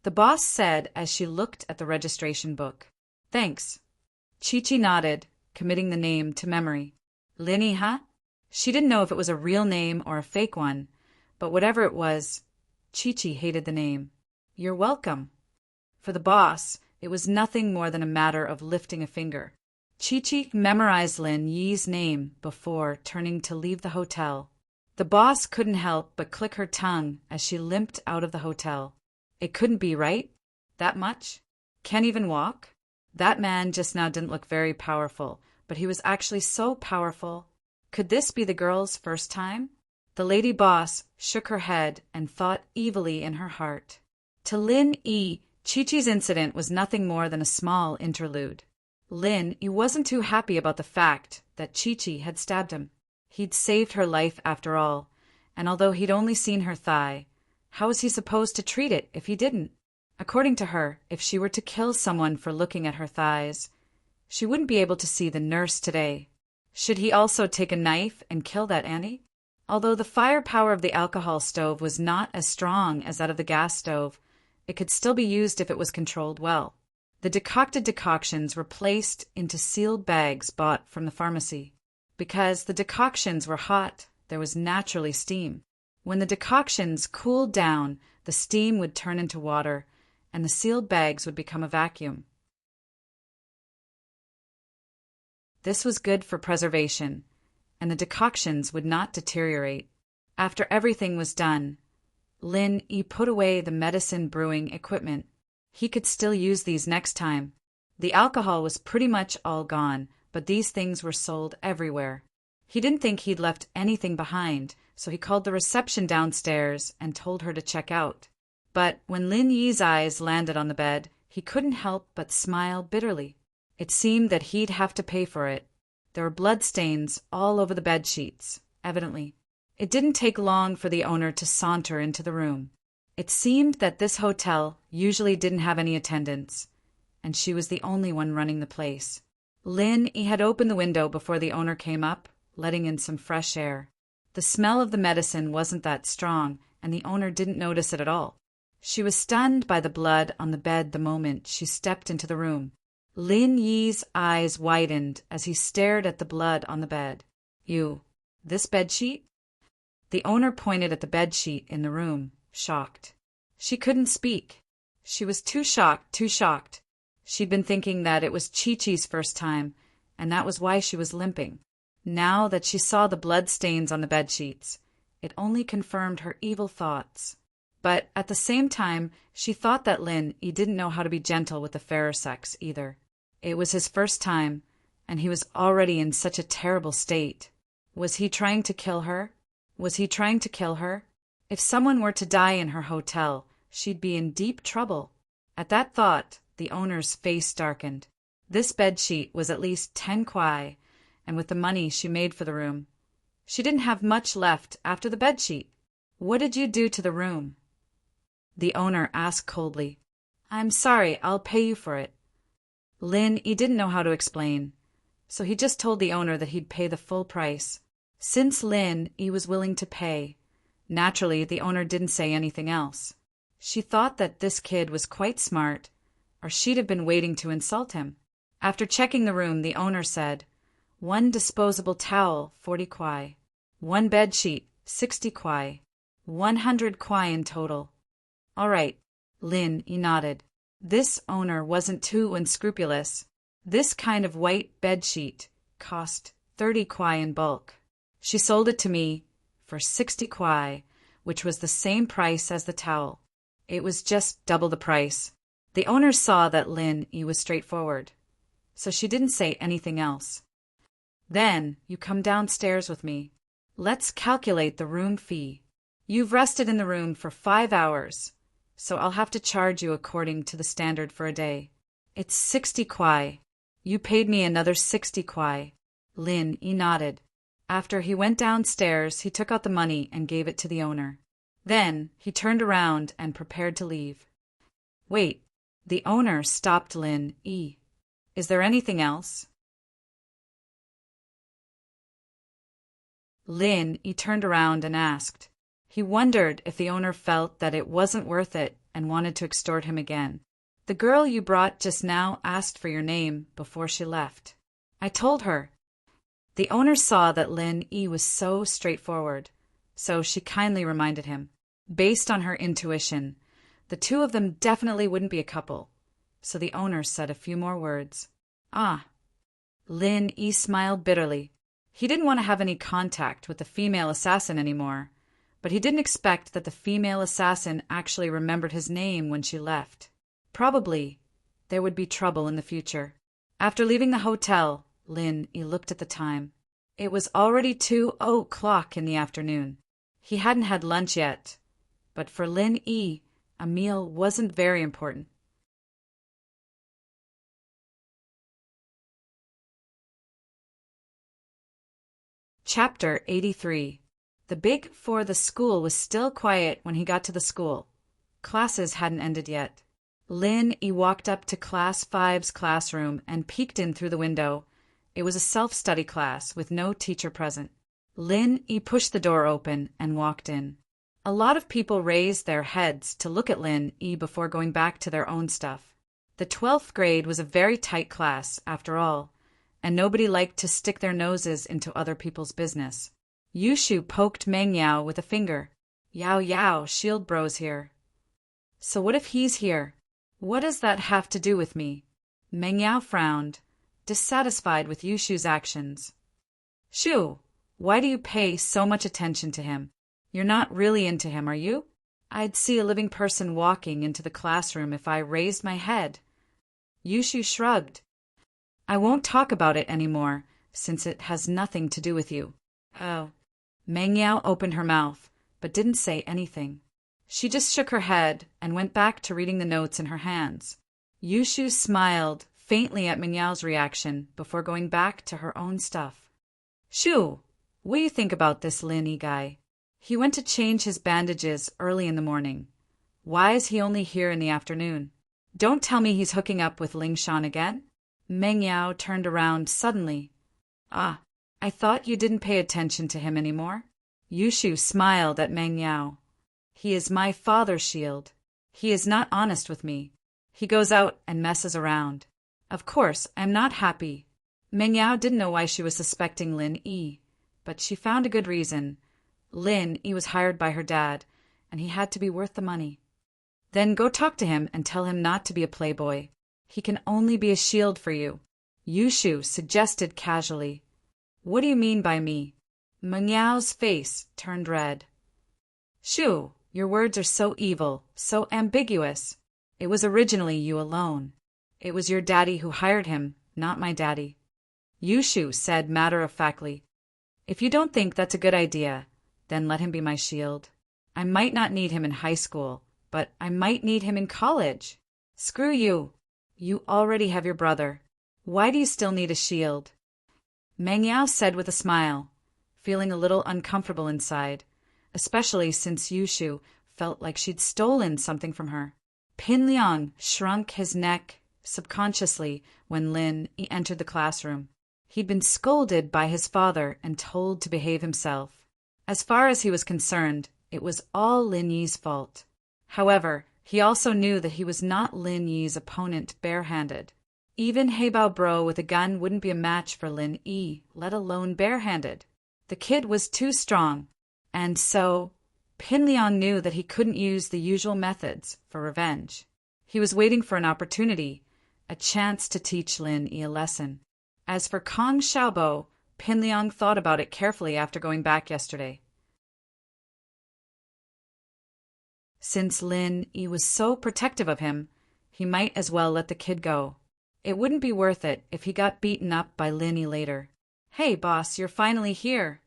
The boss said as she looked at the registration book. "Thanks." Chi-Chi nodded, committing the name to memory. "Lin, huh?" She didn't know if it was a real name or a fake one, but whatever it was, Chi-Chi hated the name. "You're welcome." For the boss, it was nothing more than a matter of lifting a finger. Chi-Chi memorized Lin Yi's name before turning to leave the hotel. The boss couldn't help but click her tongue as she limped out of the hotel. It couldn't be, right? That much? Can't even walk? That man just now didn't look very powerful, but he was actually so powerful. Could this be the girl's first time? The lady boss shook her head and thought evilly in her heart. To Lin Chi-Chi's incident was nothing more than a small interlude. Lin wasn't too happy about the fact that Chi-Chi had stabbed him. He'd saved her life after all, and although he'd only seen her thigh, how was he supposed to treat it if he didn't? According to her, if she were to kill someone for looking at her thighs, she wouldn't be able to see the nurse today. Should he also take a knife and kill that Annie? Although the firepower of the alcohol stove was not as strong as that of the gas stove, it could still be used if it was controlled well. The decocted decoctions were placed into sealed bags bought from the pharmacy. Because the decoctions were hot, there was naturally steam. When the decoctions cooled down, the steam would turn into water, and the sealed bags would become a vacuum. This was good for preservation, and the decoctions would not deteriorate. After everything was done, Lin put away the medicine brewing equipment. He could still use these next time. The alcohol was pretty much all gone, but these things were sold everywhere. He didn't think he'd left anything behind, so he called the reception downstairs and told her to check out. But when Lin Yi's eyes landed on the bed, he couldn't help but smile bitterly. It seemed that he'd have to pay for it. There were blood stains all over the bed sheets, evidently. It didn't take long for the owner to saunter into the room. It seemed that this hotel usually didn't have any attendants, and she was the only one running the place. Lin Yi had opened the window before the owner came up, letting in some fresh air. The smell of the medicine wasn't that strong, and the owner didn't notice it at all. She was stunned by the blood on the bed the moment she stepped into the room. Lin Yi's eyes widened as he stared at the blood on the bed. This bedsheet? The owner pointed at the bedsheet in the room, shocked. She couldn't speak. She was too shocked. She'd been thinking that it was Chi-Chi's first time, and that was why she was limping. Now that she saw the blood stains on the bedsheets, it only confirmed her evil thoughts. But at the same time, she thought that Lin Yi didn't know how to be gentle with the fairer sex either. It was his first time, and he was already in such a terrible state. Was he trying to kill her? If someone were to die in her hotel, she'd be in deep trouble. At that thought, the owner's face darkened. This bedsheet was at least 10 kwai, and with the money she made for the room, she didn't have much left after the bedsheet. What did you do to the room? The owner asked coldly. I'm sorry, I'll pay you for it. Lin Yi didn't know how to explain, so he just told the owner that he'd pay the full price. Since Lin Yi was willing to pay, naturally the owner didn't say anything else. She thought that this kid was quite smart, or she'd have been waiting to insult him. After checking the room, the owner said, 1 disposable towel, 40 kwai. 1 bedsheet, 60 kwai. 100 kwai in total. All right, Lin Yi nodded. This owner wasn't too unscrupulous. This kind of white bedsheet cost 30 kwai in bulk. She sold it to me for 60 kwai, which was the same price as the towel. It was just double the price. The owner saw that Lin Yi was straightforward, so she didn't say anything else. Then you come downstairs with me. Let's calculate the room fee. You've rested in the room for 5 hours, so I'll have to charge you according to the standard for a day. It's 60 kwai. You paid me another 60 kwai. Lin Yi nodded. After he went downstairs, he took out the money and gave it to the owner. Then he turned around and prepared to leave. Wait, the owner stopped Lin Yi. Is there anything else? Lin Yi turned around and asked. He wondered if the owner felt that it wasn't worth it and wanted to extort him again. The girl you brought just now asked for your name before she left. I told her. The owner saw that Lin Yi was so straightforward, so she kindly reminded him. Based on her intuition, the two of them definitely wouldn't be a couple, so the owner said a few more words. Ah. Lin Yi smiled bitterly. He didn't want to have any contact with the female assassin anymore, but he didn't expect that the female assassin actually remembered his name when she left. Probably there would be trouble in the future. After leaving the hotel, Lin Yi looked at the time. It was already 2:00 in the afternoon. He hadn't had lunch yet, but for Lin Yi, a meal wasn't very important. Chapter 83. The big for the school was still quiet when he got to the school. Classes hadn't ended yet. Lin Yi walked up to Class 5's classroom and peeked in through the window. It was a self-study class with no teacher present. Lin Yi pushed the door open and walked in. A lot of people raised their heads to look at Lin Yi before going back to their own stuff. The 12th grade was a very tight class, after all, and nobody liked to stick their noses into other people's business. Yushu poked Meng Yao with a finger. Yao, Shield Bro's here. So what if he's here? What does that have to do with me? Meng Yao frowned, dissatisfied with Yushu's actions. Shu, why do you pay so much attention to him? You're not really into him, are you? I'd see a living person walking into the classroom if I raised my head. Yushu shrugged. I won't talk about it anymore, since it has nothing to do with you. Oh. Meng Yao opened her mouth, but didn't say anything. She just shook her head and went back to reading the notes in her hands. Yushu smiled faintly at Meng Yao's reaction before going back to her own stuff. Shu, what do you think about this Lin Yi guy? He went to change his bandages early in the morning. Why is he only here in the afternoon? Don't tell me he's hooking up with Ling Shan again? Meng Yao turned around suddenly. Ah, I thought you didn't pay attention to him anymore. Yushu smiled at Meng Yao. He is my father's shield. He is not honest with me. He goes out and messes around. Of course, I'm not happy. Meng Yao didn't know why she was suspecting Lin Yi, but she found a good reason. Lin Yi was hired by her dad, and he had to be worth the money. Then go talk to him and tell him not to be a playboy. He can only be a shield for you. Yushu suggested casually. What do you mean by me? Meng Yao's face turned red. Shu, your words are so evil, so ambiguous. It was originally you alone. It was your daddy who hired him, not my daddy. Yushu said matter-of-factly. If you don't think that's a good idea, then let him be my shield. I might not need him in high school, but I might need him in college. Screw you. You already have your brother. Why do you still need a shield? Meng Yao said with a smile, feeling a little uncomfortable inside, especially since Yushu felt like she'd stolen something from her. Pin Liang shrunk his neck subconsciously when Lin Yi entered the classroom. He'd been scolded by his father and told to behave himself. As far as he was concerned, it was all Lin Yi's fault. However, he also knew that he was not Lin Yi's opponent barehanded. Even Heibao Bro with a gun wouldn't be a match for Lin Yi, let alone barehanded. The kid was too strong, and so Pin Liang knew that he couldn't use the usual methods for revenge. He was waiting for an opportunity, a chance to teach Lin Yi a lesson. As for Kong Xiaobo, Pin Liang thought about it carefully after going back yesterday. Since Lin Yi was so protective of him, he might as well let the kid go. It wouldn't be worth it if he got beaten up by Lin Yi later. Hey, boss, you're finally here.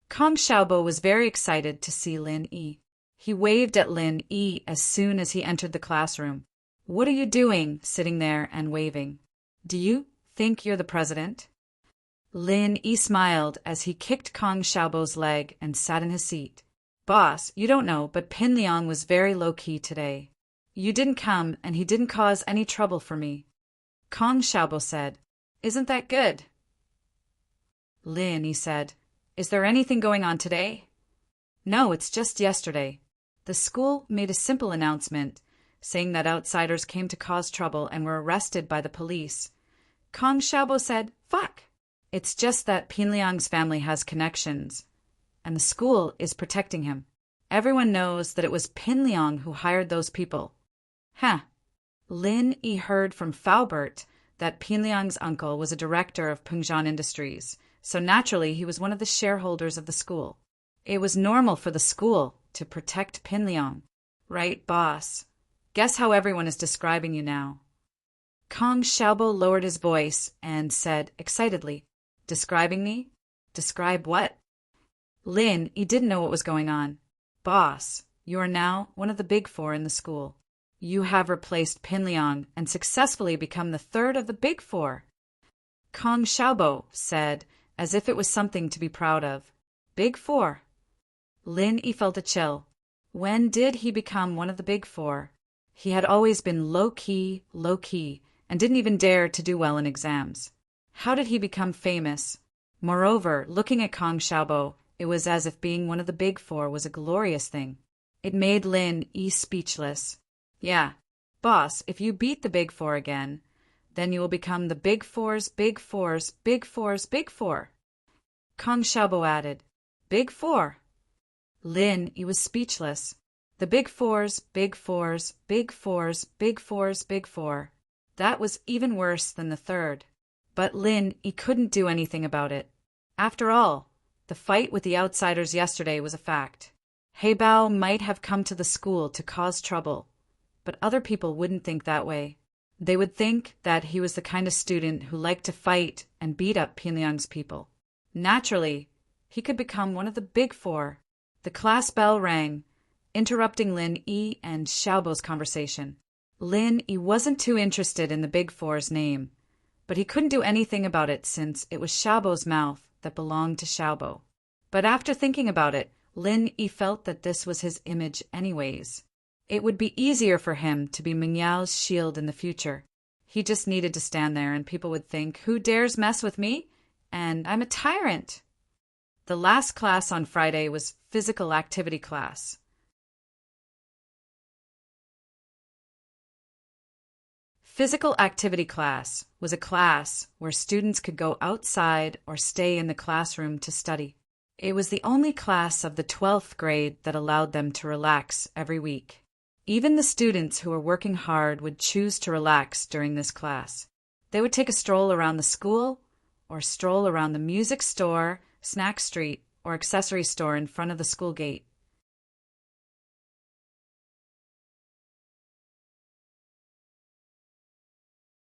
Kong Xiaobo was very excited to see Lin Yi. He waved at Lin Yi as soon as he entered the classroom. What are you doing, sitting there and waving? Do you think you're the president? Lin Yi smiled as he kicked Kong Xiaobo's leg and sat in his seat. Boss, you don't know, but Pin Liang was very low-key today. You didn't come, and he didn't cause any trouble for me. Kong Xiaobo said, Isn't that good? Lin Yi said, Is there anything going on today? No, it's just yesterday. The school made a simple announcement, saying that outsiders came to cause trouble and were arrested by the police. Kong Xiaobo said, Fuck! It's just that Pin Liang's family has connections, and the school is protecting him. Everyone knows that it was Pin Liang who hired those people. Huh. Lin Yi heard from Faubert that Pin Liang's uncle was a director of Pengzhan Industries, so naturally he was one of the shareholders of the school. It was normal for the school to protect Pin Liang. Right, boss? Guess how everyone is describing you now. Kong Xiaobo lowered his voice and said excitedly, Describing me? Describe what? Lin Yi didn't know what was going on. Boss, you are now one of the big four in the school. You have replaced Pin Liang and successfully become the third of the big four. Kong Xiaobo said, as if it was something to be proud of. Big four. Lin Yi felt a chill. When did he become one of the big four? He had always been low-key, and didn't even dare to do well in exams. How did he become famous? Moreover, looking at Kong Xiaobo, it was as if being one of the big four was a glorious thing. It made Lin Yi speechless. Yeah, boss, if you beat the big four again, then you will become the big four's big four's big four's big four. Kong Xiaobo added, Big four. Lin Yi was speechless. The big four's big four's big four's big four's big four. That was even worse than the third. But Lin Yi couldn't do anything about it. After all, the fight with the outsiders yesterday was a fact. Heibao might have come to the school to cause trouble, but other people wouldn't think that way. They would think that he was the kind of student who liked to fight and beat up Pinliang's people. Naturally, he could become one of the big four. The class bell rang, interrupting Lin Yi and Xiaobo's conversation. Lin Yi wasn't too interested in the big four's name, but he couldn't do anything about it since it was Xiaobo's mouth that belonged to Xiaobo. But after thinking about it, Lin Yi felt that this was his image anyways. It would be easier for him to be Mengyao's shield in the future. He just needed to stand there and people would think, "Who dares mess with me? And I'm a tyrant." The last class on Friday was physical activity class. Physical activity class was a class where students could go outside or stay in the classroom to study. It was the only class of the 12th grade that allowed them to relax every week. Even the students who were working hard would choose to relax during this class. They would take a stroll around the school or stroll around the music store, snack street, or accessory store in front of the school gate.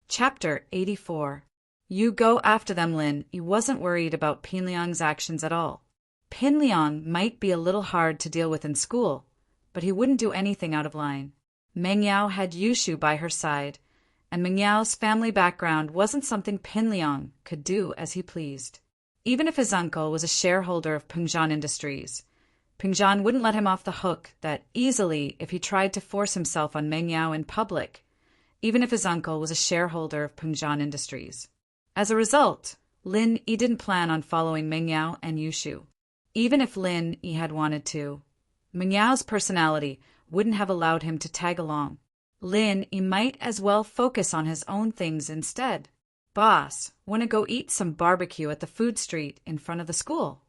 Chapter 84. You go after them, Lin. He wasn't worried about Pinliang's actions at all. Pinliang might be a little hard to deal with in school, but he wouldn't do anything out of line. Mengyao had Yushu by her side, and Mengyao's family background wasn't something Pinliang could do as he pleased. Even if his uncle was a shareholder of Pengzhan Industries, Pengzhan wouldn't let him off the hook that easily if he tried to force himself on Mengyao in public, even if his uncle was a shareholder of Pengzhan Industries. As a result, Lin Yi didn't plan on following Mengyao and Yushu. Even if Lin Yi had wanted to, Mengyao's personality wouldn't have allowed him to tag along. Lin Yi might as well focus on his own things instead. "Boss, wanna go eat some barbecue at the food street in front of the school?"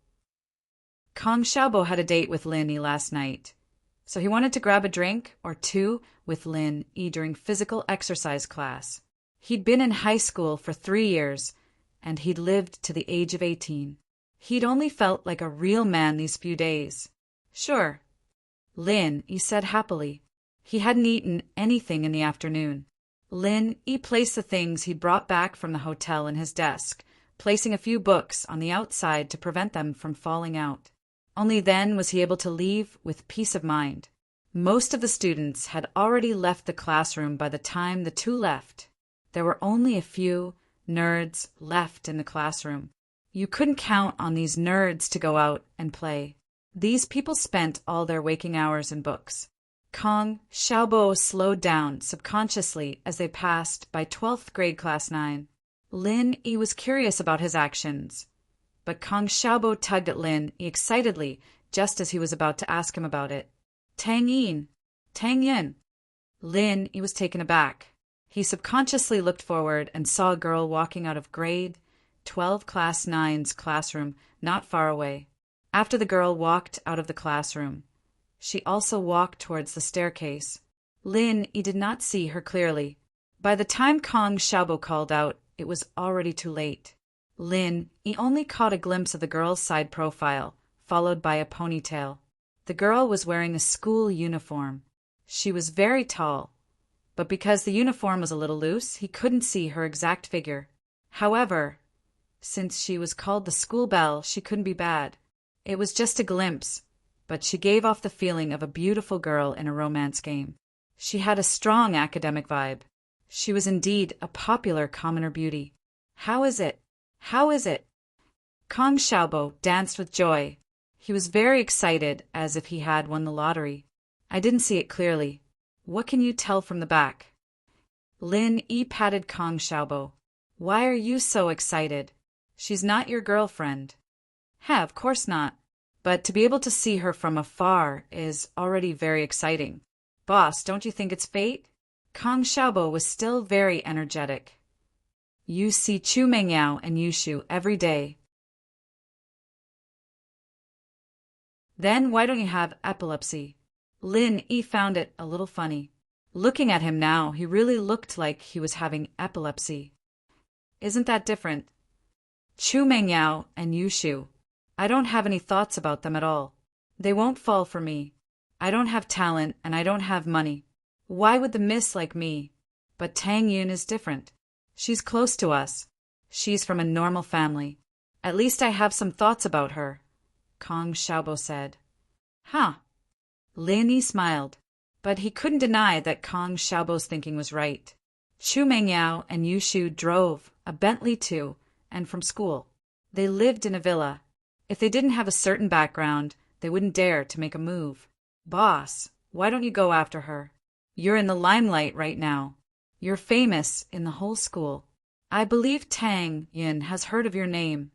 Kong Xiaobo had a date with Lin Yi last night, so he wanted to grab a drink or two with Lin Yi during physical exercise class. He'd been in high school for 3 years, and he'd lived to the age of 18. He'd only felt like a real man these few days. "Sure," Lin Yi said happily. He hadn't eaten anything in the afternoon. Lin Yi placed the things he'd brought back from the hotel in his desk, placing a few books on the outside to prevent them from falling out. Only then was he able to leave with peace of mind. Most of the students had already left the classroom by the time the two left. There were only a few nerds left in the classroom. You couldn't count on these nerds to go out and play. These people spent all their waking hours in books. Kong Xiaobo slowed down subconsciously as they passed by 12th grade class 9. Lin Yi was curious about his actions, but Kong Xiaobo tugged at Lin Yi excitedly just as he was about to ask him about it. "Tang Yin, Tang Yin." Lin Yi was taken aback. He subconsciously looked forward and saw a girl walking out of grade 12 class 9's classroom not far away. After the girl walked out of the classroom, she also walked towards the staircase. Lin Yi did not see her clearly. By the time Kong Xiaobo called out, it was already too late. Lin Yi only caught a glimpse of the girl's side profile, followed by a ponytail. The girl was wearing a school uniform. She was very tall, but because the uniform was a little loose, he couldn't see her exact figure. However, since she was called the school belle, she couldn't be bad. It was just a glimpse, but she gave off the feeling of a beautiful girl in a romance game. She had a strong academic vibe. She was indeed a popular commoner beauty. How is it? How is it? Kong Xiaobo danced with joy. He was very excited, as if he had won the lottery. "I didn't see it clearly. What can you tell from the back?" Lin Yi patted Kong Xiaobo. "Why are you so excited? She's not your girlfriend." Of course not. But to be able to see her from afar is already very exciting. "Boss, don't you think it's fate?" Kong Xiaobo was still very energetic. "You see Chu Mengyao and Yushu every day. Then why don't you have epilepsy?" Lin Yi found it a little funny. Looking at him now, he really looked like he was having epilepsy. "Isn't that different?" "Chu Mengyao and Yushu. I don't have any thoughts about them at all. They won't fall for me. I don't have talent and I don't have money. Why would the miss like me? But Tang Yun is different. She's close to us. She's from a normal family. At least I have some thoughts about her, Kong Xiaobo said. Huh. Lin Yi smiled, but he couldn't deny that Kong Xiaobo's thinking was right. Chu Mengyao and Yu Shu drove a Bentley too, and from school. They lived in a villa. If they didn't have a certain background, they wouldn't dare to make a move. Boss, why don't you go after her? You're in the limelight right now. You're famous in the whole school. I believe Tang Yin has heard of your name.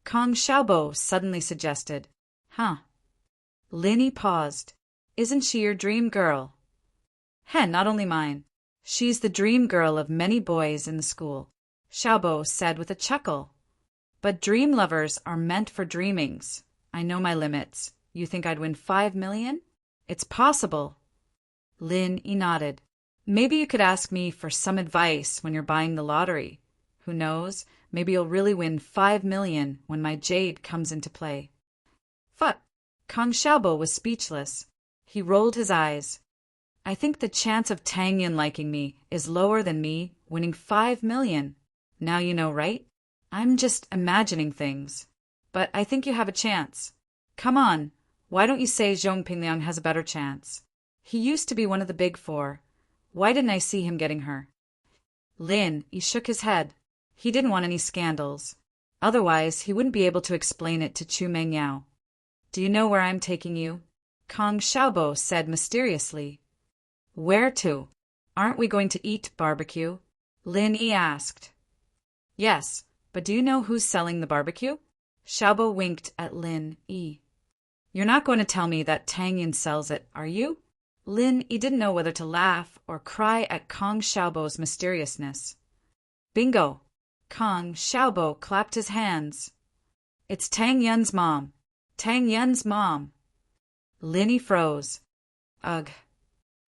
Kong Xiaobo suddenly suggested. Huh. Lin Yi paused. Isn't she your dream girl? Not only mine. She's the dream girl of many boys in the school, Xiaobo said with a chuckle. But dream lovers are meant for dreamings. I know my limits. You think I'd win 5 million? It's possible. Lin Yi nodded. Maybe you could ask me for some advice when you're buying the lottery. Who knows? Maybe you'll really win 5 million when my jade comes into play. Fuck! Kong Xiaobo was speechless. He rolled his eyes. I think the chance of Tang Yin liking me is lower than me winning 5 million. Now you know, right? I'm just imagining things. But I think you have a chance. Come on, why don't you say Zhong Pingliang has a better chance? He used to be one of the big four. Why didn't I see him getting her? Lin Yi shook his head. He didn't want any scandals. Otherwise, he wouldn't be able to explain it to Chu Mengyao. Do you know where I'm taking you? Kong Xiaobo said mysteriously. Where to? Aren't we going to eat barbecue? Lin Yi asked. Yes, but do you know who's selling the barbecue? Xiaobo winked at Lin Yi. You're not going to tell me that Tang Yin sells it, are you? Lin Yi didn't know whether to laugh or cry at Kong Xiaobo's mysteriousness. Bingo! Kong Xiaobo clapped his hands. It's Tang Yun's mom. Tang Yun's mom. Lin Yi froze. Ugh.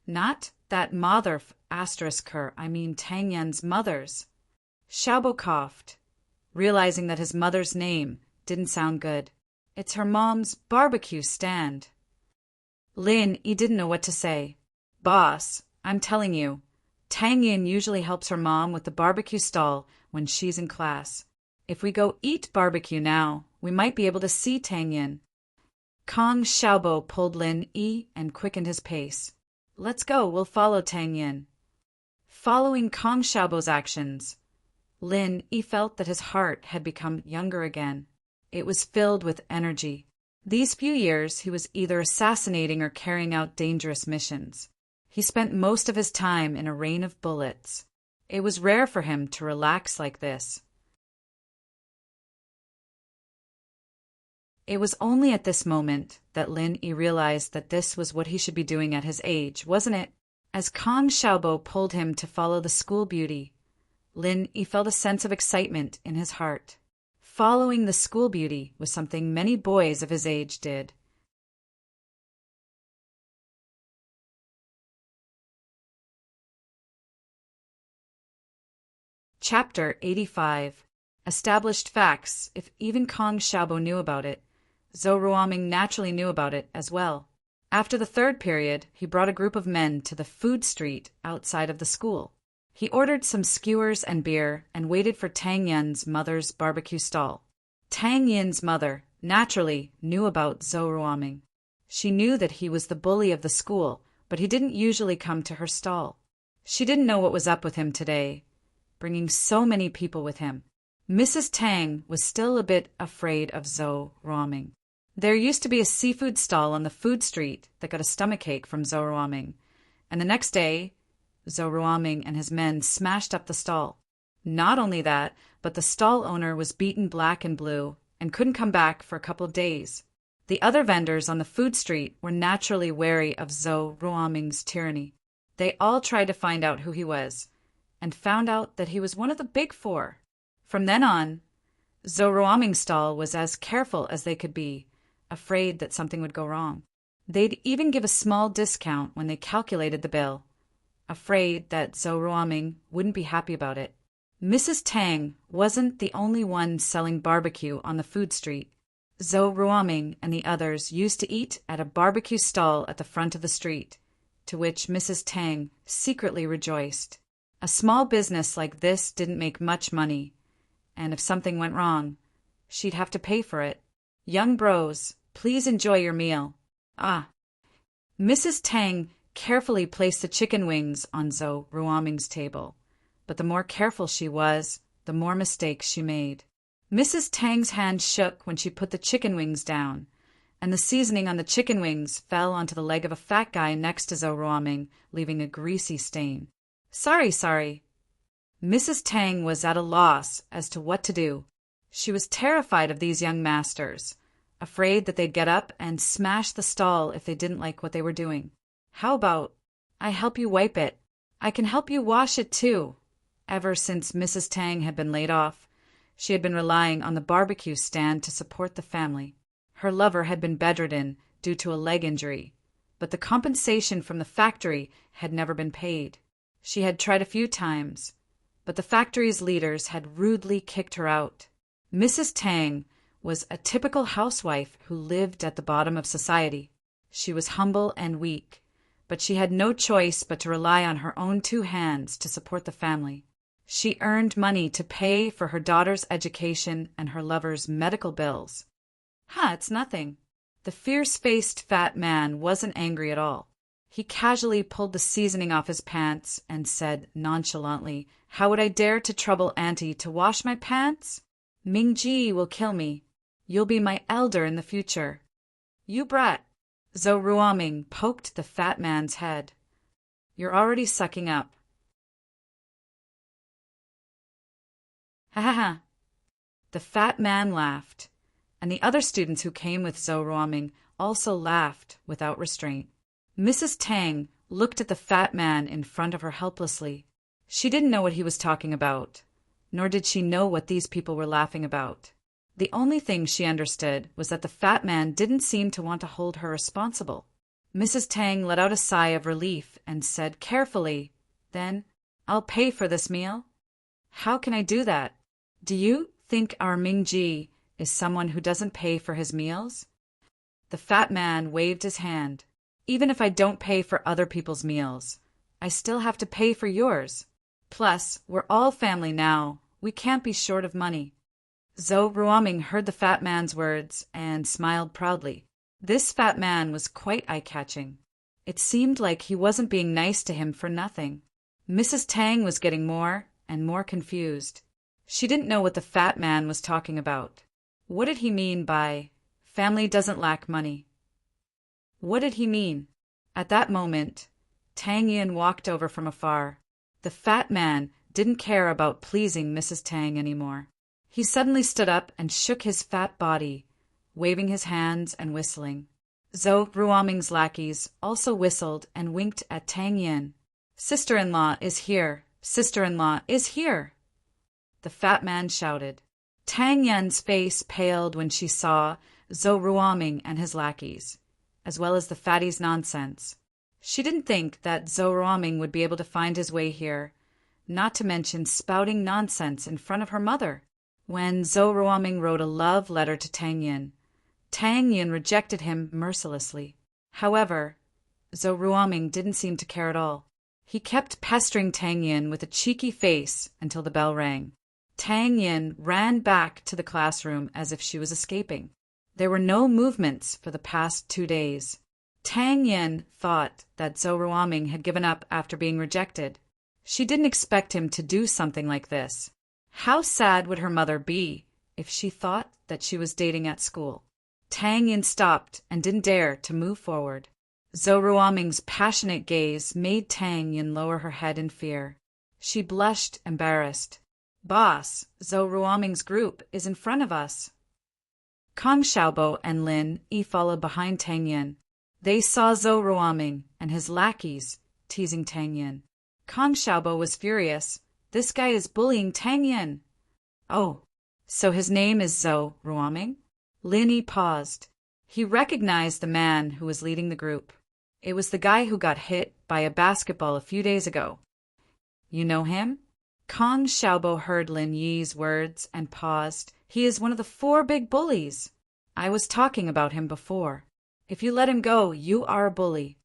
Not that mother asterisk her, I mean Tang Yun's mother's. Xiaobo coughed, realizing that his mother's name didn't sound good. It's her mom's barbecue stand. Lin Yi didn't know what to say. Boss, I'm telling you, Tang Yin usually helps her mom with the barbecue stall when she's in class. If we go eat barbecue now, we might be able to see Tang Yin. Kong Xiaobo pulled Lin Yi and quickened his pace. Let's go, we'll follow Tang Yin. Following Kong Xiaobo's actions, Lin Yi felt that his heart had become younger again. It was filled with energy. These few years he was either assassinating or carrying out dangerous missions. He spent most of his time in a rain of bullets. It was rare for him to relax like this. It was only at this moment that Lin Yi realized that this was what he should be doing at his age, wasn't it? As Kong Xiaobo pulled him to follow the school beauty, Lin Yi felt a sense of excitement in his heart. Following the school beauty was something many boys of his age did. Chapter 85. Established facts. If even Kong Xiaobo knew about it, Zhou Ruoming naturally knew about it as well. After the third period, he brought a group of men to the food street outside of the school. He ordered some skewers and beer and waited for Tang Yun's mother's barbecue stall. Tang Yun's mother, naturally, knew about Zhou Ruoming. She knew that he was the bully of the school, but he didn't usually come to her stall. She didn't know what was up with him today, bringing so many people with him. Mrs. Tang was still a bit afraid of Zhou Ruoming. There used to be a seafood stall on the food street that got a stomachache from Zhou Ruoming, and the next day, Zhou Ruoming and his men smashed up the stall. Not only that, but the stall owner was beaten black and blue and couldn't come back for a couple of days. The other vendors on the food street were naturally wary of Zhou Ruoming's tyranny. They all tried to find out who he was, and found out that he was one of the big four. From then on, Zhou Ruoming's stall was as careful as they could be, afraid that something would go wrong. They'd even give a small discount when they calculated the bill, afraid that Zhou Ruoming wouldn't be happy about it. Mrs. Tang wasn't the only one selling barbecue on the food street. Zhou Ruoming and the others used to eat at a barbecue stall at the front of the street, to which Mrs. Tang secretly rejoiced. A small business like this didn't make much money, and if something went wrong, she'd have to pay for it. Young bros, please enjoy your meal. Ah. Mrs. Tang carefully placed the chicken wings on Zhou Ruoming's table, but the more careful she was, the more mistakes she made. Mrs. Tang's hand shook when she put the chicken wings down, and the seasoning on the chicken wings fell onto the leg of a fat guy next to Zhou Ruoming, leaving a greasy stain. Sorry. Mrs. Tang was at a loss as to what to do. She was terrified of these young masters, afraid that they'd get up and smash the stall if they didn't like what they were doing. How about, I help you wipe it. I can help you wash it too. Ever since Mrs. Tang had been laid off, she had been relying on the barbecue stand to support the family. Her lover had been bedridden due to a leg injury, but the compensation from the factory had never been paid. She had tried a few times, but the factory's leaders had rudely kicked her out. Mrs. Tang was a typical housewife who lived at the bottom of society. She was humble and weak, but she had no choice but to rely on her own two hands to support the family. She earned money to pay for her daughter's education and her lover's medical bills. It's nothing. The fierce-faced fat man wasn't angry at all. He casually pulled the seasoning off his pants and said nonchalantly, How would I dare to trouble Auntie to wash my pants? Mingji will kill me. You'll be my elder in the future. You brat. Zhou Ruoming poked the fat man's head. You're already sucking up. Ha ha ha. The fat man laughed, and the other students who came with Zhou Ruoming also laughed without restraint. Mrs. Tang looked at the fat man in front of her helplessly. She didn't know what he was talking about, nor did she know what these people were laughing about. The only thing she understood was that the fat man didn't seem to want to hold her responsible. Mrs. Tang let out a sigh of relief and said carefully, Then, I'll pay for this meal. How can I do that? Do you think our Mingji is someone who doesn't pay for his meals? The fat man waved his hand. Even if I don't pay for other people's meals, I still have to pay for yours. Plus, we're all family now. We can't be short of money. Zhou Ruoming heard the fat man's words and smiled proudly. This fat man was quite eye-catching. It seemed like he wasn't being nice to him for nothing. Mrs. Tang was getting more and more confused. She didn't know what the fat man was talking about. What did he mean by, family doesn't lack money? What did he mean? At that moment, Tang Yin walked over from afar. The fat man didn't care about pleasing Mrs. Tang anymore. He suddenly stood up and shook his fat body, waving his hands and whistling. Zhou Ruoming's lackeys also whistled and winked at Tang Yin. Sister-in-law is here. Sister-in-law is here. The fat man shouted. Tang Yin's face paled when she saw Zhou Ruoming and his lackeys, as well as the fatty's nonsense. She didn't think that Zhou Ruoming would be able to find his way here, not to mention spouting nonsense in front of her mother. When Zhou Ruoming wrote a love letter to Tang Yin rejected him mercilessly. However, Zhou Ruoming didn't seem to care at all. He kept pestering Tang Yin with a cheeky face until the bell rang. Tang Yin ran back to the classroom as if she was escaping. There were no movements for the past 2 days. Tang Yin thought that Zhou Ruoming had given up after being rejected. She didn't expect him to do something like this. How sad would her mother be if she thought that she was dating at school? Tang Yin stopped and didn't dare to move forward. Zhou Ruoming's passionate gaze made Tang Yin lower her head in fear. She blushed, embarrassed. Boss, Zhou Ruoming's group is in front of us. Kong Xiaobo and Lin Yi followed behind Tang Yin. They saw Zhou Ruoming and his lackeys teasing Tang Yin. Kong Xiaobo was furious. This guy is bullying Tang Yin. Oh, so his name is Zhou Ruoming? Lin Yi paused. He recognized the man who was leading the group. It was the guy who got hit by a basketball a few days ago. You know him? Kong Xiaobo heard Lin Yi's words and paused. He is one of the 4 big bullies. I was talking about him before. If you let him go, you are a bully.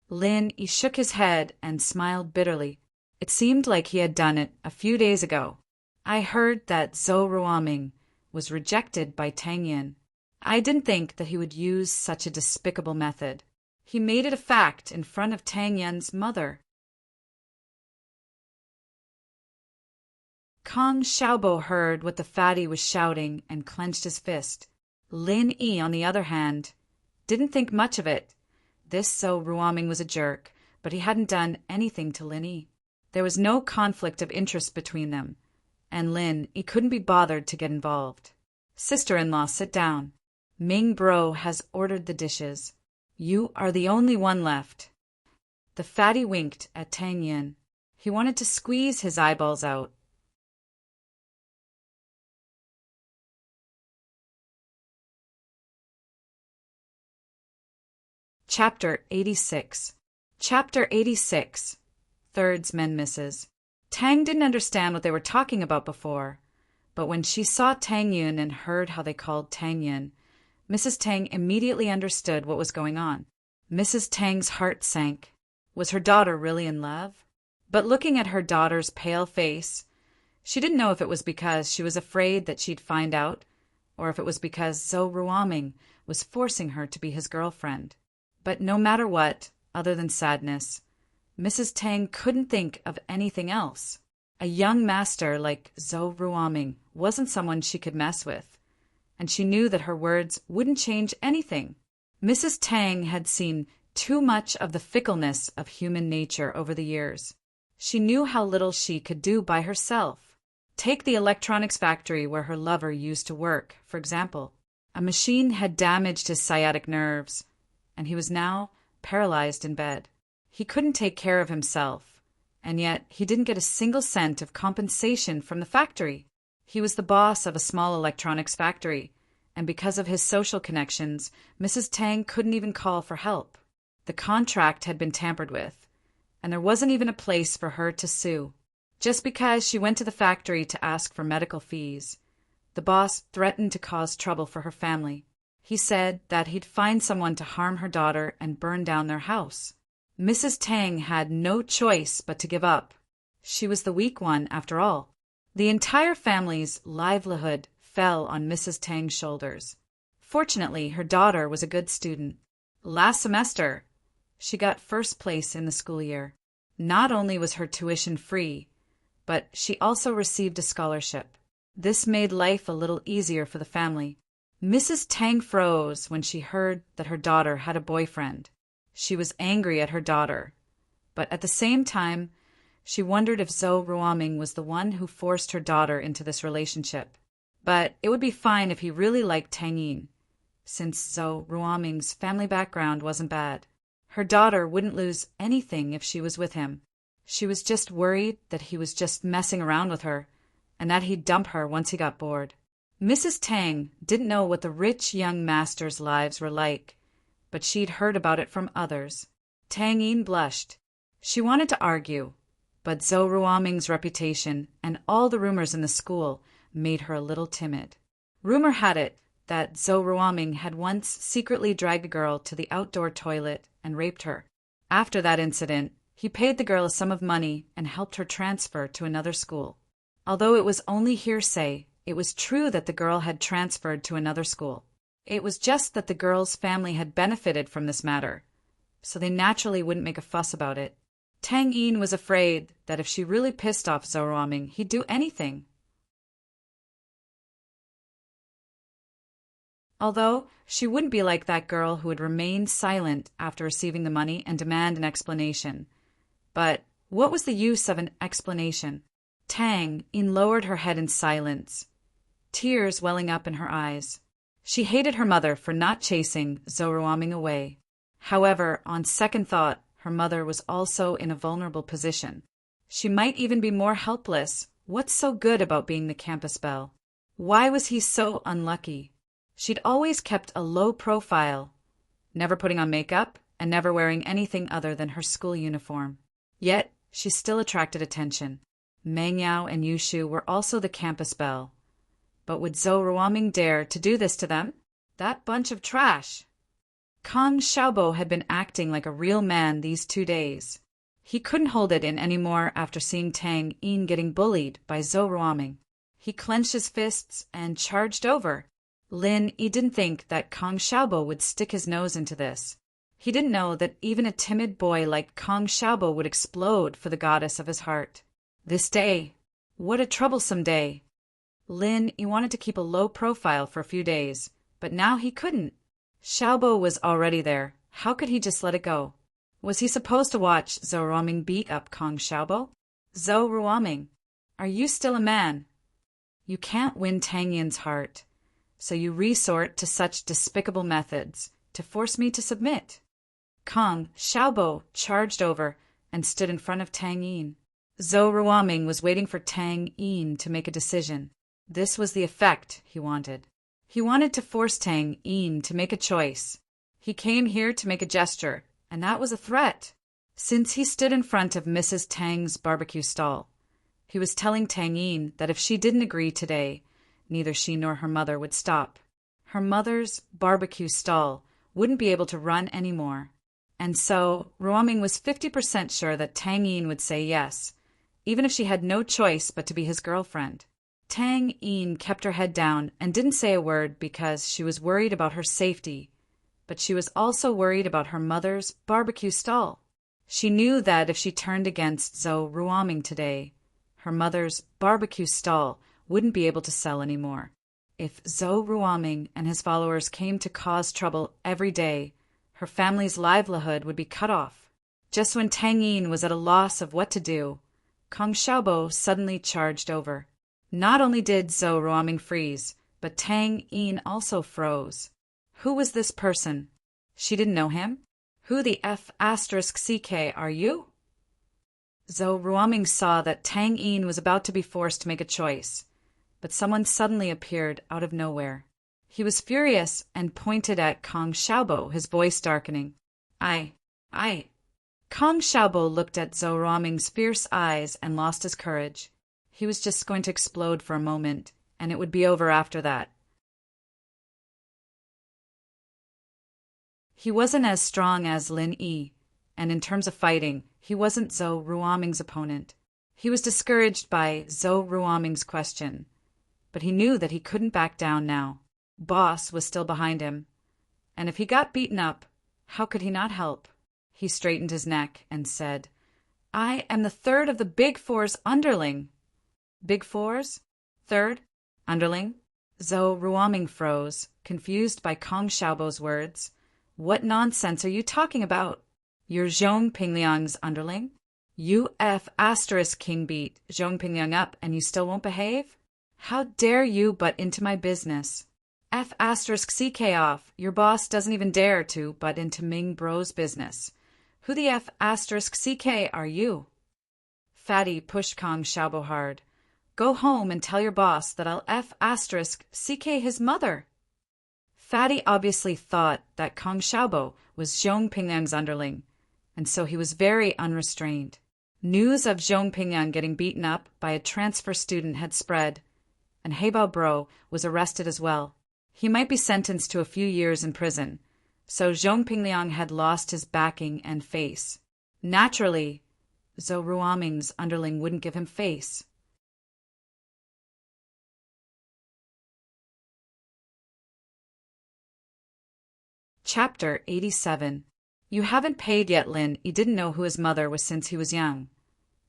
Lin Yi shook his head and smiled bitterly. It seemed like he had done it a few days ago. I heard that Zhou Ruoming was rejected by Tang Yin. I didn't think that he would use such a despicable method. He made it a fact in front of Tang Yin's mother. Kong Xiaobo heard what the fatty was shouting and clenched his fist. Lin Yi, on the other hand, didn't think much of it. This Zhou Ruoming was a jerk, but he hadn't done anything to Lin Yi. There was no conflict of interest between them, and Lin Yi couldn't be bothered to get involved. Sister-in-law, sit down. Ming Bro has ordered the dishes. You are the only one left. The fatty winked at Tang Yin. He wanted to squeeze his eyeballs out. Chapter 86. Chapter 86. Thirds Men Misses. Tang didn't understand what they were talking about before, but when she saw Tang Yun and heard how they called Tang Yin, Mrs. Tang immediately understood what was going on. Mrs. Tang's heart sank. Was her daughter really in love? But looking at her daughter's pale face, she didn't know if it was because she was afraid that she'd find out, or if it was because Zhou Ruoming was forcing her to be his girlfriend. But no matter what, other than sadness, Mrs. Tang couldn't think of anything else. A young master like Zhou Ruoming wasn't someone she could mess with, and she knew that her words wouldn't change anything. Mrs. Tang had seen too much of the fickleness of human nature over the years. She knew how little she could do by herself. Take the electronics factory where her lover used to work, for example. A machine had damaged his sciatic nerves, and he was now paralyzed in bed. He couldn't take care of himself, and yet he didn't get a single cent of compensation from the factory. He was the boss of a small electronics factory, and because of his social connections, Mrs. Tang couldn't even call for help. The contract had been tampered with, and there wasn't even a place for her to sue. Just because she went to the factory to ask for medical fees, the boss threatened to cause trouble for her family. He said that he'd find someone to harm her daughter and burn down their house. Mrs. Tang had no choice but to give up. She was the weak one, after all. The entire family's livelihood fell on Mrs. Tang's shoulders. Fortunately, her daughter was a good student. Last semester, she got first place in the school year. Not only was her tuition free, but she also received a scholarship. This made life a little easier for the family. Mrs. Tang froze when she heard that her daughter had a boyfriend. She was angry at her daughter, but at the same time, she wondered if Zhou Ruoming was the one who forced her daughter into this relationship. But it would be fine if he really liked Tang Yin, since Zhou Ruoming's family background wasn't bad. Her daughter wouldn't lose anything if she was with him. She was just worried that he was just messing around with her, and that he'd dump her once he got bored. Mrs. Tang didn't know what the rich young masters' lives were like, but she'd heard about it from others. Tang Yin blushed. She wanted to argue, but Zhou Ruoming's reputation and all the rumors in the school made her a little timid. Rumor had it that Zhou Ruoming had once secretly dragged a girl to the outdoor toilet and raped her. After that incident, he paid the girl a sum of money and helped her transfer to another school. Although it was only hearsay, it was true that the girl had transferred to another school. It was just that the girl's family had benefited from this matter, so they naturally wouldn't make a fuss about it. Tang Yin was afraid that if she really pissed off Zhou Ruoming, he'd do anything. Although she wouldn't be like that girl who would remain silent after receiving the money and demand an explanation. But what was the use of an explanation? Tang Yin lowered her head in silence, tears welling up in her eyes. She hated her mother for not chasing Zhou Ruoming away. However, on second thought, her mother was also in a vulnerable position. She might even be more helpless. What's so good about being the campus belle? Why was he so unlucky? She'd always kept a low profile, never putting on makeup and never wearing anything other than her school uniform. Yet, she still attracted attention. Meng Yao and Yu Shu were also the campus belle. But would Zhou Ruoming dare to do this to them? That bunch of trash. Kang Xiaobo had been acting like a real man these 2 days. He couldn't hold it in anymore after seeing Tang Yin getting bullied by Zhou Ruoming. He clenched his fists and charged over. Lin Yi didn't think that Kang Xiaobo would stick his nose into this. He didn't know that even a timid boy like Kang Xiaobo would explode for the goddess of his heart. This day, what a troublesome day. Lin Yi wanted to keep a low profile for a few days, but now he couldn't. Xiaobo was already there. How could he just let it go? Was he supposed to watch Zhou Ruoming beat up Kang Xiaobo? Zhou Ruoming, are you still a man? You can't win Tang Yin's heart, so you resort to such despicable methods to force me to submit. Kang Xiaobo charged over and stood in front of Tang Yin. Zhou Ruoming was waiting for Tang Yin to make a decision. This was the effect he wanted. He wanted to force Tang Yin to make a choice. He came here to make a gesture, and that was a threat. Since he stood in front of Mrs. Tang's barbecue stall, he was telling Tang Yin that if she didn't agree today, neither she nor her mother would stop. Her mother's barbecue stall wouldn't be able to run anymore. And so Ruoming was 50% sure that Tang Yin would say yes, even if she had no choice but to be his girlfriend. Tang Yin kept her head down and didn't say a word because she was worried about her safety, but she was also worried about her mother's barbecue stall. She knew that if she turned against Zhou Ruoming today, her mother's barbecue stall wouldn't be able to sell anymore. If Zhou Ruoming and his followers came to cause trouble every day, her family's livelihood would be cut off. Just when Tang Yin was at a loss of what to do, Kang Xiaobo suddenly charged over. Not only did Zhou Ruoming freeze, but Tang Yin also froze. Who was this person? She didn't know him? Who the F***ck are you? Zhou Ruoming saw that Tang Yin was about to be forced to make a choice, but someone suddenly appeared out of nowhere. He was furious and pointed at Kang Xiaobo, his voice darkening. I. Kang Xiaobo looked at Zhou Ruoming's fierce eyes and lost his courage. He was just going to explode for a moment, and it would be over after that. He wasn't as strong as Lin Yi, and in terms of fighting, he wasn't Zhou Ruoming's opponent. He was discouraged by Zhou Ruoming's question, but he knew that he couldn't back down now. Boss was still behind him, and if he got beaten up, how could he not help? He straightened his neck and said, I am the third of the Big Four's underling. Big Fours? Third? Underling? Zhou Ruoming froze, confused by Kang Xiaobo's words. What nonsense are you talking about? You're Zhong Pingliang's underling? You King beat Zhong Pingliang up and you still won't behave? How dare you butt into my business? Ck off. Your boss doesn't even dare to butt into Ming Bro's business. Who the Ck are you? Fatty pushed Kang Xiaobo hard. Go home and tell your boss that I'll Ck his mother. Fatty obviously thought that Kang Xiaobo was Zhong Pingliang's underling, and so he was very unrestrained. News of Zhong Pingliang getting beaten up by a transfer student had spread, and Heibao Bro was arrested as well. He might be sentenced to a few years in prison, so Zhong Pingliang had lost his backing and face. Naturally, Zhou Ruoming's underling wouldn't give him face. Chapter 87. You haven't paid yet, Lin. He didn't know who his mother was since he was young.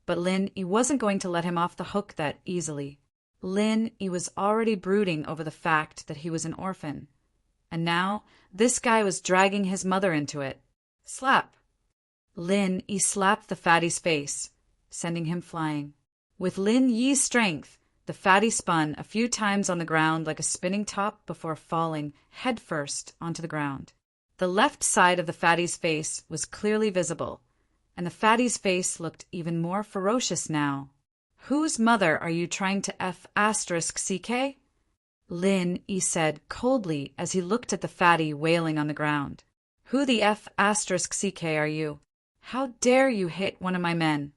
But Lin, he wasn't going to let him off the hook that easily. Lin, he was already brooding over the fact that he was an orphan. And now, this guy was dragging his mother into it. Slap. Lin, he slapped the fatty's face, sending him flying. With Lin Yi's strength, the fatty spun a few times on the ground like a spinning top before falling headfirst onto the ground. The left side of the fatty's face was clearly visible, and the fatty's face looked even more ferocious now. Whose mother are you trying to Ck? Lin, he said coldly as he looked at the fatty wailing on the ground. Who the Ck are you? How dare you hit one of my men?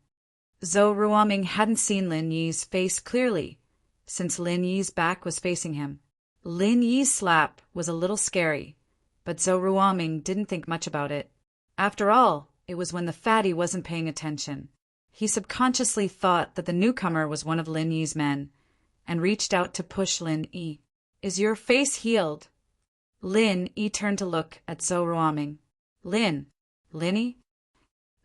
Zhou Ruoming hadn't seen Lin Yi's face clearly, since Lin Yi's back was facing him. Lin Yi's slap was a little scary, but Zhou Ruoming didn't think much about it. After all, it was when the fatty wasn't paying attention. He subconsciously thought that the newcomer was one of Lin Yi's men, and reached out to push Lin Yi. "Is your face healed?" Lin Yi turned to look at Zhou Ruoming. Linny?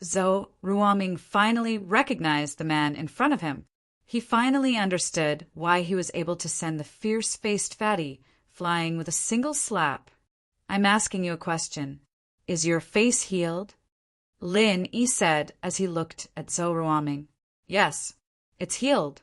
Zhou Ruoming finally recognized the man in front of him. He finally understood why he was able to send the fierce-faced fatty flying with a single slap. "I'm asking you a question. Is your face healed?" Lin Yi said as he looked at Zhou Ruoming. "Yes, it's healed."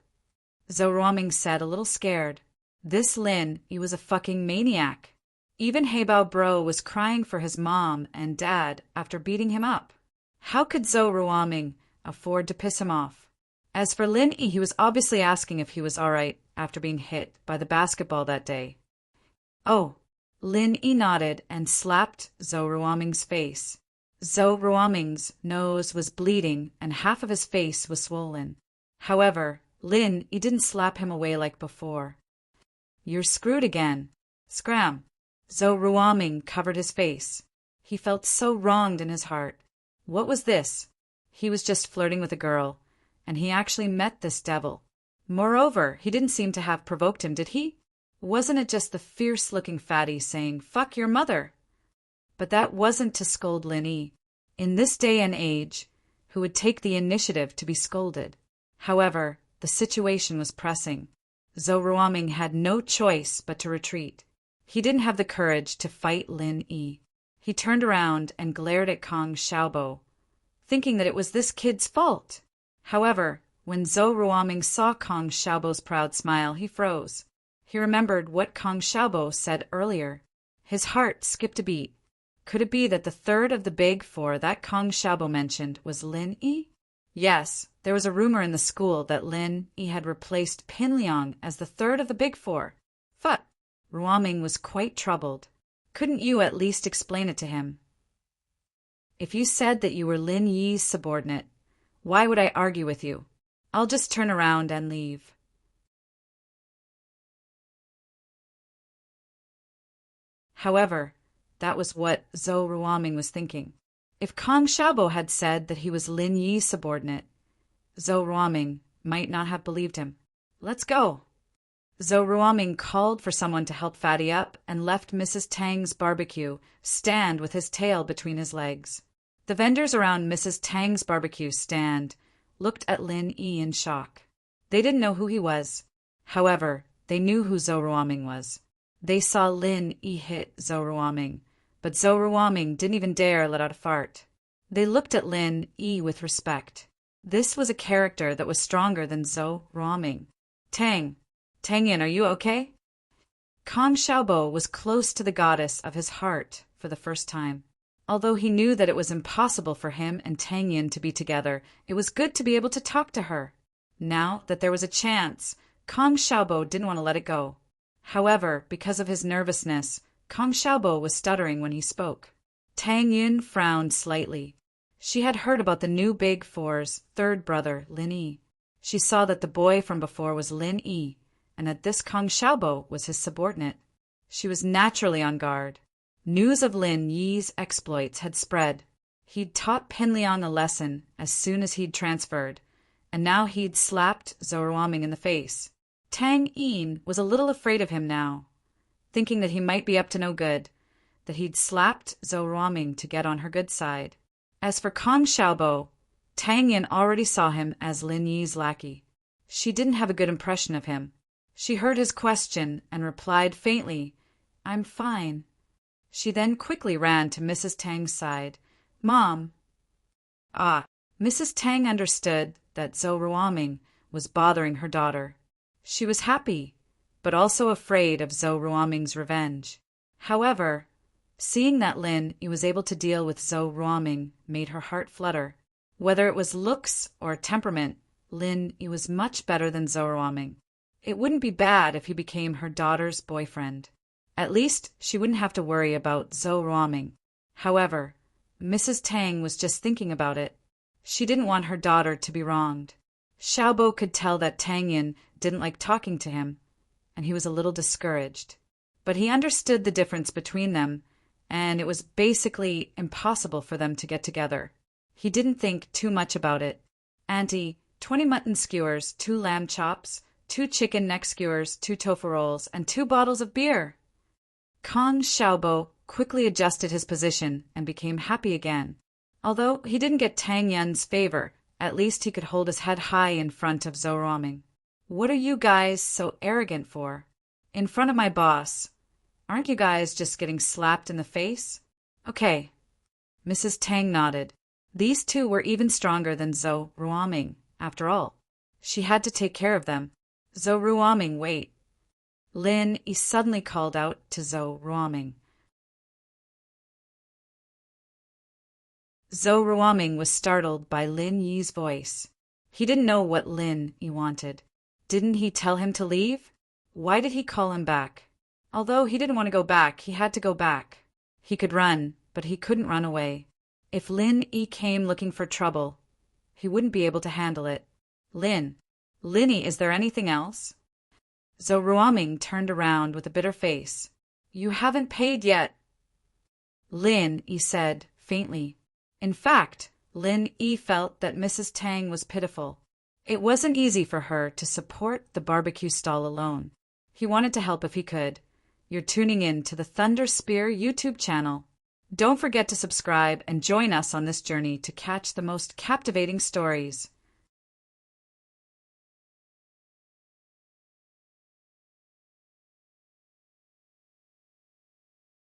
Zhou Ruoming said, a little scared. This Lin Yi was a fucking maniac. Even Heibao Bro was crying for his mom and dad after beating him up. How could Zhou Ruoming afford to piss him off? As for Lin Yi, he was obviously asking if he was alright after being hit by the basketball that day. "Oh." Lin Yi nodded and slapped Zhou Ruoming's face. Zhou Ruoming's nose was bleeding and half of his face was swollen. However, Lin Yi didn't slap him away like before. "You're screwed again." Scram. Zhou Ruoming covered his face. He felt so wronged in his heart. What was this? He was just flirting with a girl, and he actually met this devil. Moreover, he didn't seem to have provoked him, did he? Wasn't it just the fierce-looking fatty saying, "Fuck your mother"? But that wasn't to scold Lin Yi. In this day and age, who would take the initiative to be scolded? However, the situation was pressing. Zhou Ruoming had no choice but to retreat. He didn't have the courage to fight Lin Yi. He turned around and glared at Kong Xiaobo, thinking that it was this kid's fault. However, when Zhou Ruoming saw Kong Xiaobo's proud smile, he froze. He remembered what Kong Xiaobo said earlier. His heart skipped a beat. Could it be that the third of the big four that Kong Xiaobo mentioned was Lin Yi? Yes, there was a rumor in the school that Lin Yi had replaced Pin Liang as the third of the big four. Fuck. Ruoming was quite troubled. Couldn't you at least explain it to him? If you said that you were Lin Yi's subordinate, why would I argue with you? I'll just turn around and leave. However, that was what Zhou Ruoming was thinking. If Kong Xiaobo had said that he was Lin Yi's subordinate, Zhou Ruoming might not have believed him. "Let's go." Zhou Ruoming called for someone to help Fatty up and left Mrs. Tang's barbecue stand with his tail between his legs. The vendors around Mrs. Tang's barbecue stand looked at Lin Yi in shock. They didn't know who he was. However, they knew who Zhou Ruoming was. They saw Lin Yi hit Zhou Ruoming, but Zhou Ruoming didn't even dare let out a fart. They looked at Lin Yi with respect. This was a character that was stronger than Zhou Ruoming. Tangyin, are you okay?" Kong Xiaobo was close to the goddess of his heart for the first time. Although he knew that it was impossible for him and Tangyin to be together, it was good to be able to talk to her. Now that there was a chance, Kong Xiaobo didn't want to let it go. However, because of his nervousness, Kong Xiaobo was stuttering when he spoke. Tangyin frowned slightly. She had heard about the new Big Four's third brother, Lin Yi. She saw that the boy from before was Lin Yi, and that this Kong Xiaobo was his subordinate. She was naturally on guard. News of Lin Yi's exploits had spread. He'd taught Pin Liang a lesson as soon as he'd transferred, and now he'd slapped Zhou Ruoming in the face. Tang Yin was a little afraid of him now, thinking that he might be up to no good, that he'd slapped Zhou Ruoming to get on her good side. As for Kong Xiaobo, Tang Yin already saw him as Lin Yi's lackey. She didn't have a good impression of him. She heard his question and replied faintly, "I'm fine." She then quickly ran to Mrs. Tang's side. "Mom." Mrs. Tang understood that Zhou Ruoming was bothering her daughter. She was happy, but also afraid of Zhou Ruoming's revenge. However, seeing that Lin Yi was able to deal with Zhou Ruoming made her heart flutter. Whether it was looks or temperament, Lin Yi was much better than Zhou Ruoming. It wouldn't be bad if he became her daughter's boyfriend. At least she wouldn't have to worry about Zhou Ruoming. However, Mrs. Tang was just thinking about it. She didn't want her daughter to be wronged. Xiaobo could tell that Tangyin didn't like talking to him, and he was a little discouraged. but he understood the difference between them, and it was basically impossible for them to get together. He didn't think too much about it. Auntie, 20 mutton skewers, 2 lamb chops, 2 chicken neck skewers, 2 tofu rolls, and 2 bottles of beer. Kong Xiaobo quickly adjusted his position and became happy again. Although he didn't get Tang Yun's favor, at least he could hold his head high in front of Zhou Ruoming. What are you guys so arrogant for? In front of my boss. Aren't you guys just getting slapped in the face? Okay. Mrs. Tang nodded. These two were even stronger than Zhou Ruoming, after all. She had to take care of them. Zhou Ruoming, wait. Lin Yi suddenly called out to Zhou Ruoming. Zhou Ruoming was startled by Lin Yi's voice. He didn't know what Lin Yi wanted. Didn't he tell him to leave? Why did he call him back? Although he didn't want to go back, he had to go back. He could run, but he couldn't run away. If Lin Yi came looking for trouble, he wouldn't be able to handle it. Linny, is there anything else? Zhou Ruoming turned around with a bitter face. You haven't paid yet. Lin Yi said, faintly. In fact, Lin Yi felt that Mrs. Tang was pitiful. It wasn't easy for her to support the barbecue stall alone. He wanted to help if he could. You're tuning in to the Thunder Spear YouTube channel. Don't forget to subscribe and join us on this journey to catch the most captivating stories.